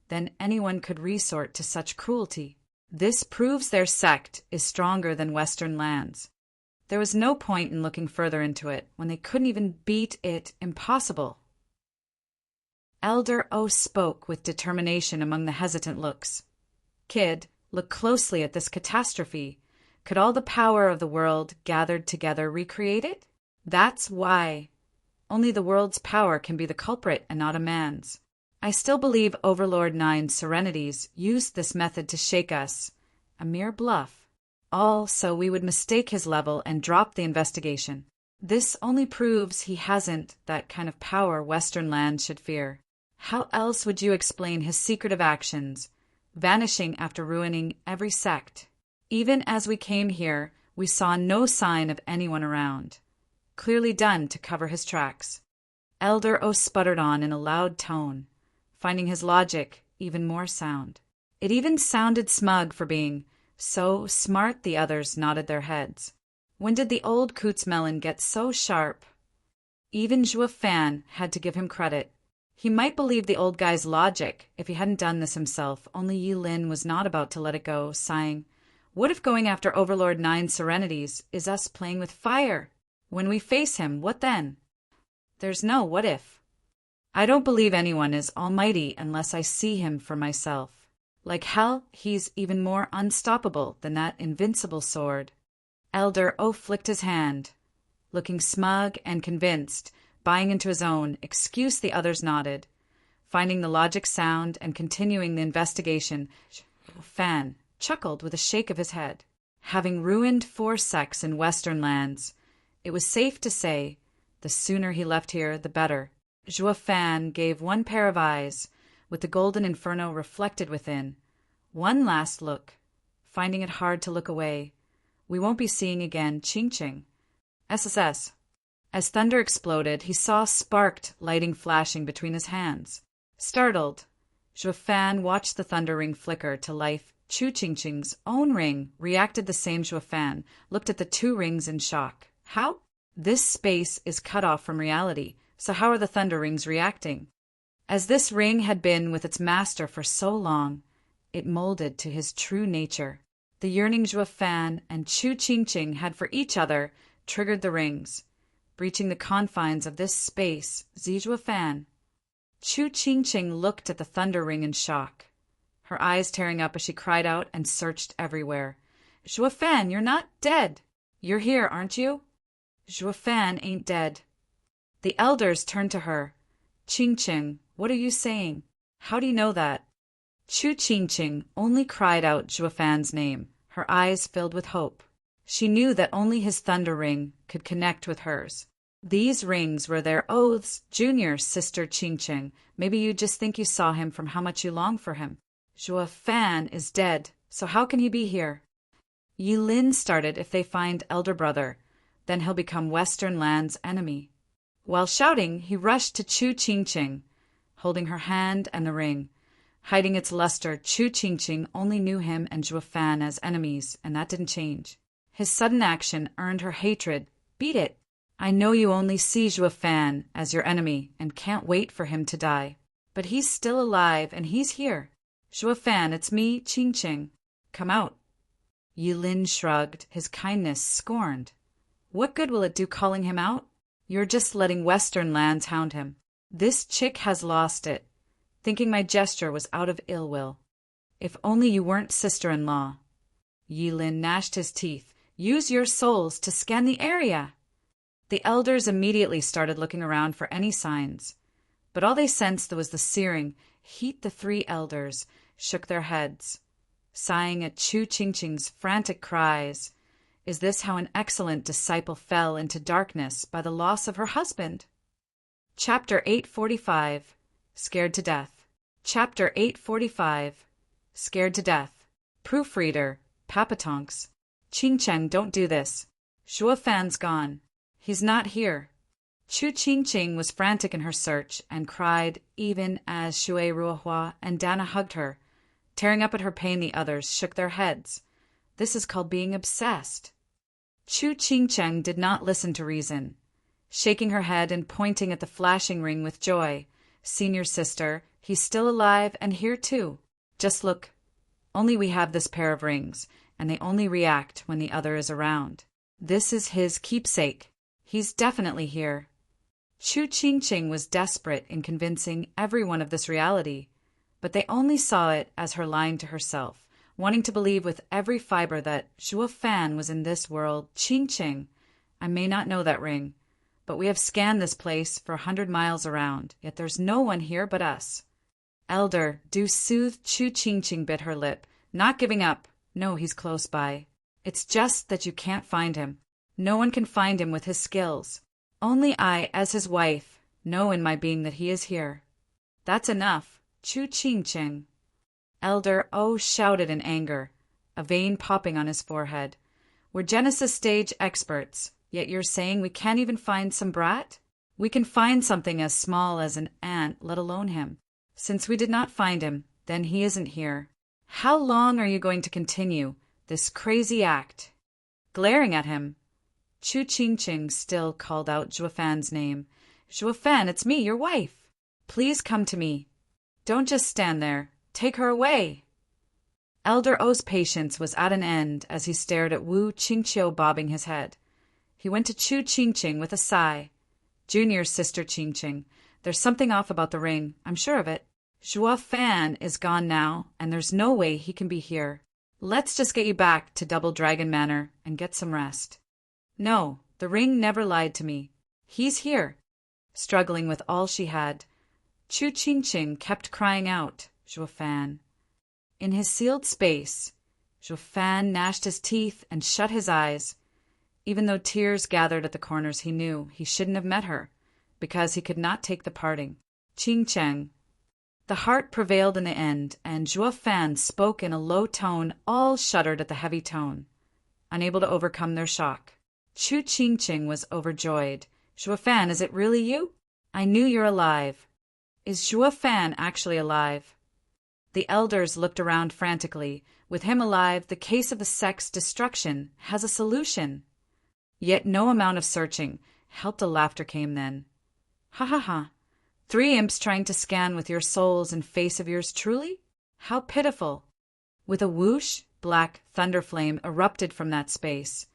then anyone could resort to such cruelty. This proves their sect is stronger than Western lands. There was no point in looking further into it when they couldn't even beat it impossible. Elder O spoke with determination among the hesitant looks. Kid, look closely at this catastrophe. Could all the power of the world gathered together recreate it? That's why. Only the world's power can be the culprit and not a man's. I still believe Overlord Nine Serenities used this method to shake us. A mere bluff. All so we would mistake his level and drop the investigation. This only proves he hasn't that kind of power Western lands should fear. How else would you explain his secretive actions, vanishing after ruining every sect? Even as we came here, we saw no sign of anyone around. Clearly done to cover his tracks. Elder O sputtered on in a loud tone, finding his logic even more sound. It even sounded smug for being so smart. The others nodded their heads. When did the old Coots Melon get so sharp? Even Zhuo Fan had to give him credit. He might believe the old guy's logic if he hadn't done this himself, only Yi Lin was not about to let it go, sighing, "What if going after Overlord Nine Serenities is us playing with fire? When we face him, what then?" "There's no what if. I don't believe anyone is almighty unless I see him for myself. Like hell, he's even more unstoppable than that invincible sword." Elder O flicked his hand, looking smug and convinced, buying into his own excuse. The others nodded, finding the logic sound and continuing the investigation. Fan chuckled with a shake of his head. Having ruined 4 sects in Western lands, it was safe to say the sooner he left here, the better. Zhuo Fan gave one pair of eyes, with the golden inferno reflected within. One last look, finding it hard to look away. We won't be seeing again Ching Ching. SSS. As thunder exploded, he saw sparked lighting flashing between his hands. Startled, Zhuo Fan watched the thunder ring flicker to life. Chu Ching Ching's own ring reacted the same. Zhuo Fan looked at the 2 rings in shock. How? This space is cut off from reality, so how are the thunder rings reacting? As this ring had been with its master for so long, it molded to his true nature. The yearning Zhuo Fan and Chu Ching Ching had for each other triggered the rings, breaching the confines of this space. Zhuo Fan. Chu Ching Ching looked at the thunder ring in shock, her eyes tearing up as she cried out and searched everywhere. "Zhuo Fan, you're not dead. You're here, aren't you?" "Zhuo Fan ain't dead." The elders turned to her. "Ching Ching, what are you saying? How do you know that?" Chu Ching Ching only cried out Zhuo Fan's name, her eyes filled with hope. She knew that only his thunder ring could connect with hers. These rings were their oaths. "Junior, sister Ching Ching, maybe you just think you saw him from how much you long for him. Zhuo Fan is dead, so how can he be here?" Yi Lin started. "If they find elder brother, then he'll become Western land's enemy." While shouting, he rushed to Chu Ching Ching, holding her hand and the ring. Hiding its luster, Chu Ching Ching only knew him and Zhuo Fan as enemies, and that didn't change. His sudden action earned her hatred. "Beat it. I know you only see Zhuo Fan as your enemy and can't wait for him to die. But he's still alive and he's here. Zhuo Fan, it's me, Ching Ching. Come out." Yi Lin shrugged, his kindness scorned. "What good will it do calling him out? You're just letting Western lands hound him. This chick has lost it, thinking my gesture was out of ill will. If only you weren't sister-in-law." Yi Lin gnashed his teeth. "Use your souls to scan the area." The elders immediately started looking around for any signs, but all they sensed was the searing heat. The 3 elders shook their heads, sighing at Chu Ching Ching's frantic cries. Is this how an excellent disciple fell into darkness by the loss of her husband? Chapter 845. Scared to Death. Chapter 845. Scared to Death. Proofreader, Papatonks. Ching Cheng, don't do this. Zhuo Fan's gone. He's not here. Chu Qingqing was frantic in her search and cried even as Shui Ruohua and Dana hugged her. Tearing up at her pain, the others shook their heads. This is called being obsessed. Chu Qingcheng did not listen to reason. Shaking her head and pointing at the flashing ring with joy. Senior sister, he's still alive and here too. Just look. Only we have this pair of rings, and they only react when the other is around. This is his keepsake. He's definitely here. Chu Qingqing was desperate in convincing everyone of this reality, but they only saw it as her lying to herself, wanting to believe with every fiber that Zhuo Fan was in this world. Qingqing, I may not know that ring, but we have scanned this place for 100 miles around, yet there's no one here but us. Elder, do soothe. Chu Qingqing bit her lip, not giving up. No, he's close by. It's just that you can't find him. No one can find him with his skills. Only I, as his wife, know in my being that he is here. That's enough. Chu Qingqing. Elder O shouted in anger, a vein popping on his forehead. We're Genesis stage experts, yet you're saying we can't even find some brat? We can find something as small as an ant, let alone him. Since we did not find him, then he isn't here. How long are you going to continue this crazy act? Glaring at him, Chu Qingqing still called out Zhuo Fan's name. Zhuo Fan, it's me, your wife. Please come to me. Don't just stand there. Take her away. Elder O's patience was at an end as he stared at Wu Qingqiu bobbing his head. He went to Chu Qingqing with a sigh. Junior sister Qingqing, there's something off about the ring. I'm sure of it. Zhuo Fan is gone now, and there's no way he can be here. Let's just get you back to Double Dragon Manor and get some rest. No, the ring never lied to me. He's here. Struggling with all she had, Chu Qingqing kept crying out, Zhuo Fan. In his sealed space, Zhuo Fan gnashed his teeth and shut his eyes. Even though tears gathered at the corners, he knew he shouldn't have met her, because he could not take the parting. Qingcheng. The heart prevailed in the end, and Zhuo Fan spoke in a low tone. All shuddered at the heavy tone, unable to overcome their shock. Chu Qingqing was overjoyed. Zhuo Fan, is it really you? I knew you're alive. Is Zhuo Fan actually alive? The elders looked around frantically. With him alive, the case of the sect's destruction has a solution. Yet no amount of searching helped. A laughter came then. Ha ha ha. 3 imps trying to scan with your souls and face of yours truly? How pitiful. With a whoosh, black thunder flame erupted from that space.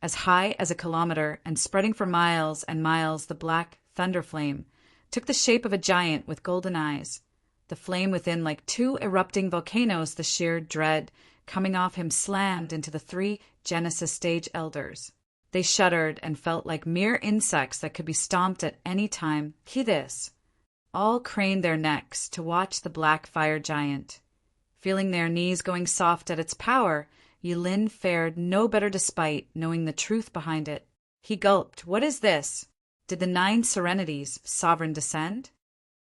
As high as a kilometer and spreading for miles and miles, the black thunder flame took the shape of a giant with golden eyes. The flame within like 2 erupting volcanoes, the sheer dread coming off him slammed into the 3 Genesis stage elders. They shuddered and felt like mere insects that could be stomped at any time. This. All craned their necks to watch the black fire giant. Feeling their knees going soft at its power, Yulin fared no better despite knowing the truth behind it. He gulped. What is this? Did the 9 serenities, sovereign, descend?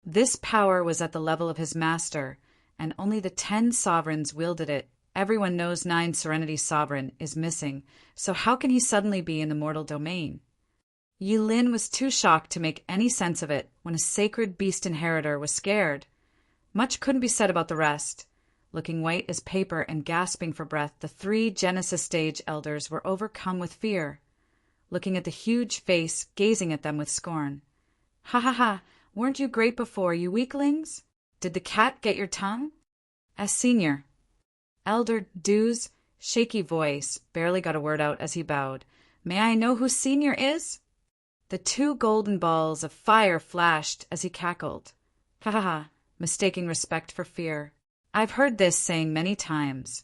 This power was at the level of his master, and only the 10 sovereigns wielded it. Everyone knows 9 serenity sovereign is missing, so how can he suddenly be in the mortal domain? Yulin was too shocked to make any sense of it when a sacred beast inheritor was scared. Much couldn't be said about the rest. Looking white as paper and gasping for breath, the 3 Genesis stage elders were overcome with fear, looking at the huge face, gazing at them with scorn. Ha ha ha, weren't you great before, you weaklings? Did the cat get your tongue? As senior. Elder Du's shaky voice barely got a word out as he bowed. May I know who senior is? The 2 golden balls of fire flashed as he cackled. Ha ha ha, mistaking respect for fear. I've heard this saying many times,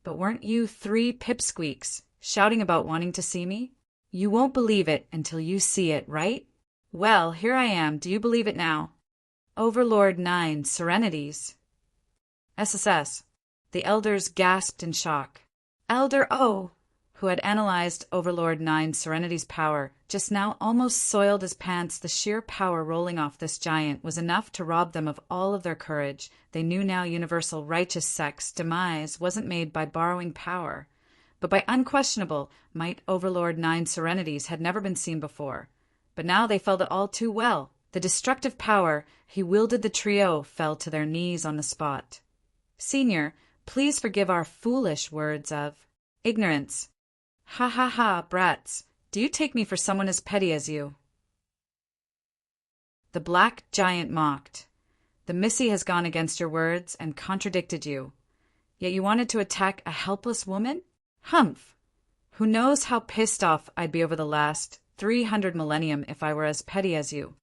but weren't you 3 pipsqueaks shouting about wanting to see me? You won't believe it until you see it, right? Well, here I am. Do you believe it now? Overlord 9 Serenities. SSS. The elders gasped in shock. Elder O, who had analyzed Overlord 9 Serenity's power, just now almost soiled his pants. The sheer power rolling off this giant was enough to rob them of all of their courage. They knew now universal righteous sect's demise wasn't made by borrowing power, but by unquestionable might. Overlord 9 Serenities had never been seen before. but now they felt it all too well. The destructive power he wielded, the trio fell to their knees on the spot. Senior, please forgive our foolish words of ignorance. Ha ha ha, brats, do you take me for someone as petty as you? The black giant mocked. The Missy has gone against your words and contradicted you. Yet you wanted to attack a helpless woman? Humph! Who knows how pissed off I'd be over the last 300 millennium if I were as petty as you.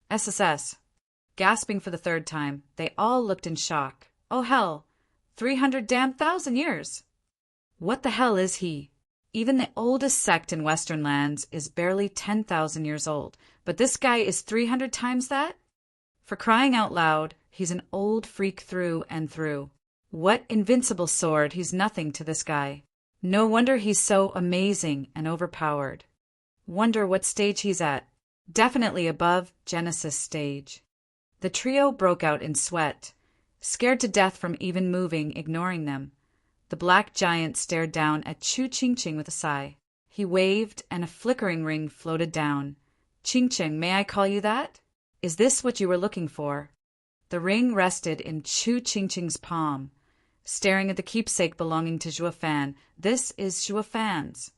SSS. Gasping for the third time, they all looked in shock. Oh hell, 300,000 years! What the hell is he? Even the oldest sect in Western lands is barely 10,000 years old, but this guy is 300 times that? For crying out loud, he's an old freak through and through. What invincible sword, he's nothing to this guy. No wonder he's so amazing and overpowered. Wonder what stage he's at. Definitely above Genesis stage. The trio broke out in sweat, scared to death from even moving, ignoring them. The black giant stared down at Chu Ching Ching with a sigh. He waved, and a flickering ring floated down. Ching Ching, may I call you that? Is this what you were looking for? The ring rested in Chu Ching Ching's palm, staring at the keepsake belonging to Zhuo Fan. This is Zhuo Fan's.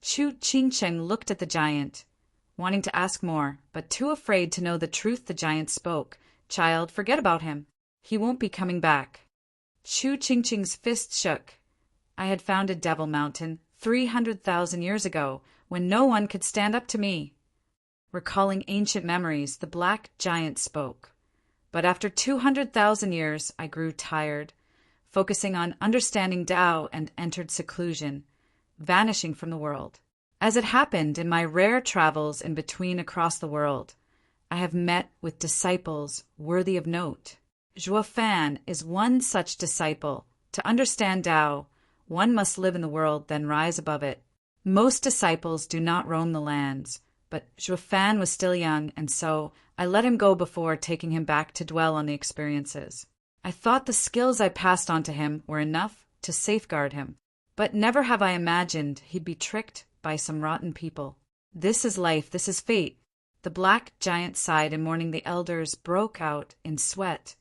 Chu Ching Ching looked at the giant, wanting to ask more, but too afraid to know the truth. The giant spoke. Child, forget about him. He won't be coming back. Chu Ching Ching's fist shook. I had founded Devil Mountain 300,000 years ago, when no one could stand up to me. Recalling ancient memories, the black giant spoke. But after 200,000 years, I grew tired, focusing on understanding Tao, and entered seclusion, vanishing from the world. As it happened in my rare travels in between across the world, I have met with disciples worthy of note. Zhuo Fan is one such disciple. To understand Tao, one must live in the world, then rise above it. Most disciples do not roam the lands, but Zhuo Fan was still young, and so I let him go before taking him back to dwell on the experiences. I thought the skills I passed on to him were enough to safeguard him, but never have I imagined he'd be tricked by some rotten people. This is life, this is fate. The black giant sighed in mourning. The elders broke out in sweat.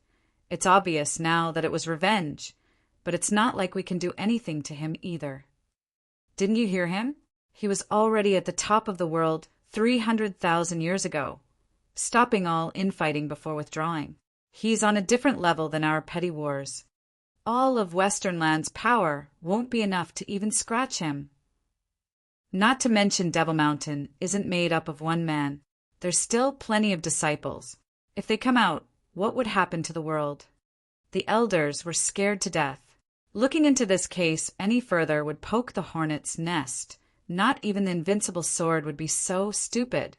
It's obvious now that it was revenge, but it's not like we can do anything to him either. Didn't you hear him? He was already at the top of the world 300,000 years ago, stopping all infighting before withdrawing. He's on a different level than our petty wars. All of Western land's power won't be enough to even scratch him. Not to mention Devil Mountain isn't made up of one man. There's still plenty of disciples. If they come out, what would happen to the world? The elders were scared to death. Looking into this case any further would poke the hornet's nest. Not even the invincible sword would be so stupid.